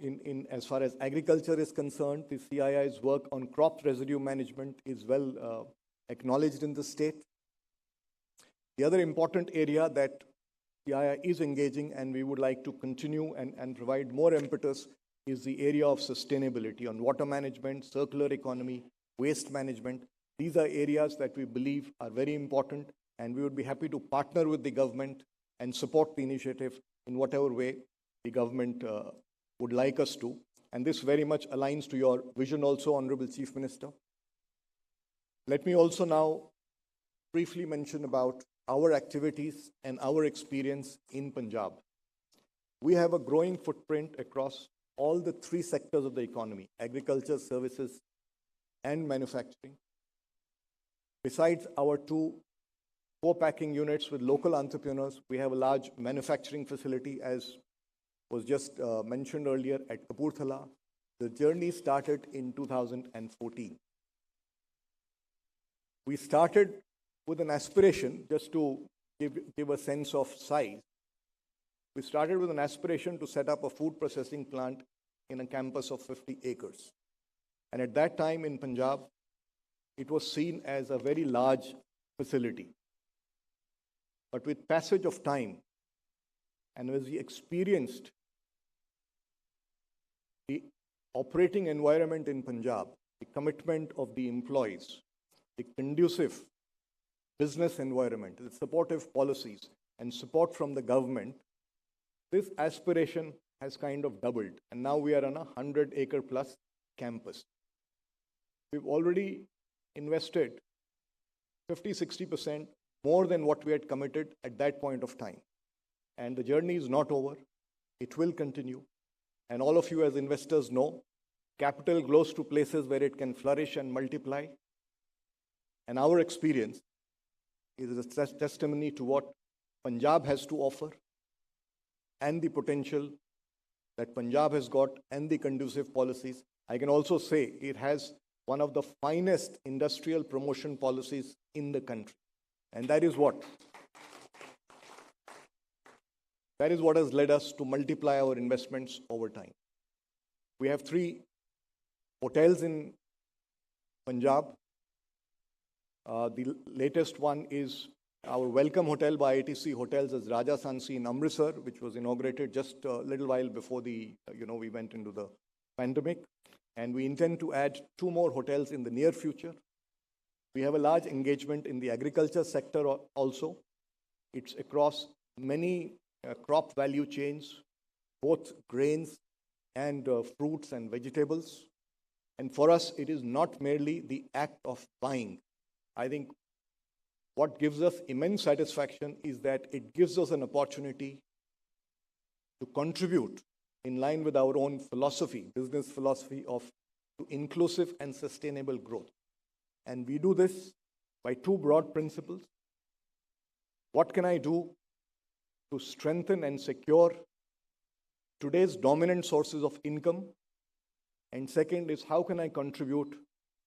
as far as agriculture is concerned, the CII's work on crop residue management is well acknowledged in the state. The other important area that CII is engaging, and we would like to continue and provide more impetus, is the area of sustainability on water management, circular economy, waste management. These are areas that we believe are very important, and we would be happy to partner with the government and support the initiative in whatever way the government would like us to. And this very much aligns to your vision also, Honorable Chief Minister. Let me also now briefly mention about our activities and our experience in Punjab. We have a growing footprint across all the three sectors of the economy: agriculture, services, and manufacturing. Besides our two co-packing units with local entrepreneurs, we have a large manufacturing facility, as was just mentioned earlier, at Kapurthala. The journey started in 2014. We started with an aspiration, just to give a sense of size. We started with an aspiration to set up a food processing plant in a campus of 50 acres. And at that time in Punjab, it was seen as a very large facility. But with passage of time, and as we experienced the operating environment in Punjab, the commitment of the employees, the conducive business environment, the supportive policies, and support from the government, this aspiration has kind of doubled. And now we are on a 100-acre plus campus. We've already invested 50-60% more than what we had committed at that point of time. And the journey is not over. It will continue. And all of you as investors know, capital goes to places where it can flourish and multiply. And our experience is a testimony to what Punjab has to offer, and the potential that Punjab has got, and the conducive policies. I can also say it has one of the finest industrial promotion policies in the country. And that is what has led us to multiply our investments over time. We have 3 hotels in Punjab. The latest one is our Welcome Hotel by ITC Hotels as Raja Sansi in Amritsar, which was inaugurated just a little while before we went into the pandemic. And we intend to add 2 more hotels in the near future. We have a large engagement in the agriculture sector also. It's across many crop value chains, both grains and fruits and vegetables. And for us, it is not merely the act of buying. I think what gives us immense satisfaction is that it gives us an opportunity to contribute in line with our own philosophy, business philosophy of inclusive and sustainable growth. And we do this by two broad principles. What can I do to strengthen and secure today's dominant sources of income? And second is, how can I contribute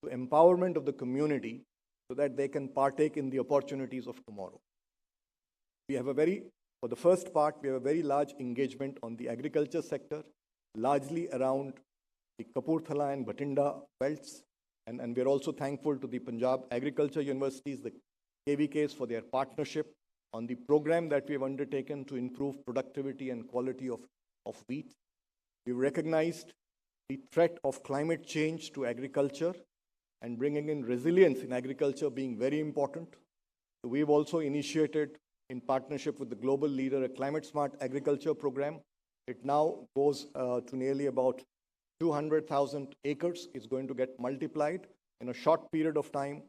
to empowerment of the community so that they can partake in the opportunities of tomorrow? For the first part, we have a very large engagement on the agriculture sector, largely around the Kapurthala and Bathinda belts. And we're also thankful to the Punjab Agriculture Universities, the KVKs, for their partnership on the program that we have undertaken to improve productivity and quality of wheat. We've recognized the threat of climate change to agriculture and bringing in resilience in agriculture being very important. So we've also initiated, in partnership with the global leader, a climate smart agriculture program. It now goes to nearly about 200,000 acres. It's going to get multiplied in a short period of time.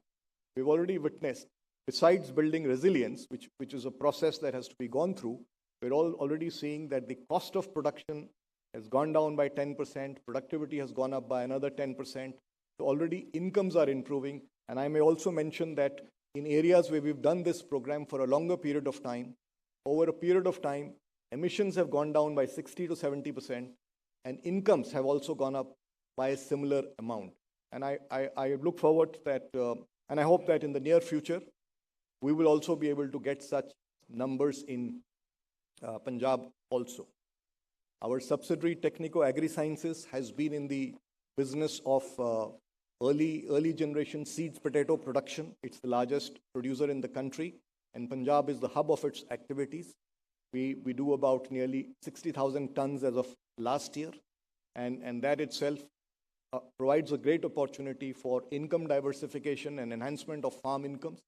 We've already witnessed, besides building resilience, which is a process that has to be gone through, we're already seeing that the cost of production has gone down by 10%, productivity has gone up by another 10%. So already incomes are improving. And I may also mention that in areas where we've done this program for a longer period of time, over a period of time, emissions have gone down by 60 to 70%, and incomes have also gone up by a similar amount. And I look forward to that, and I hope that in the near future, we will also be able to get such numbers in Punjab also. Our subsidiary Technico Agri-Sciences has been in the business of early generation seeds potato production. It's the largest producer in the country, and Punjab is the hub of its activities. We do about nearly 60,000 tons as of last year, and that itself provides a great opportunity for income diversification and enhancement of farm incomes.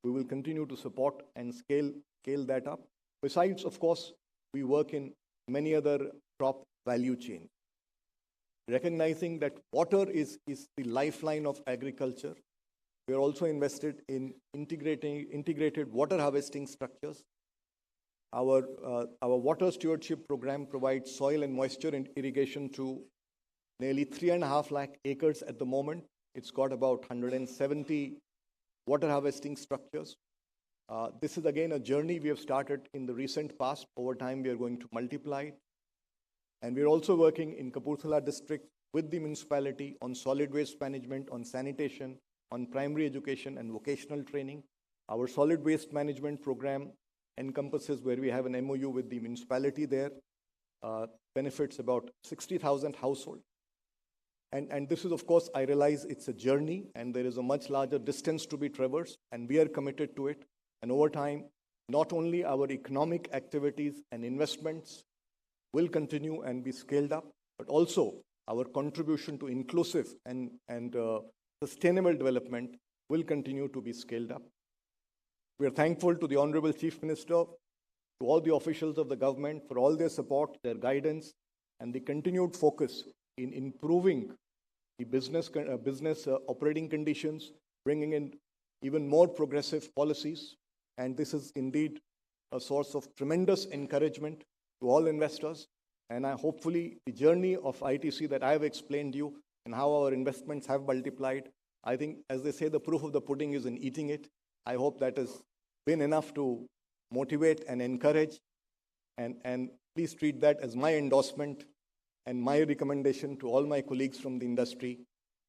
We will continue to support and scale that up. Besides, of course, we work in many other crop value chains. Recognizing that water is the lifeline of agriculture, we are also invested in integrated water harvesting structures. Our water stewardship program provides soil and moisture irrigation to nearly 3.5 lakh acres at the moment. It's got about 170 water harvesting structures. This is again a journey we have started in the recent past. Over time, we are going to multiply it. And we're also working in Kapurthala district with the municipality on solid waste management, on sanitation, on primary education and vocational training. Our solid waste management program encompasses, where we have an MOU with the municipality there, benefits about 60,000 households. And this is, of course, I realize it's a journey and there is a much larger distance to be traversed, and we are committed to it. And over time, not only our economic activities and investments will continue and be scaled up, but also our contribution to inclusive and sustainable development will continue to be scaled up. We are thankful to the Honorable Chief Minister, to all the officials of the government for all their support, their guidance, and the continued focus in improving the business operating conditions, bringing in even more progressive policies. And this is indeed a source of tremendous encouragement to all investors. And hopefully the journey of ITC that I have explained to you and how our investments have multiplied, I think, as they say, the proof of the pudding is in eating it. I hope that has been enough to motivate and encourage. And please treat that as my endorsement and my recommendation to all my colleagues from the industry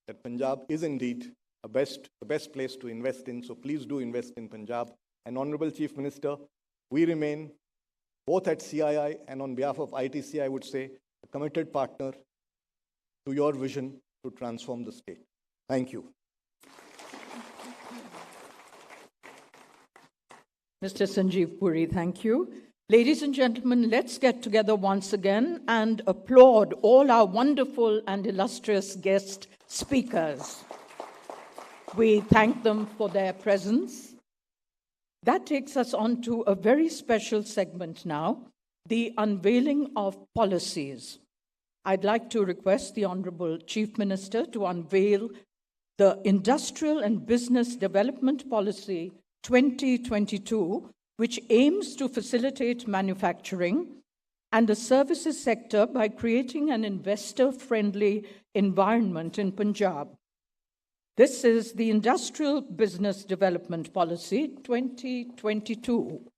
that Punjab is indeed the best place to invest in. So please do invest in Punjab. And Honorable Chief Minister, we remain, both at CII and on behalf of ITC, I would say, a committed partner to your vision to transform the state. Thank you. Mr. Sanjeev Puri, thank you. Ladies and gentlemen, let's get together once again and applaud all our wonderful and illustrious guest speakers. We thank them for their presence. That takes us on to a very special segment now, the unveiling of policies. I'd like to request the Honorable Chief Minister to unveil the Industrial and Business Development Policy 2022, which aims to facilitate manufacturing, and the services sector by creating an investor-friendly environment in Punjab. This is the Industrial Business Development Policy 2022.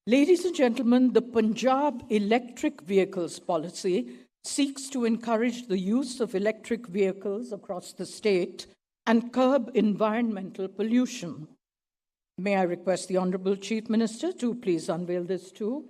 Ladies and gentlemen, the Punjab Electric Vehicles Policy seeks to encourage the use of electric vehicles across the state and curb environmental pollution. May I request the Honorable Chief Minister to please unveil this too?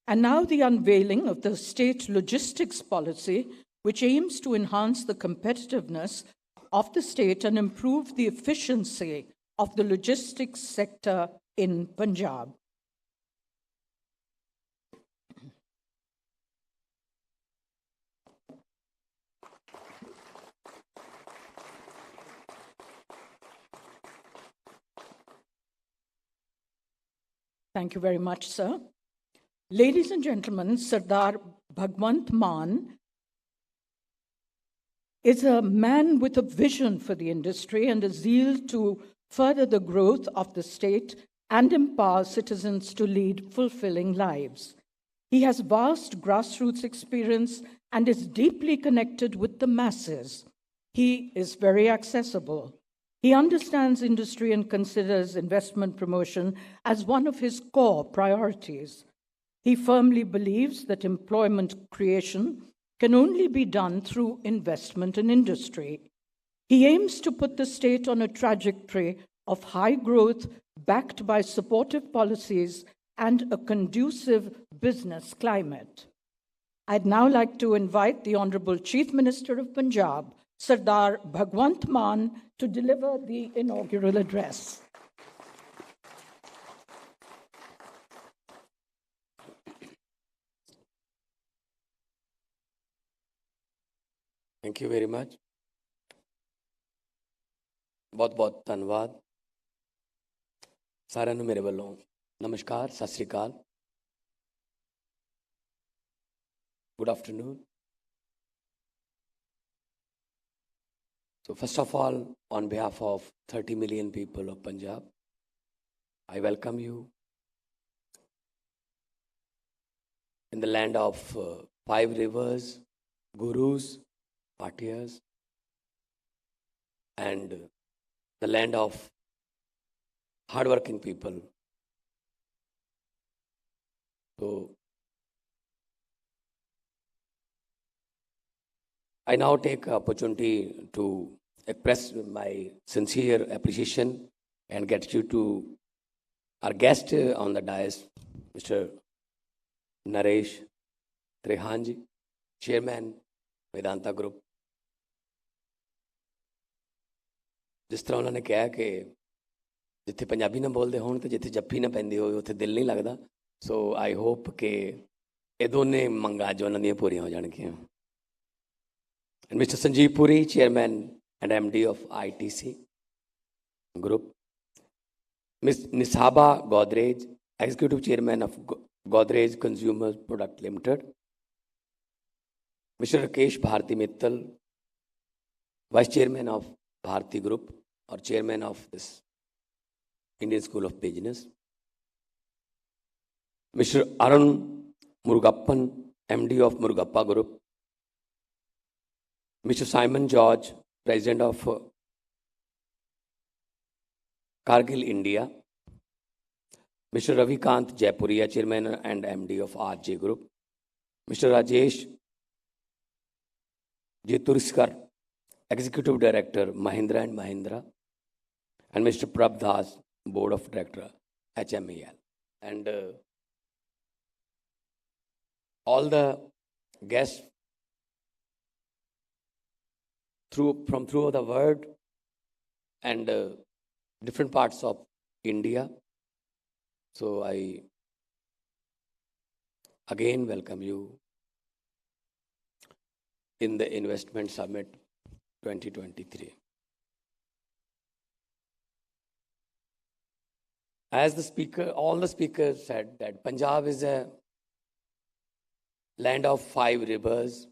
And now the unveiling of the state logistics policy, which aims to enhance the competitiveness of the state and improve the efficiency of the logistics sector in Punjab. Thank you very much, sir. Ladies and gentlemen, Sardar Bhagwant Mann is a man with a vision for the industry and a zeal to further the growth of the state and empower citizens to lead fulfilling lives. He has vast grassroots experience and is deeply connected with the masses. He is very accessible. He understands industry and considers investment promotion as one of his core priorities. He firmly believes that employment creation can only be done through investment in industry. He aims to put the state on a trajectory of high growth backed by supportive policies and a conducive business climate. I'd now like to invite the Honorable Chief Minister of Punjab, Sardar Bhagwant Mann, to deliver the inaugural address. Thank you very much. ਬਹੁਤ ਧੰਨਵਾਦ ਸਾਰਿਆਂ ਨੂੰ ਮੇਰੇ ਵੱਲੋਂ ਨਮਸਕਾਰ ਸਤਿ ਸ੍ਰੀ ਅਕਾਲ Good afternoon. So first of all, on behalf of 30 million people of Punjab, I welcome you in the land of 5 rivers, gurus, Patiyas, and the land of hardworking people. So I now take opportunity to express my sincere appreciation and gratitude to our guest on the dais, Mr. Naresh Trehanji, Chairman, Medanta Group. ਜਿਸ ਤਰ੍ਹਾਂ ਉਹਨਾਂ ਨੇ ਕਿਹਾ ਕਿ ਜਿੱਥੇ ਪੰਜਾਬੀ ਨਾ ਬੋਲਦੇ ਹੋਣ ਤੇ ਜਿੱਥੇ ਜੱਫੀ ਨਾ ਪੈਂਦੀ ਹੋਵੇ ਉੱਥੇ ਦਿਲ ਨਹੀਂ ਲੱਗਦਾ ਸੋ ਆਈ ਹੋਪ ਕਿ ਇਹ ਦੋਨੇ ਮੰਗਾਂ ਅੱਜ ਉਹਨਾਂ ਦੀਆਂ ਪੂਰੀਆਂ ਹੋ ਜਾਣਗੀਆਂ And Mr. Sanjeev Puri, Chairman and MD of ITC Group. Ms. Nisaba Godrej, Executive Chairman of Godrej Consumer Product Limited. Mr. Rakesh Bharti Mittal, Vice Chairman of Bharti Group or Chairman of this Indian School of Business. Mr. Arun Murugappan, MD of Murugappa Group. Mr. Simon George, President of Cargill India. Mr. Ravikant Jaipuria, Chairman and MD of RJ Group. Mr. Rajesh Jeturiskar, Executive Director, Mahindra and Mahindra. And Mr. Prabh Das, Board of Director, HMEL. And all the guests from throughout the world and different parts of India. So I again welcome you in the Investment Summit 2023. As all the speakers said that Punjab is a land of 5 rivers.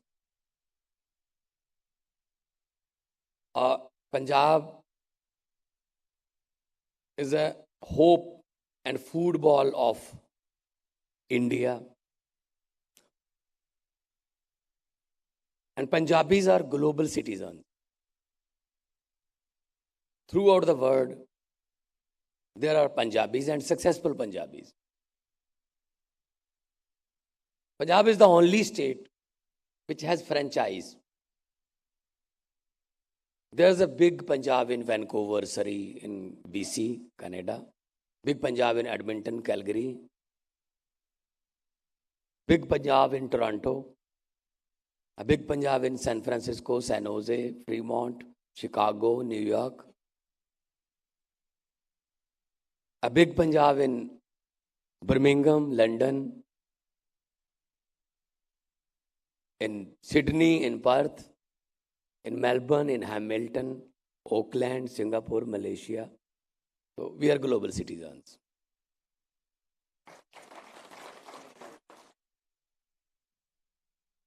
Punjab is a hope and football of India. And Punjabis are global citizens. Throughout the world, there are Punjabis and successful Punjabis. Punjab is the only state which has franchise. There's a big Punjab in Vancouver, Surrey, in BC, Canada. Big Punjab in Edmonton, Calgary. Big Punjab in Toronto. A big Punjab in San Francisco, San Jose, Fremont, Chicago, New York. A big Punjab in Birmingham, London, in Sydney, in Perth, in Melbourne, in Hamilton, Auckland, Singapore, Malaysia. So we are global citizens.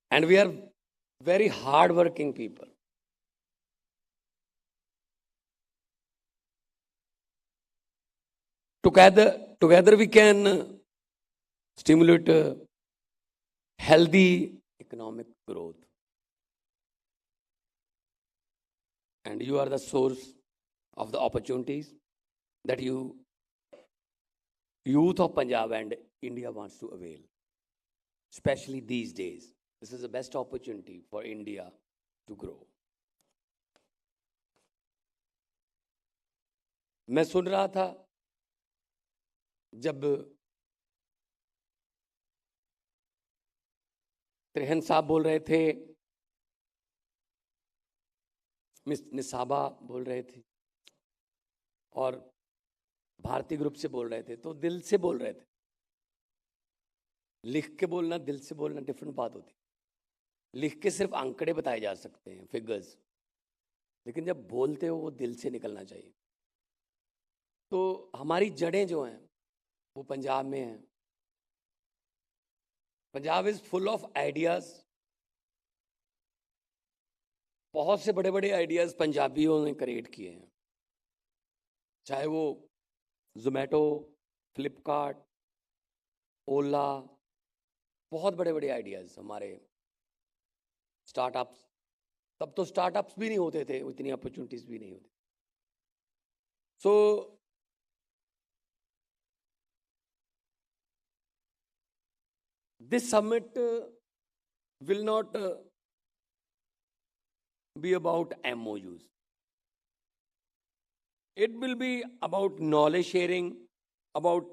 And we are very hard-working people. Together we can stimulate healthy economic growth. And you are the source of the opportunities that youth of Punjab and India wants to avail, especially these days. This is the best opportunity for India to grow. मैं सुन रहा था जब त्रिहन साहब बोल रहे थे, miss Nisaba बोल रहे थे और भारतीय ग्रुप से बोल रहे थे, तो दिल से बोल रहे थे. लिख के बोलना, दिल से बोलना डिफरेंट बात होती. लिख के सिर्फ आंकड़े बताए जा सकते हैं, फिगर्स, लेकिन जब बोलते हो वो दिल से निकलना चाहिए. तो हमारी जड़ें जो हैं वो पंजाब में हैं. Punjab is full of ideas. बहुत से बड़े बड़े आइडियाज पंजाबियों ने क्रिएट किए हैं, चाहे वो जोमेटो, फ्लिपकार्ट, ओला, बहुत बड़े बड़े आइडियाज हमारे स्टार्टअप्स. तब तो स्टार्टअप्स भी नहीं होते थे, इतनी अपॉर्चुनिटीज भी नहीं होती. सो this summit will not be about MOUs. It will be about knowledge sharing, about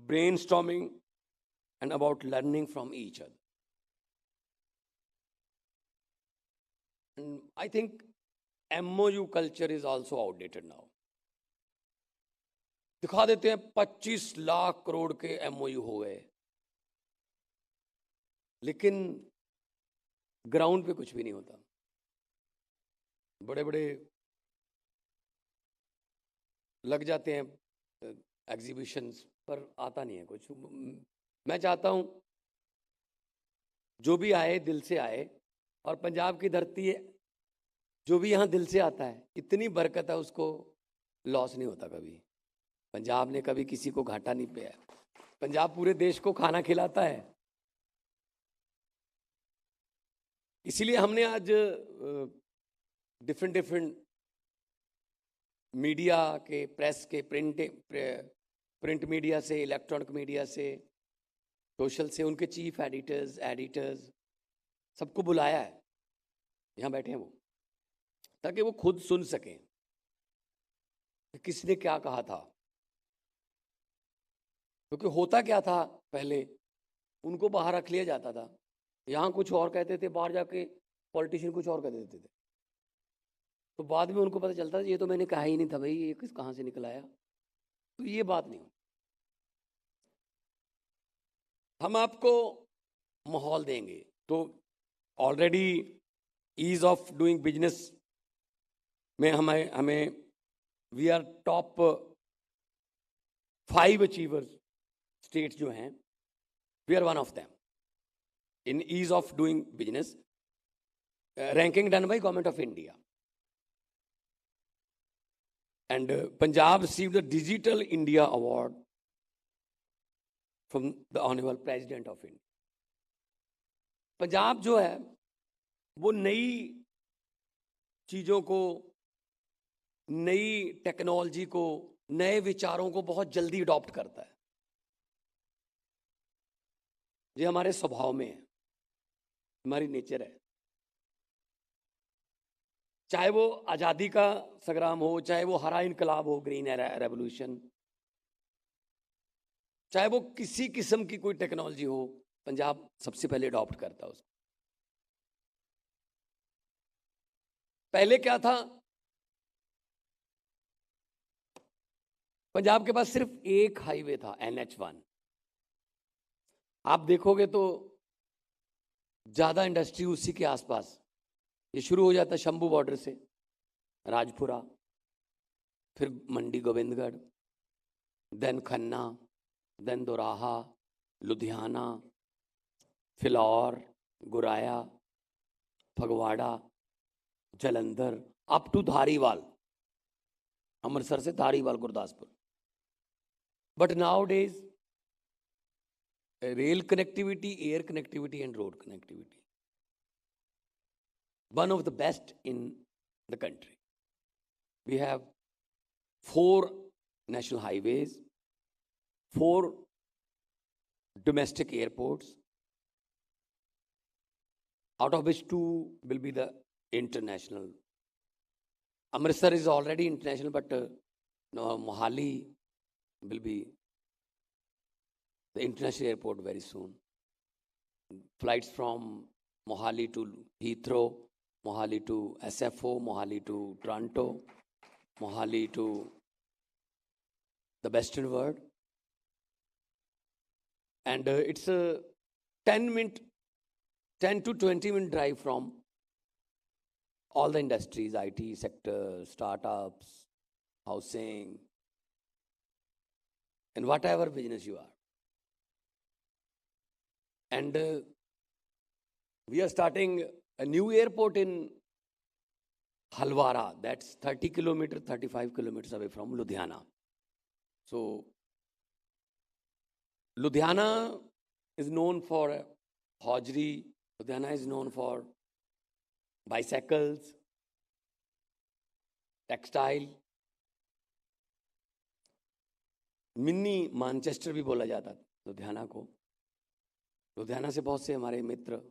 brainstorming, and about learning from each other. And I think MOU culture is also outdated now. दिखा देते हैं 25 लाख करोड़ के MOU हो गए, लेकिन ground पे कुछ भी नहीं होता. बड़े बड़े लग जाते हैं एग्जीबिशंस पर, आता नहीं है कुछ. मैं चाहता हूं जो भी आए दिल से आए, और पंजाब की धरती है, जो भी यहाँ दिल से आता है इतनी बरकत है, उसको लॉस नहीं होता कभी. पंजाब ने कभी किसी को घाटा नहीं पाया. पंजाब पूरे देश को खाना खिलाता है. इसीलिए हमने आज डिफरेंट मीडिया के, प्रेस के, प्रिंट मीडिया से, इलेक्ट्रॉनिक मीडिया से, सोशल से, उनके चीफ एडिटर्स सबको बुलाया है. यहाँ बैठे हैं वो, ताकि वो खुद सुन सकें कि किसने क्या कहा था. क्योंकि होता क्या था पहले, उनको बाहर रख लिया जाता था. यहाँ कुछ और कहते थे, बाहर जाके पॉलिटिशियन कुछ और कह देते थे. तो बाद में उनको पता चलता है ये तो मैंने कहा ही नहीं था भाई, ये कहाँ से निकल आया। तो ये बात नहीं। हम आपको माहौल देंगे। तो already ease of doing business में हमें we are top 5 achievers state जो हैं, we are one of them in ease of doing business, ranking done by government of India. And Punjab received the Digital India Award from the Honorable President of India. Punjab जो है वो नई चीज़ों को, नई technology को, नए विचारों को बहुत जल्दी अडॉप्ट करता है. ये हमारे स्वभाव में है, हमारी नेचर है. चाहे वो आज़ादी का संग्राम हो, चाहे वो हरा इनकलाब हो, ग्रीन रेवोल्यूशन, चाहे वो किसी किस्म की कोई टेक्नोलॉजी हो, पंजाब सबसे पहले अडॉप्ट करता है उसको. पहले क्या था, पंजाब के पास सिर्फ एक हाईवे था, NH1. आप देखोगे तो ज्यादा इंडस्ट्री उसी के आसपास. ये शुरू हो जाता शंभू बॉर्डर से, राजपुरा, फिर Mandi Gobindgarh, then Khanna, then Doraha, Ludhiana, Phillaur, Goraya, Phagwara, Jalandhar, up to Dhariwal, Amritsar से Dhariwal, Gurdaspur. But now days rail connectivity, air connectivity and road connectivity, one of the best in the country. We have 4 national highways, 4 domestic airports, out of which 2 will be the international. Amritsar is already international, but Mohali will be the international airport very soon. Flights from Mohali to Heathrow, Mohali to SFO, Mohali to Toronto, Mohali to the western world. And it's a 10 to 20-minute drive from all the industries, IT sector, startups, housing, and whatever business you are. And we are starting a new airport in Halwara. That's 30 kilometers, 35 kilometers away from Ludhiana. So, Ludhiana is known for hosiery. Ludhiana is known for bicycles, textile. Mini Manchester भी बोला जाता लुधियाना को. लुधियाना से बहुत से हमारे मित्र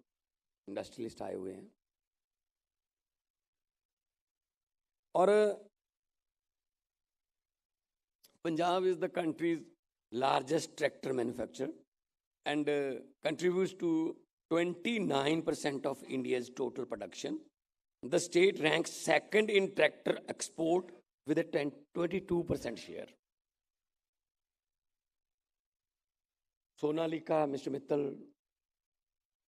industrialist आए हुए हैं. और Punjab is the country's largest tractor manufacturer and contributes to 29% of India's total production. The state ranks second in tractor export with a 22% share. Sonalika, Mr. Mittal,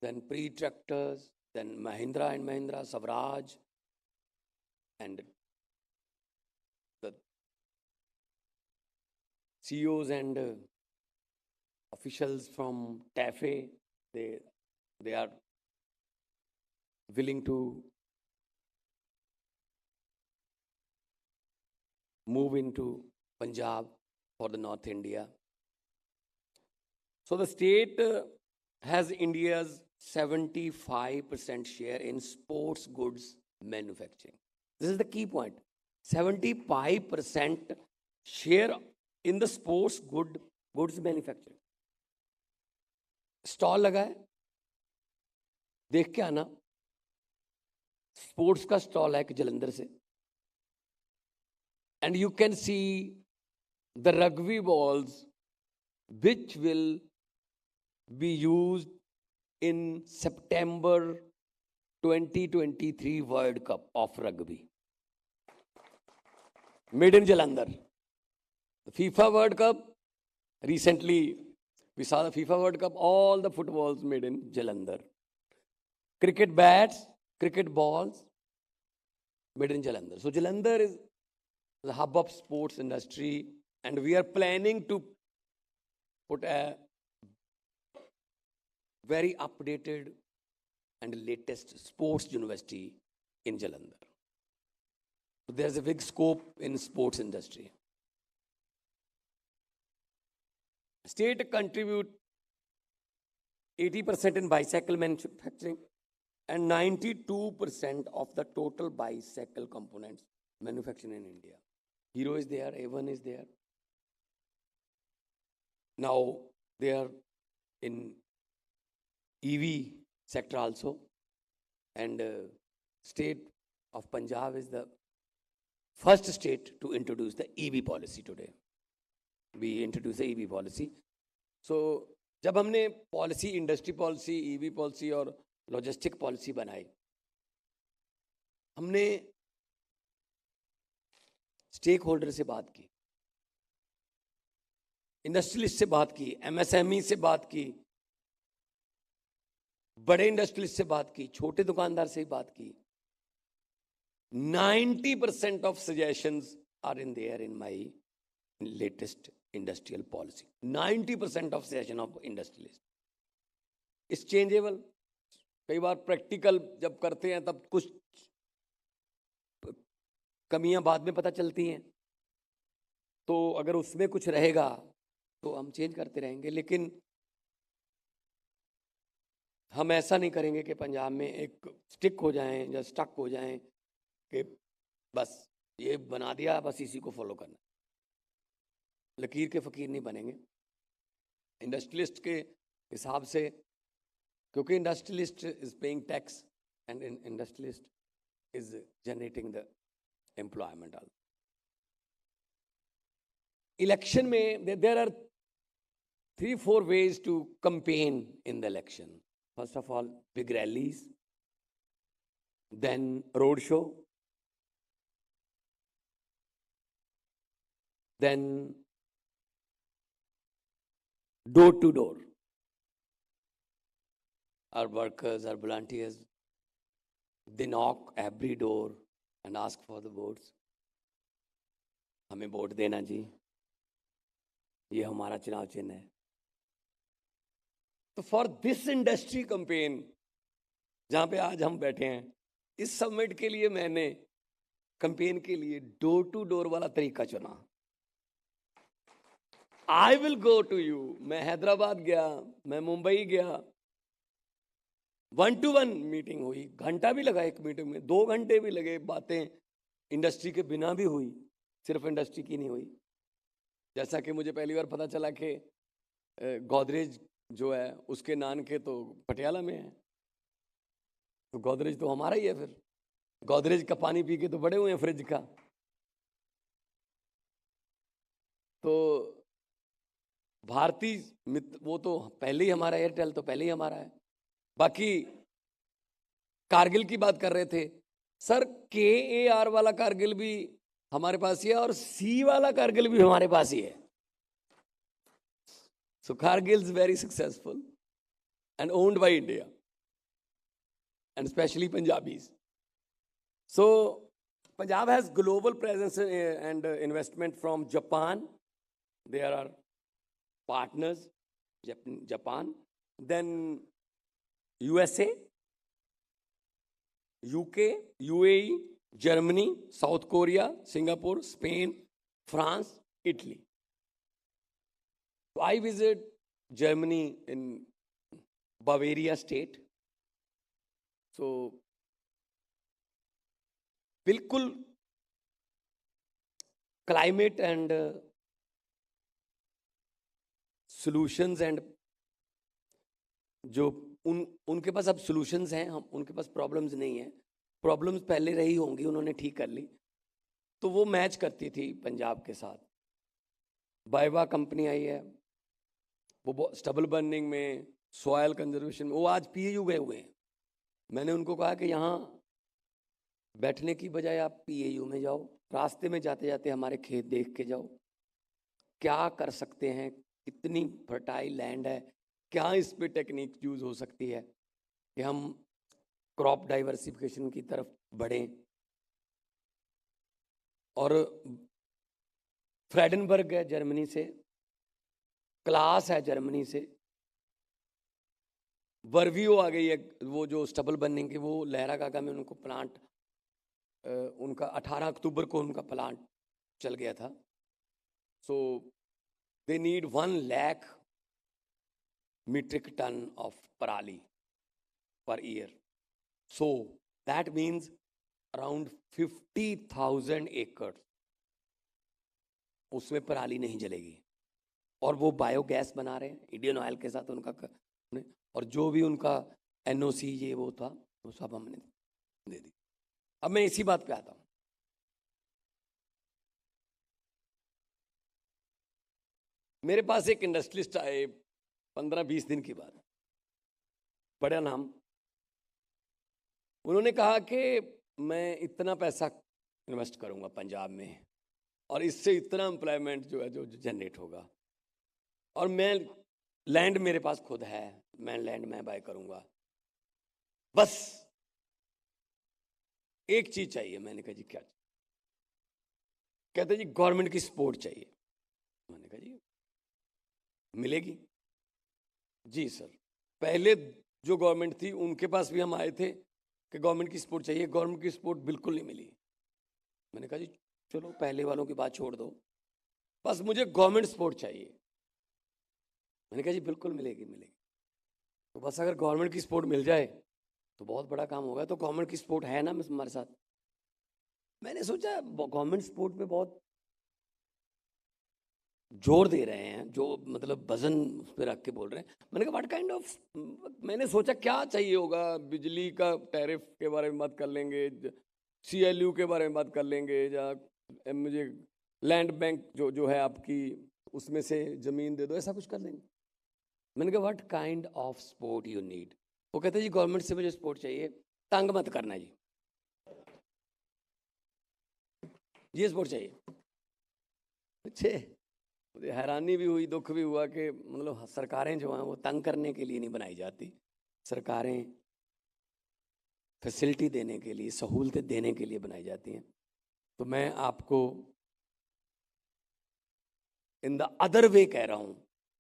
then pre-tractors, then Mahindra and Mahindra, Swaraj, and the CEOs and officials from TAFE, they are willing to move into Punjab for the North India. So the state has India's 75% share in sports goods manufacturing. This is the key point. 75% share in the sports goods manufacturing. Stall लगा है, देख के आना. Sports का stall है कि जलंधर से. And you can see the rugby balls which will be used in September 2023 World Cup of rugby. made in Jalandhar. The FIFA World Cup, recently we saw the FIFA World Cup, all the footballs made in Jalandhar. Cricket bats, cricket balls, made in Jalandhar. So Jalandhar is the hub of sports industry, and we are planning to put a very updated and latest sports university in Jalandhar. So there's a big scope in sports industry. State contribute 80% in bicycle manufacturing and 92% of the total bicycle components manufactured in India. Hero is there, A1 is there. Now they are in EV sector also, and state of Punjab is the first state to introduce the EV policy today. We introduced the EV policy. So जब हमने policy, industry policy, EV policy और logistic policy बनाई, हमने stake holder से बात की, industrialist से बात की, एमएसएमई से बात की, बड़े इंडस्ट्रियलिस्ट से बात की, छोटे दुकानदार से बात की. 90% of suggestions are in there in my latest industrial policy. 90% of suggestion of industrialist is changeable. कई बार प्रैक्टिकल जब करते हैं तब कुछ कमियां बाद में पता चलती हैं, तो अगर उसमें कुछ रहेगा तो हम चेंज करते रहेंगे. लेकिन हम ऐसा नहीं करेंगे कि पंजाब में एक स्टिक हो जाएं या स्टक हो जाएं कि बस ये बना दिया, बस इसी को फॉलो करना. लकीर के फ़कीर नहीं बनेंगे. इंडस्ट्रियलिस्ट के हिसाब से, क्योंकि industrialist is paying tax and industrialist is generating the employment. Election में there are 3-4 ways to campaign in the election. First of all, big rallies, then road show, then door to door. Our workers, our volunteers, they knock every door and ask for the votes. हमें vote देना जी, ये हमारा चुनाव चिन्ह है. तो for this industry campaign जहां पे आज हम बैठे हैं, इस समिट के लिए मैंने कैंपेन के लिए डोर टू डोर वाला तरीका चुना. I will go to you. मैं हैदराबाद गया, मैं मुंबई गया, 1-to-1 मीटिंग हुई. घंटा भी लगा एक मीटिंग में, 2 घंटे भी लगे. बातें इंडस्ट्री के बिना भी हुई, सिर्फ इंडस्ट्री की नहीं हुई. जैसा कि मुझे पहली बार पता चला कि गोदरेज जो है उसके नान के तो पटियाला में है, तो गोदरेज तो हमारा ही है. फिर गोदरेज का पानी पी के तो बड़े हुए हैं फ्रिज का. तो भारतीय मित्र वो तो पहले ही हमारा, एयरटेल तो पहले ही हमारा है. बाकी कारगिल की बात कर रहे थे सर, KAR वाला कारगिल भी हमारे पास ही है और C वाला कारगिल भी हमारे पास ही है. So Cargill is very successful and owned by India, and especially Punjabis. So Punjab has global presence and investment from Japan. There are partners, Japan, then USA, UK, UAE, Germany, South Korea, Singapore, Spain, France, Italy. So I visit Germany in Bavaria state. So बिल्कुल climate and solutions and जो उनके पास अब solutions हैं, हम उनके पास problems नहीं हैं. Problems पहले रही होंगी, उन्होंने ठीक कर ली, तो वो मैच करती थी पंजाब के साथ. बाइवा कंपनी आई है, वो स्टबल बर्निंग में, सॉयल कंजर्वेशन में, वो आज PAU गए हुए हैं. मैंने उनको कहा कि यहाँ बैठने की बजाय आप पीएयू में जाओ, रास्ते में जाते जाते हमारे खेत देख के जाओ, क्या कर सकते हैं, कितनी फर्टाइल लैंड है, क्या इस पे टेक्निक यूज हो सकती है कि हम क्रॉप डाइवर्सिफिकेशन की तरफ बढ़ें। और फ्रेडनबर्ग है जर्मनी से, क्लास है जर्मनी से, वर्वियो आ गई है, वो जो स्टबल बनने की, वो लहरागागा में उनको प्लांट, उनका 18 अक्टूबर को उनका प्लांट चल गया था। So they need 1 lakh metric ton of parali per year. So that means around 50,000 acres उसमें पराली नहीं जलेगी, और वो बायोगैस बना रहे हैं इंडियन ऑयल के साथ उनका और जो भी उनका एनओसी ये वो था वो सब हमने दे दी। अब मैं इसी बात पे आता हूँ। मेरे पास एक इंडस्ट्रियलिस्ट आए 15-20 दिन के बाद, बड़ा नाम। उन्होंने कहा कि मैं इतना पैसा इन्वेस्ट करूंगा पंजाब में और इससे इतना एम्प्लॉयमेंट जो है जो जनरेट होगा, और मैं लैंड मेरे पास खुद है, मैं लैंड में बाय करूंगा, बस एक चीज चाहिए। मैंने कहा जी क्या? कहते जी गवर्नमेंट की सपोर्ट चाहिए। मैंने कहा जी मिलेगी जी सर। पहले जो गवर्नमेंट थी उनके पास भी हम आए थे कि गवर्नमेंट की सपोर्ट चाहिए, गवर्नमेंट की सपोर्ट बिल्कुल नहीं मिली। मैंने कहा जी चलो पहले वालों की बात छोड़ दो, बस मुझे गवर्नमेंट सपोर्ट चाहिए। मैंने कहा जी बिल्कुल मिलेगी मिलेगी। तो बस अगर गवर्नमेंट की सपोर्ट मिल जाए तो बहुत बड़ा काम होगा। तो गवर्नमेंट की सपोर्ट है ना हमारे साथ। मैंने सोचा गवर्नमेंट सपोर्ट पे बहुत जोर दे रहे हैं, जो मतलब वजन उस पर रख के बोल रहे हैं। मैंने कहा व्हाट काइंड ऑफ, मैंने सोचा क्या चाहिए होगा। बिजली का टैरिफ के बारे में बात कर लेंगे, CLU के बारे में बात कर लेंगे, या मुझे लैंड बैंक जो है आपकी उसमें से ज़मीन दे दो, ऐसा कुछ कर लेंगे। मैंने कहा what kind of support you need. वो कहते जी गवर्नमेंट से मुझे सपोर्ट चाहिए, तंग मत करना जी, ये सपोर्ट चाहिए। अच्छे, मुझे हैरानी भी हुई, दुख भी हुआ कि मतलब सरकारें जो हैं वो तंग करने के लिए नहीं बनाई जाती। सरकारें फैसिलिटी देने के लिए, सहूलतें देने के लिए बनाई जाती हैं। तो मैं आपको इन द अदर वे कह रहा हूँ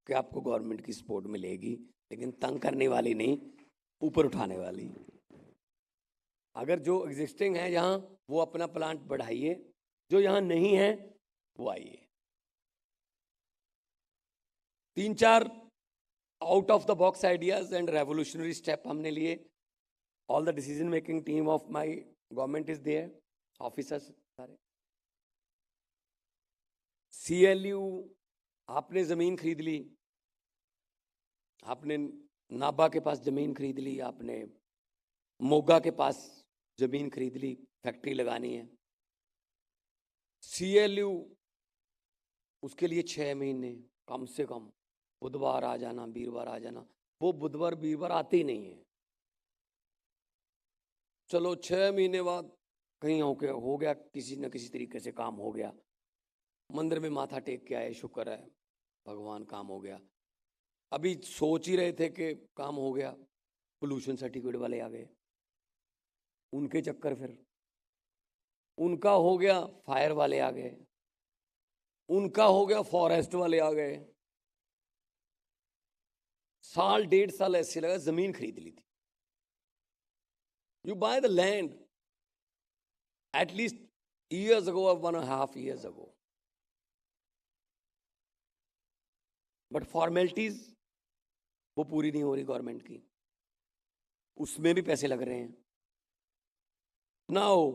कि आपको गवर्नमेंट की सपोर्ट मिलेगी, लेकिन तंग करने वाली नहीं, ऊपर उठाने वाली। अगर जो एग्जिस्टिंग है यहाँ वो अपना प्लांट बढ़ाइए, जो यहाँ नहीं है वो आइए। 3-4 out of the box ideas and revolutionary step हमने लिए। All the decision making team of my government is there, officers सारे। CLU आपने जमीन खरीद ली, आपने नाबा के पास जमीन खरीद ली, आपने मोगा के पास जमीन खरीद ली, फैक्ट्री लगानी है। CLU उसके लिए 6 महीने कम से कम, बुधवार आ जाना, वीरवार आ जाना। वो बुधवार वीरवार आते ही नहीं है। चलो 6 महीने बाद कहीं हो गया, किसी न किसी तरीके से काम हो गया, मंदिर में माथा टेक के आए, शुक्र है भगवान काम हो गया। अभी सोच ही रहे थे कि काम हो गया, पोल्यूशन सर्टिफिकेट वाले आ गए, उनके चक्कर, फिर उनका हो गया, फायर वाले आ गए, उनका हो गया, फॉरेस्ट वाले आ गए। साल 1.5 साल ऐसे लगा। जमीन खरीद ली थी। You by the land at least years ago or 1.5 years ago, but formalities वो पूरी नहीं हो रही गवर्नमेंट की, उसमें भी पैसे लग रहे हैं। नाउ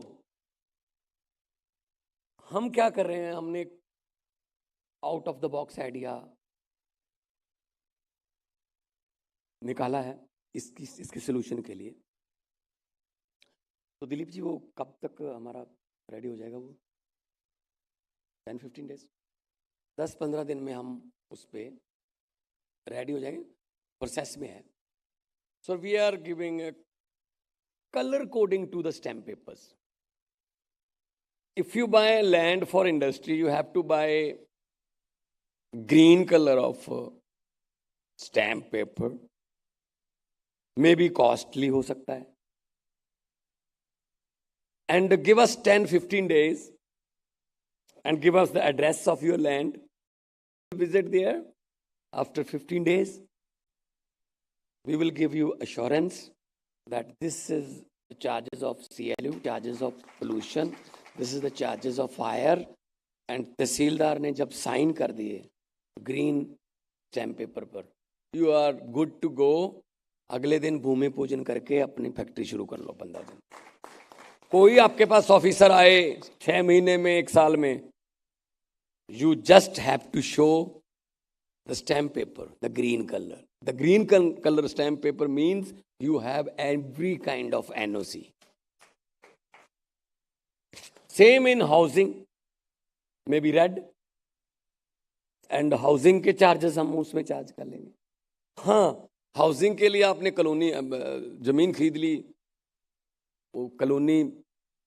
हम क्या कर रहे हैं, हमने out of the box idea निकाला है इसके सोल्यूशन के लिए। तो दिलीप जी वो कब तक हमारा रेडी हो जाएगा? वो 10-15 डेज, 10-15 दिन में हम उस पर रेडी हो जाएंगे, प्रोसेस में है। So we are giving colour coding to the stamp papers. if you buy land for industry, you have to buy green color of stamp paper. Maybe costly हो सकता है. And give us 10-15 days and give us the address of your land. Visit there. After 15 days, we will give you assurance that this is the charges of CLU, charges of pollution, this is the charges of fire. And तहसीलदार ने जब sign कर दिए green stamp paper पर, you are good to go. अगले दिन भूमि पूजन करके अपनी फैक्ट्री शुरू कर लो 15 दिन. कोई आपके पास ऑफिसर आए 6 महीने में, 1 साल में, you just have to show the stamp paper, the green color. The green color stamp paper means you have every kind of NOC. Same in housing, maybe red. And housing के charges हम उसमें charge कर लेंगे. हाँ, housing के लिए आपने colony जमीन खरीद ली, वो कॉलोनी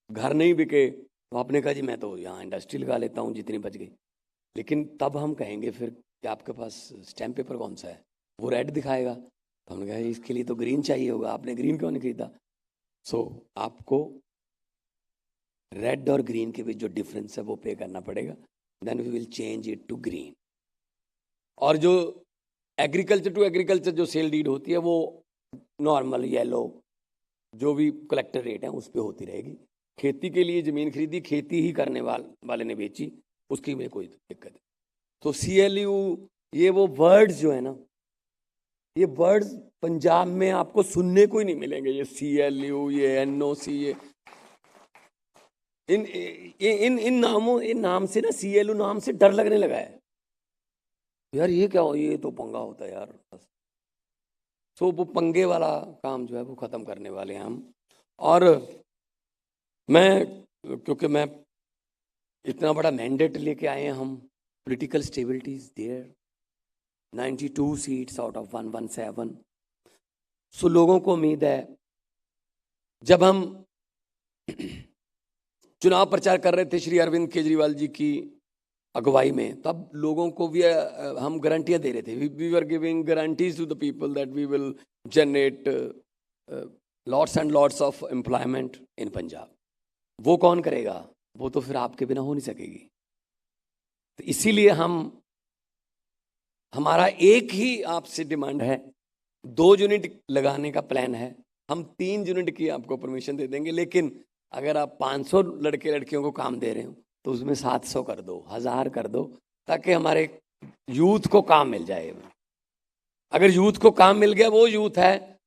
घर नहीं बिके, तो आपने कहा जी मैं तो यहाँ इंडस्ट्री लगा लेता हूँ जितनी बच गई. लेकिन तब हम कहेंगे फिर कि आपके पास स्टैम्प पेपर कौन सा है, वो रेड दिखाएगा. तो हमने कहा इसके लिए तो ग्रीन चाहिए होगा, आपने ग्रीन क्यों नहीं खरीदा. सो आपको रेड और ग्रीन के बीच जो डिफरेंस है वो पे करना पड़ेगा. Then we will change it to green. और जो एग्रीकल्चर टू एग्रीकल्चर जो सेल डीड होती है वो नॉर्मल येलो जो भी कलेक्टर रेट है उस पर होती रहेगी. खेती के लिए ज़मीन खरीदी, खेती ही करने वाले ने बेची, उसकी में कोई दिक्कत है. तो CLU, ये वो वर्ड्स जो है ना, ये वर्ड्स पंजाब में आपको सुनने को ही नहीं मिलेंगे. ये CLU, ये NOC, ये इन नामों, इन नाम से ना, CLU नाम से डर लगने लगा है यार. ये क्या हो, ये तो पंगा होता है यार. तो वो पंगे वाला काम जो है वो ख़त्म करने वाले हैं हम. और क्योंकि मैं इतना बड़ा मैंडेट लेके आए हैं हम, political stability is there, 92 seats out of 117. So लोगों को उम्मीद है, जब हम चुनाव प्रचार कर रहे थे श्री अरविंद केजरीवाल जी की अगुवाई में, तब लोगों को भी हम गारंटियां दे रहे थे. We were giving guarantees to the people that we will generate lots and lots of employment in Punjab. वो कौन करेगा, वो तो फिर आपके बिना हो नहीं सकेगी. तो इसीलिए हमारा एक ही आपसे डिमांड है, 2 यूनिट लगाने का प्लान है. हम 3 यूनिट की आपको परमिशन दे देंगे, लेकिन अगर आप 500 लड़के लड़कियों को काम दे रहे हो तो उसमें 700 कर दो, 1000 कर दो, ताकि हमारे यूथ को काम मिल जाए. अगर यूथ को काम मिल गया, वो यूथ है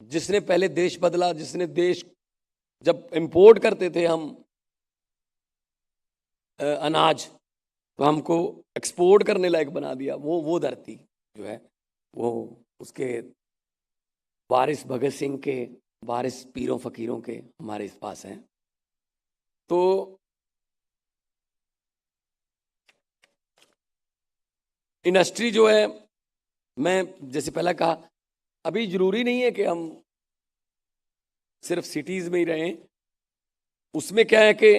जिसने पहले देश बदला, जिसने देश, जब इंपोर्ट करते थे हम अनाज, तो हमको एक्सपोर्ट करने लायक बना दिया. वो धरती जो है वो उसके वारिस भगत सिंह के, वारिस पीरों फकीरों के हमारे इस पास हैं. तो इंडस्ट्री जो है, मैं जैसे पहले कहा, अभी जरूरी नहीं है कि हम सिर्फ सिटीज में ही रहें. उसमें क्या है कि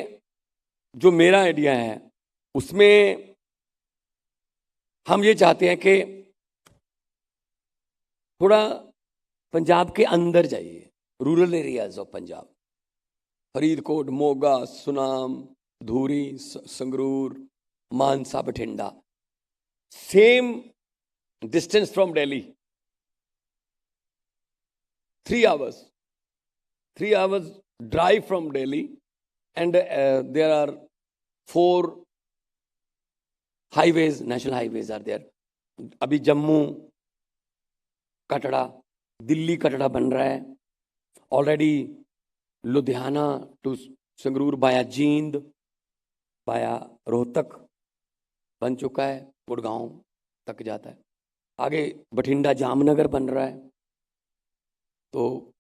जो मेरा आइडिया है उसमें हम ये चाहते हैं कि थोड़ा पंजाब के अंदर जाइए, rural areas of Punjab, Faridkot, Moga, Sunam, Dhuri, Sangrur, Mansa, Bathinda, same distance from Delhi, 3 hours drive from Delhi, and there are 4 highways, national highways are there. अभी जम्मू कटड़ा, दिल्ली कटड़ा बन रहा है ऑलरेडी. लुधियाना टू संगरूर बाया जींद, बाया रोहतक बन चुका है, गुड़गांव तक जाता है. आगे बठिंडा जामनगर बन रहा है. तो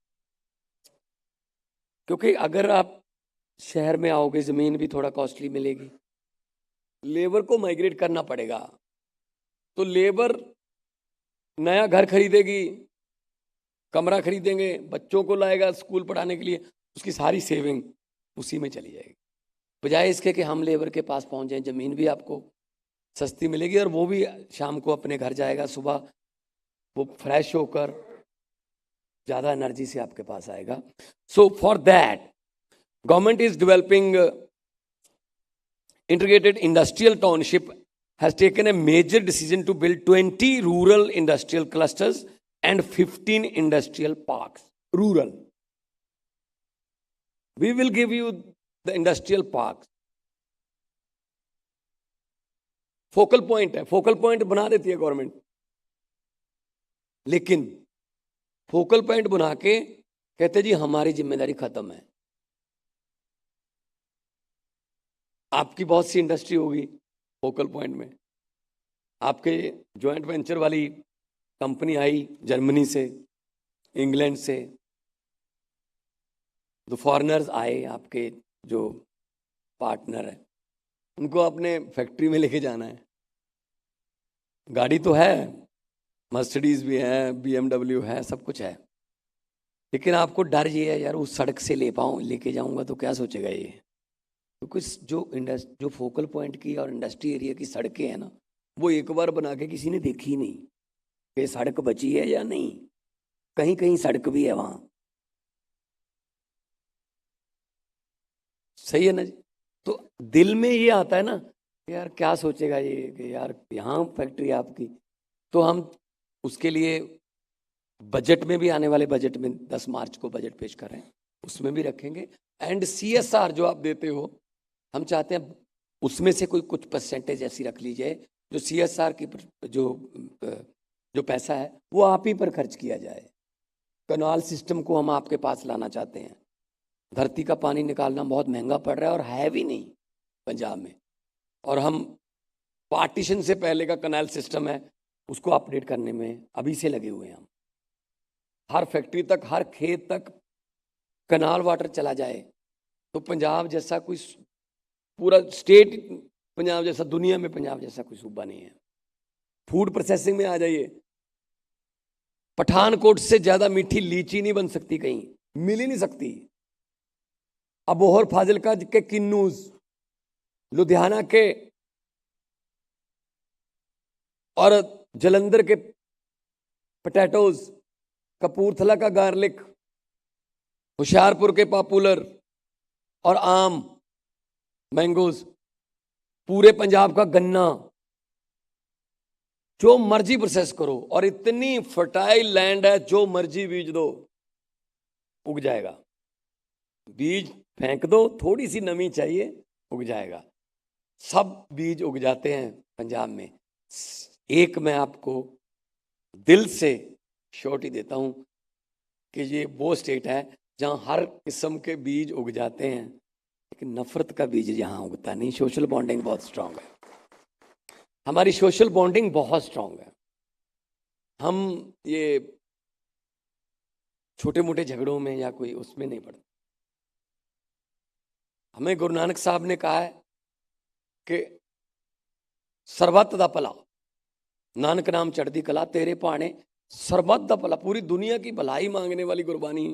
क्योंकि अगर आप शहर में आओगे, ज़मीन भी थोड़ा कॉस्टली मिलेगी, लेबर को माइग्रेट करना पड़ेगा. तो लेबर नया घर खरीदेगी, कमरा खरीदेंगे, बच्चों को लाएगा स्कूल पढ़ाने के लिए, उसकी सारी सेविंग उसी में चली जाएगी. बजाय इसके कि हम लेबर के पास पहुंच जाएं, ज़मीन भी आपको सस्ती मिलेगी और वो भी शाम को अपने घर जाएगा, सुबह वो फ्रेश होकर ज़्यादा एनर्जी से आपके पास आएगा. So for that government is developing integrated industrial township, has taken a major decision to build 20 rural industrial clusters and 15 industrial parks. Rural. We will give you the industrial parks. Focal point है, focal point बना देती है government, लेकिन focal point बना के कहते जी हमारी जिम्मेदारी खत्म है. आपकी बहुत सी इंडस्ट्री होगी फोकल पॉइंट में, आपके जॉइंट वेंचर वाली कंपनी आई जर्मनी से, इंग्लैंड से, तो फॉरेनर्स आए, आपके जो पार्टनर है उनको अपने फैक्ट्री में लेके जाना है. गाड़ी तो है, मर्सिडीज भी है, BMW है, सब कुछ है, लेकिन आपको डर ये है यार उस सड़क से लेके जाऊंगा तो क्या सोचेगा ये. तो कुछ जो फोकल पॉइंट की और इंडस्ट्री एरिया की सड़कें हैं ना, वो एक बार बना के किसी ने देखी नहीं कि सड़क बची है या नहीं. कहीं कहीं सड़क भी है वहां. सही है ना जी. तो दिल में ये आता है ना यार क्या सोचेगा ये कि यार यहाँ फैक्ट्री आपकी. तो हम उसके लिए बजट में भी, आने वाले बजट में 10 मार्च को बजट पेश कर रहे हैं, उसमें भी रखेंगे. एंड CSR जो आप देते हो, हम चाहते हैं उसमें से कुछ परसेंटेज ऐसी रख लीजिए जो CSR की जो पैसा है वो आप ही पर खर्च किया जाए. कनाल सिस्टम को हम आपके पास लाना चाहते हैं. धरती का पानी निकालना बहुत महंगा पड़ रहा है और है भी नहीं पंजाब में, और हम पार्टीशन से पहले का कनाल सिस्टम है उसको अपडेट करने में अभी से लगे हुए हैं. हम हर फैक्ट्री तक, हर खेत तक कनाल वाटर चला जाए तो पंजाब जैसा कोई पूरा स्टेट, पंजाब जैसा दुनिया में पंजाब जैसा कोई सूबा नहीं है. फूड प्रोसेसिंग में आ जाइए, पठानकोट से ज्यादा मीठी लीची नहीं बन सकती, कहीं मिल ही नहीं सकती. अबोहर फाजिलका के किन्नूज, लुधियाना के और जलंधर के पोटैटोज, कपूरथला का गार्लिक, होशियारपुर के पॉपुलर और आम मैंगोज, पूरे पंजाब का गन्ना, जो मर्जी प्रोसेस करो, और इतनी फर्टाइल लैंड है, जो मर्जी बीज दो उग जाएगा. बीज फेंक दो, थोड़ी सी नमी चाहिए, उग जाएगा. सब बीज उग जाते हैं पंजाब में. एक मैं आपको दिल से श्योरिटी देता हूं कि ये वो स्टेट है जहां हर किस्म के बीज उग जाते हैं, लेकिन नफरत का बीज यहाँ उगता नहीं. सोशल बॉन्डिंग बहुत स्ट्रांग है, हमारी सोशल बॉन्डिंग बहुत स्ट्रांग है. हम ये छोटे मोटे झगड़ों में या कोई उसमें नहीं पड़ते. हमें गुरु नानक साहब ने कहा है कि सरबत दा भला, नानक नाम चढ़दी कला, तेरे भाने सरबत दा भला. पूरी दुनिया की भलाई मांगने वाली गुरबानी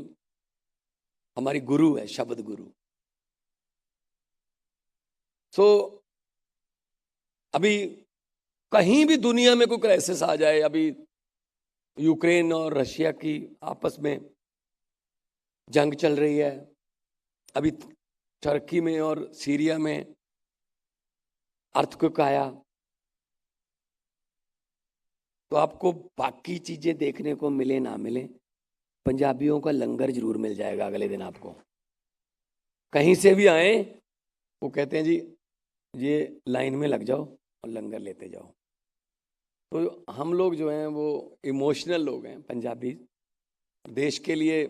हमारी गुरु है, शब्द गुरु. सो अभी कहीं भी दुनिया में कोई क्राइसिस आ जाए, अभी यूक्रेन और रशिया की आपस में जंग चल रही है, अभी टर्की में और सीरिया में अर्थक्वेक आया, तो आपको बाकी चीजें देखने को मिले ना मिले, पंजाबियों का लंगर जरूर मिल जाएगा अगले दिन आपको. कहीं से भी आए वो कहते हैं जी ये लाइन में लग जाओ और लंगर लेते जाओ. तो हम लोग जो हैं वो इमोशनल लोग हैं पंजाबी. देश के लिए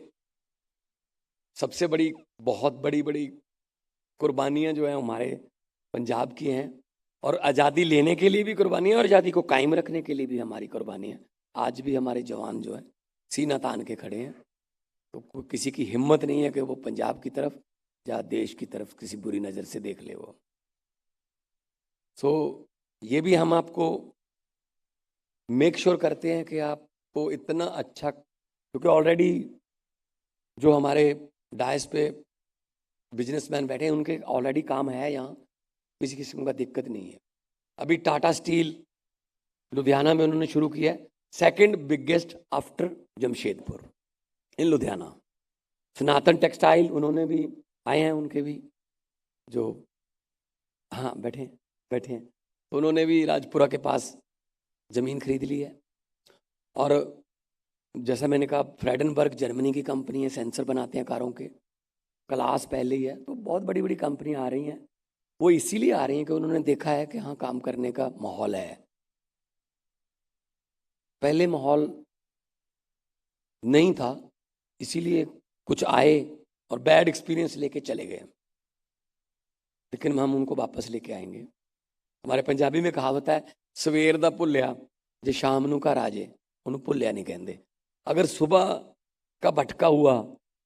सबसे बड़ी, बहुत बड़ी बड़ी कुर्बानियां जो हैं हमारे पंजाब की हैं, और आज़ादी लेने के लिए भी कुर्बानी है और आज़ादी को कायम रखने के लिए भी हमारी कुर्बानी है. आज भी हमारे जवान जो है सीना तान के खड़े हैं, तो किसी की हिम्मत नहीं है कि वो पंजाब की तरफ या देश की तरफ किसी बुरी नज़र से देख ले वो. सो ये भी हम आपको मेक श्योर करते हैं कि आपको इतना अच्छा, क्योंकि ऑलरेडी जो हमारे डायस पे बिजनेसमैन बैठे हैं, उनके ऑलरेडी काम है यहाँ, किसी किस्म का दिक्कत नहीं है। अभी टाटा स्टील लुधियाना में उन्होंने शुरू किया है, सेकंड बिगेस्ट आफ्टर जमशेदपुर इन लुधियाना। सनातन टेक्सटाइल उन्होंने भी आए हैं, उनके भी जो हाँ बैठे हैं, तो उन्होंने भी राजपुरा के पास ज़मीन खरीद ली है। और जैसा मैंने कहा, फ्रेडनबर्ग जर्मनी की कंपनी है, सेंसर बनाते हैं कारों के, क्लास पहले ही है। तो बहुत बड़ी बड़ी कंपनियां आ रही हैं, वो इसीलिए आ रही हैं कि उन्होंने देखा है कि हाँ काम करने का माहौल है। पहले माहौल नहीं था, इसीलिए कुछ आए और बैड एक्सपीरियंस लेके चले गए, लेकिन हम उनको वापस लेके आएंगे। हमारे पंजाबी में कहावत है, सवेर दा भुल्लिया जे शाम नू घर आ जाए उन्होंने भुल्लिया नहीं कहते। अगर सुबह का भटका हुआ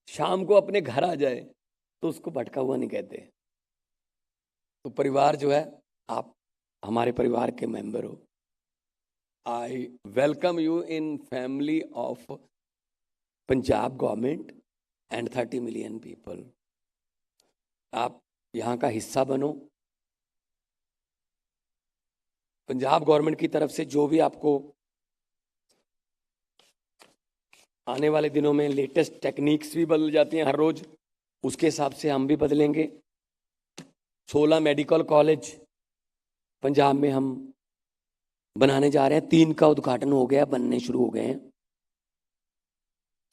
शाम को अपने घर आ जाए तो उसको भटका हुआ नहीं कहते। तो परिवार जो है, आप हमारे परिवार के मेंबर हो। आई welcome you in family of Punjab government and 30 million people. आप यहाँ का हिस्सा बनो। पंजाब गवर्नमेंट की तरफ से जो भी आपको आने वाले दिनों में लेटेस्ट टेक्निक्स भी बदल जाती हैं हर रोज, उसके हिसाब से हम भी बदलेंगे। 16 मेडिकल कॉलेज पंजाब में हम बनाने जा रहे हैं, 3 का उद्घाटन हो गया, बनने शुरू हो गए हैं।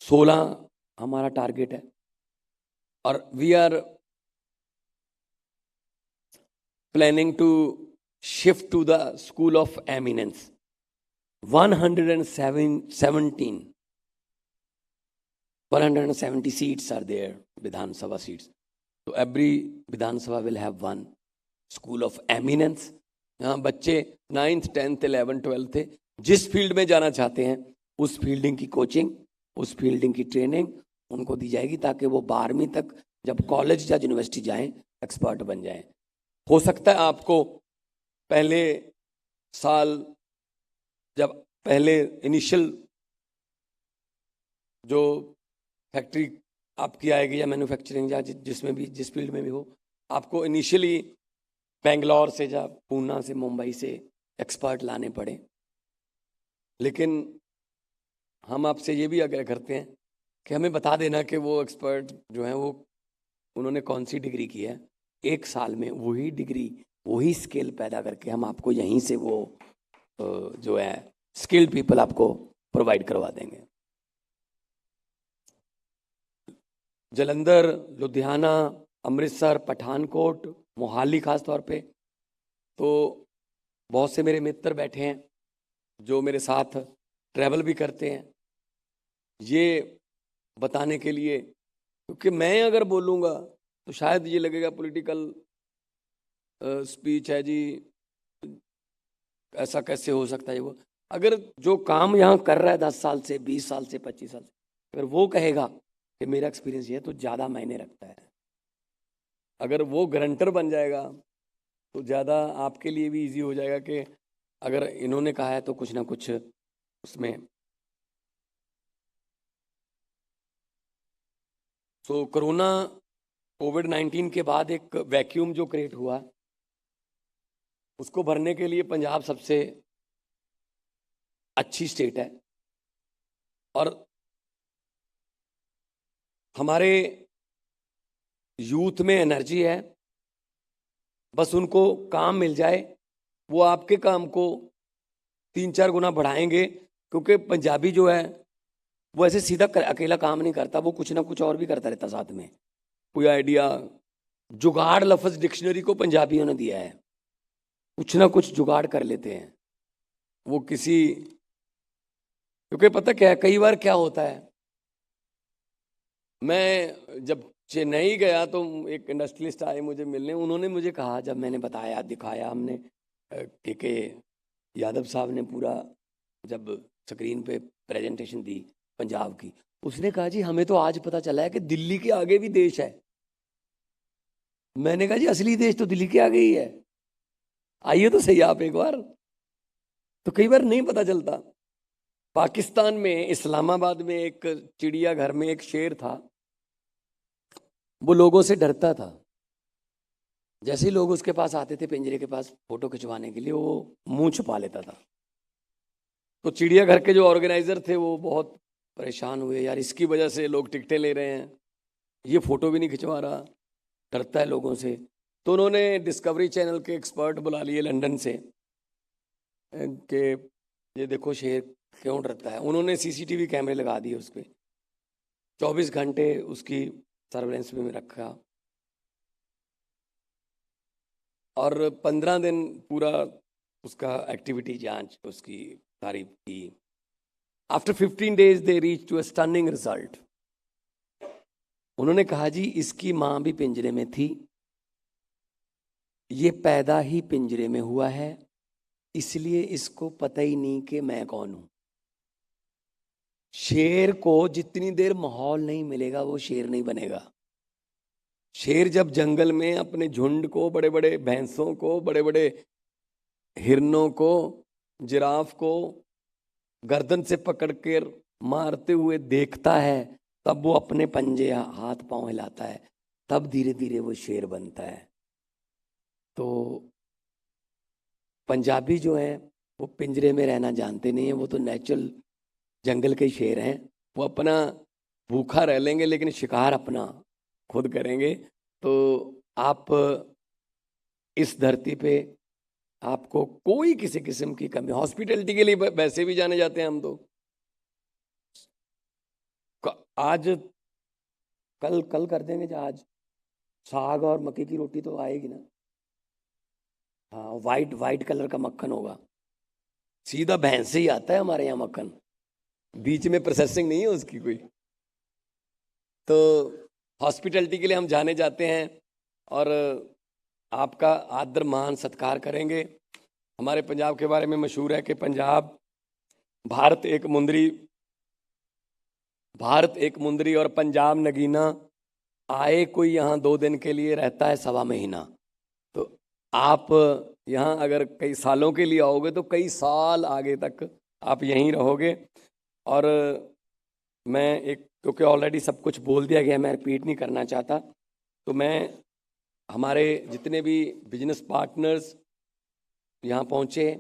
16 हमारा टारगेट है। और we are planning to shift to the school of eminence. 170 seats are there, Vidhan Sabha seats. So every Vidhan Sabha will have one school of eminence. यहाँ बच्चे 9th 10th 11th 12th थे, जिस field में जाना चाहते हैं उस fielding की कोचिंग, उस फील्डिंग की ट्रेनिंग उनको दी जाएगी, ताकि वो 12वीं तक जब कॉलेज या यूनिवर्सिटी जाएं एक्सपर्ट बन जाएं। हो सकता है आपको पहले साल जब पहले इनिशियल जो फैक्ट्री आपकी आएगी या मैन्युफैक्चरिंग या जिसमें भी जिस फील्ड में भी हो, आपको इनिशियली बेंगलोर से या पूना से मुंबई से एक्सपर्ट लाने पड़े। लेकिन हम आपसे ये भी आग्रह करते हैं कि हमें बता देना कि वो एक्सपर्ट जो हैं वो उन्होंने कौन सी डिग्री की है। 1 साल में वही डिग्री वही स्किल पैदा करके हम आपको यहीं से वो जो है स्किल्ड पीपल आपको प्रोवाइड करवा देंगे। जलंधर, लुधियाना, अमृतसर, पठानकोट, मोहाली खास तौर पे तो बहुत से मेरे मित्र बैठे हैं जो मेरे साथ ट्रैवल भी करते हैं, ये बताने के लिए, क्योंकि मैं अगर बोलूँगा तो शायद ये लगेगा पॉलिटिकल स्पीच है जी, ऐसा कैसे हो सकता है। वो अगर जो काम यहाँ कर रहा है 10 साल से 20 साल से 25 साल से, अगर वो कहेगा कि मेरा एक्सपीरियंस ये है, तो ज़्यादा मायने रखता है। अगर वो गारंटर बन जाएगा तो ज़्यादा आपके लिए भी इजी हो जाएगा कि अगर इन्होंने कहा है तो कुछ ना कुछ उसमें। सो कोरोना कोविड-19 के बाद एक वैक्यूम जो क्रिएट हुआ, उसको भरने के लिए पंजाब सबसे अच्छी स्टेट है। और हमारे यूथ में एनर्जी है, बस उनको काम मिल जाए, वो आपके काम को 3-4 गुना बढ़ाएंगे। क्योंकि पंजाबी जो है वो ऐसे सीधा अकेला काम नहीं करता, वो कुछ ना कुछ और भी करता रहता साथ में। कोई आइडिया, जुगाड़ लफ्ज़ डिक्शनरी को पंजाबियों ने दिया है, कुछ ना कुछ जुगाड़ कर लेते हैं वो किसी। क्योंकि पता क्या है, कई बार क्या होता है, मैं जब चेन्नई गया तो एक इंडस्ट्रियलिस्ट आए मुझे मिलने, उन्होंने मुझे कहा, जब मैंने बताया दिखाया, हमने के यादव साहब ने पूरा जब स्क्रीन पे प्रेजेंटेशन दी पंजाब की, उसने कहा जी हमें तो आज पता चला है कि दिल्ली के आगे भी देश है। मैंने कहा जी असली देश तो दिल्ली के आगे ही है, आइए तो सही आप एक बार। तो कई बार नहीं पता चलता। पाकिस्तान में इस्लामाबाद में एक चिड़ियाघर में एक शेर था, वो लोगों से डरता था। जैसे ही लोग उसके पास आते थे पिंजरे के पास फोटो खिंचवाने के लिए, वो मुंह छुपा लेता था। तो चिड़ियाघर के जो ऑर्गेनाइजर थे वो बहुत परेशान हुए, यार इसकी वजह से लोग टिकटें ले रहे हैं, ये फोटो भी नहीं खिंचवा रहा, डरता है लोगों से। तो उन्होंने डिस्कवरी चैनल के एक्सपर्ट बुला लिए लंदन से कि ये देखो शेर क्यों डरता है। उन्होंने सीसीटीवी कैमरे लगा दिए उस पर, 24 घंटे उसकी सर्वेलेंस में रखा और 15 दिन पूरा उसका एक्टिविटी जांच उसकी तारीफ की। After 15 days they reach to a stunning result. उन्होंने कहा जी इसकी माँ भी पिंजरे में थी, ये पैदा ही पिंजरे में हुआ है, इसलिए इसको पता ही नहीं कि मैं कौन हूं। शेर को जितनी देर माहौल नहीं मिलेगा वो शेर नहीं बनेगा। शेर जब जंगल में अपने झुंड को, बड़े बड़े भैंसों को, बड़े बड़े हिरनों को, जिराफ को गर्दन से पकड़कर मारते हुए देखता है, तब वो अपने पंजे हाथ पांव हिलाता है, तब धीरे धीरे वो शेर बनता है। तो पंजाबी जो है वो पिंजरे में रहना जानते नहीं है, वो तो नेचुरल जंगल के शेर हैं। वो अपना भूखा रह लेंगे लेकिन शिकार अपना खुद करेंगे। तो आप इस धरती पे आपको कोई किसी किस्म की कमी, हॉस्पिटैलिटी के लिए वैसे भी जाने जाते हैं हम तो। आज कल कर देंगे जो आज साग और मक्की की रोटी तो आएगी ना। हाँ, वाइट कलर का मक्खन होगा, सीधा भैंस से ही आता है हमारे यहाँ मक्खन, बीच में प्रोसेसिंग नहीं है उसकी कोई। तो हॉस्पिटैलिटी के लिए हम जाने जाते हैं और आपका आदर मान सत्कार करेंगे। हमारे पंजाब के बारे में मशहूर है कि पंजाब भारत एक मुंदरी और पंजाब नगीना, आए कोई यहाँ 2 दिन के लिए रहता है 1.25 महीना। तो आप यहाँ अगर कई सालों के लिए आओगे तो कई साल आगे तक आप यहीं रहोगे। और मैं क्योंकि ऑलरेडी सब कुछ बोल दिया गया, मैं रिपीट नहीं करना चाहता, तो मैं हमारे जितने भी बिजनेस पार्टनर्स यहाँ पहुँचे,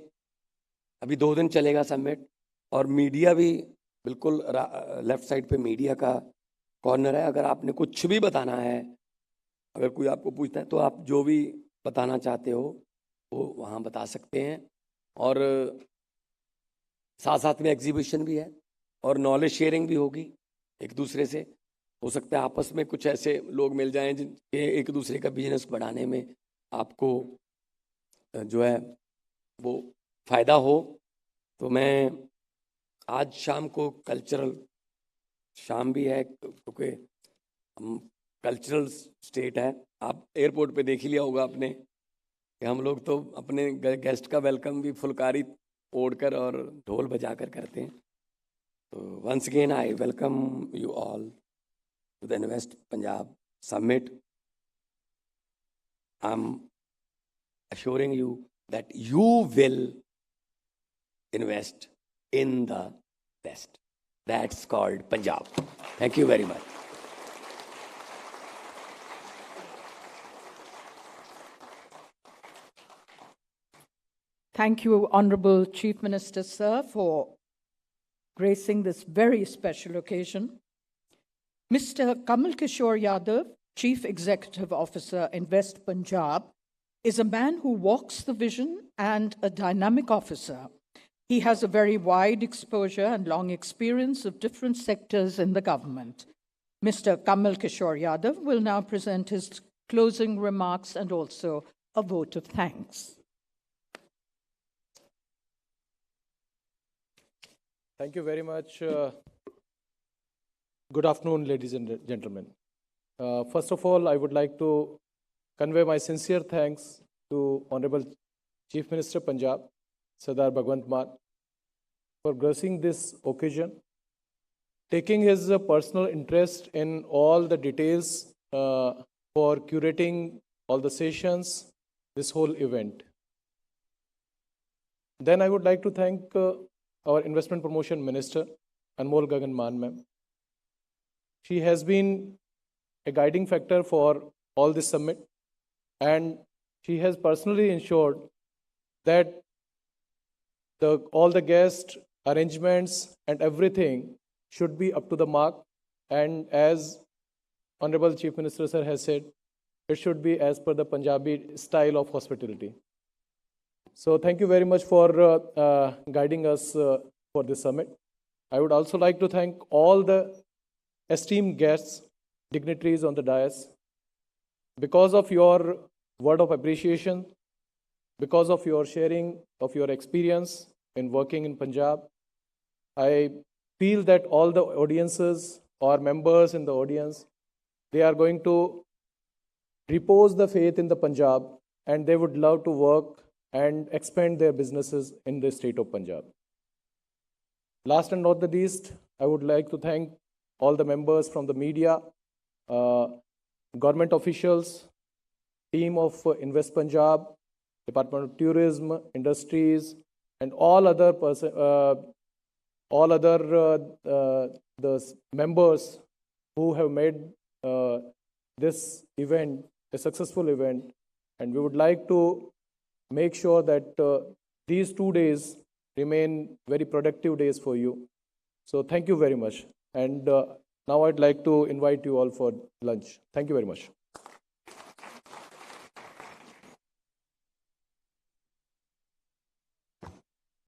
अभी 2 दिन चलेगा समिट, और मीडिया भी बिल्कुल लेफ्ट साइड पे मीडिया का कॉर्नर है। अगर आपने कुछ भी बताना है, अगर कोई आपको पूछता है तो आप जो भी बताना चाहते हो वो वहाँ बता सकते हैं। और साथ साथ में एग्जीबिशन भी है और नॉलेज शेयरिंग भी होगी एक दूसरे से। हो सकता है आपस में कुछ ऐसे लोग मिल जाएं जिनके एक दूसरे का बिजनेस बढ़ाने में आपको जो है वो फ़ायदा हो। तो मैं आज शाम को कल्चरल शाम भी है, क्योंकि हम कल्चरल स्टेट है। आप एयरपोर्ट पे देख ही लिया होगा आपने कि हम लोग तो अपने गेस्ट का वेलकम भी फुलकारी ओढ़कर और ढोल बजाकर करते हैं। तो once again I welcome you all to the invest Punjab summit. I am assuring you that you will invest in the best. That's called Punjab. Thank you very much. Thank you, Honorable Chief Minister, sir, for gracing this very special occasion. Mr. Kamal Kishore Yadav, Chief Executive Officer, Invest Punjab, is a man who walks the vision and a dynamic officer. He has a very wide exposure and long experience of different sectors in the government. Mr. Kamal Kishore Yadav will now present his closing remarks and also a vote of thanks. Thank you very much. Good afternoon, ladies and gentlemen. First of all, I would like to convey my sincere thanks to Honorable Chief Minister Punjab, Sardar Bhagwant Mann, for gracing this occasion, taking his personal interest in all the details for curating all the sessions, this whole event. Then I would like to thank our Investment Promotion Minister, Anmol Gagan Mann ma'am. She has been a guiding factor for all this summit. And she has personally ensured that all the guest arrangements and everything should be up to the mark. And as Honorable Chief Minister Sir has said, it should be as per the Punjabi style of hospitality. So thank you very much for guiding us for this summit. I would also like to thank all the esteemed guests, dignitaries on the dais. Because of your word of appreciation, because of your sharing of your experience in working in Punjab, I feel that all the audiences or members in the audience, they are going to repose the faith in the Punjab, and they would love to work and expand their businesses in the state of Punjab. Last and not the least, I would like to thank all the members from the media, government officials, team of Invest Punjab, Department of Tourism, Industries, and all other the members who have made this event a successful event. And we would like to make sure that these 2 days remain very productive days for you. So thank you very much. And now I'd like to invite you all for lunch. Thank you very much.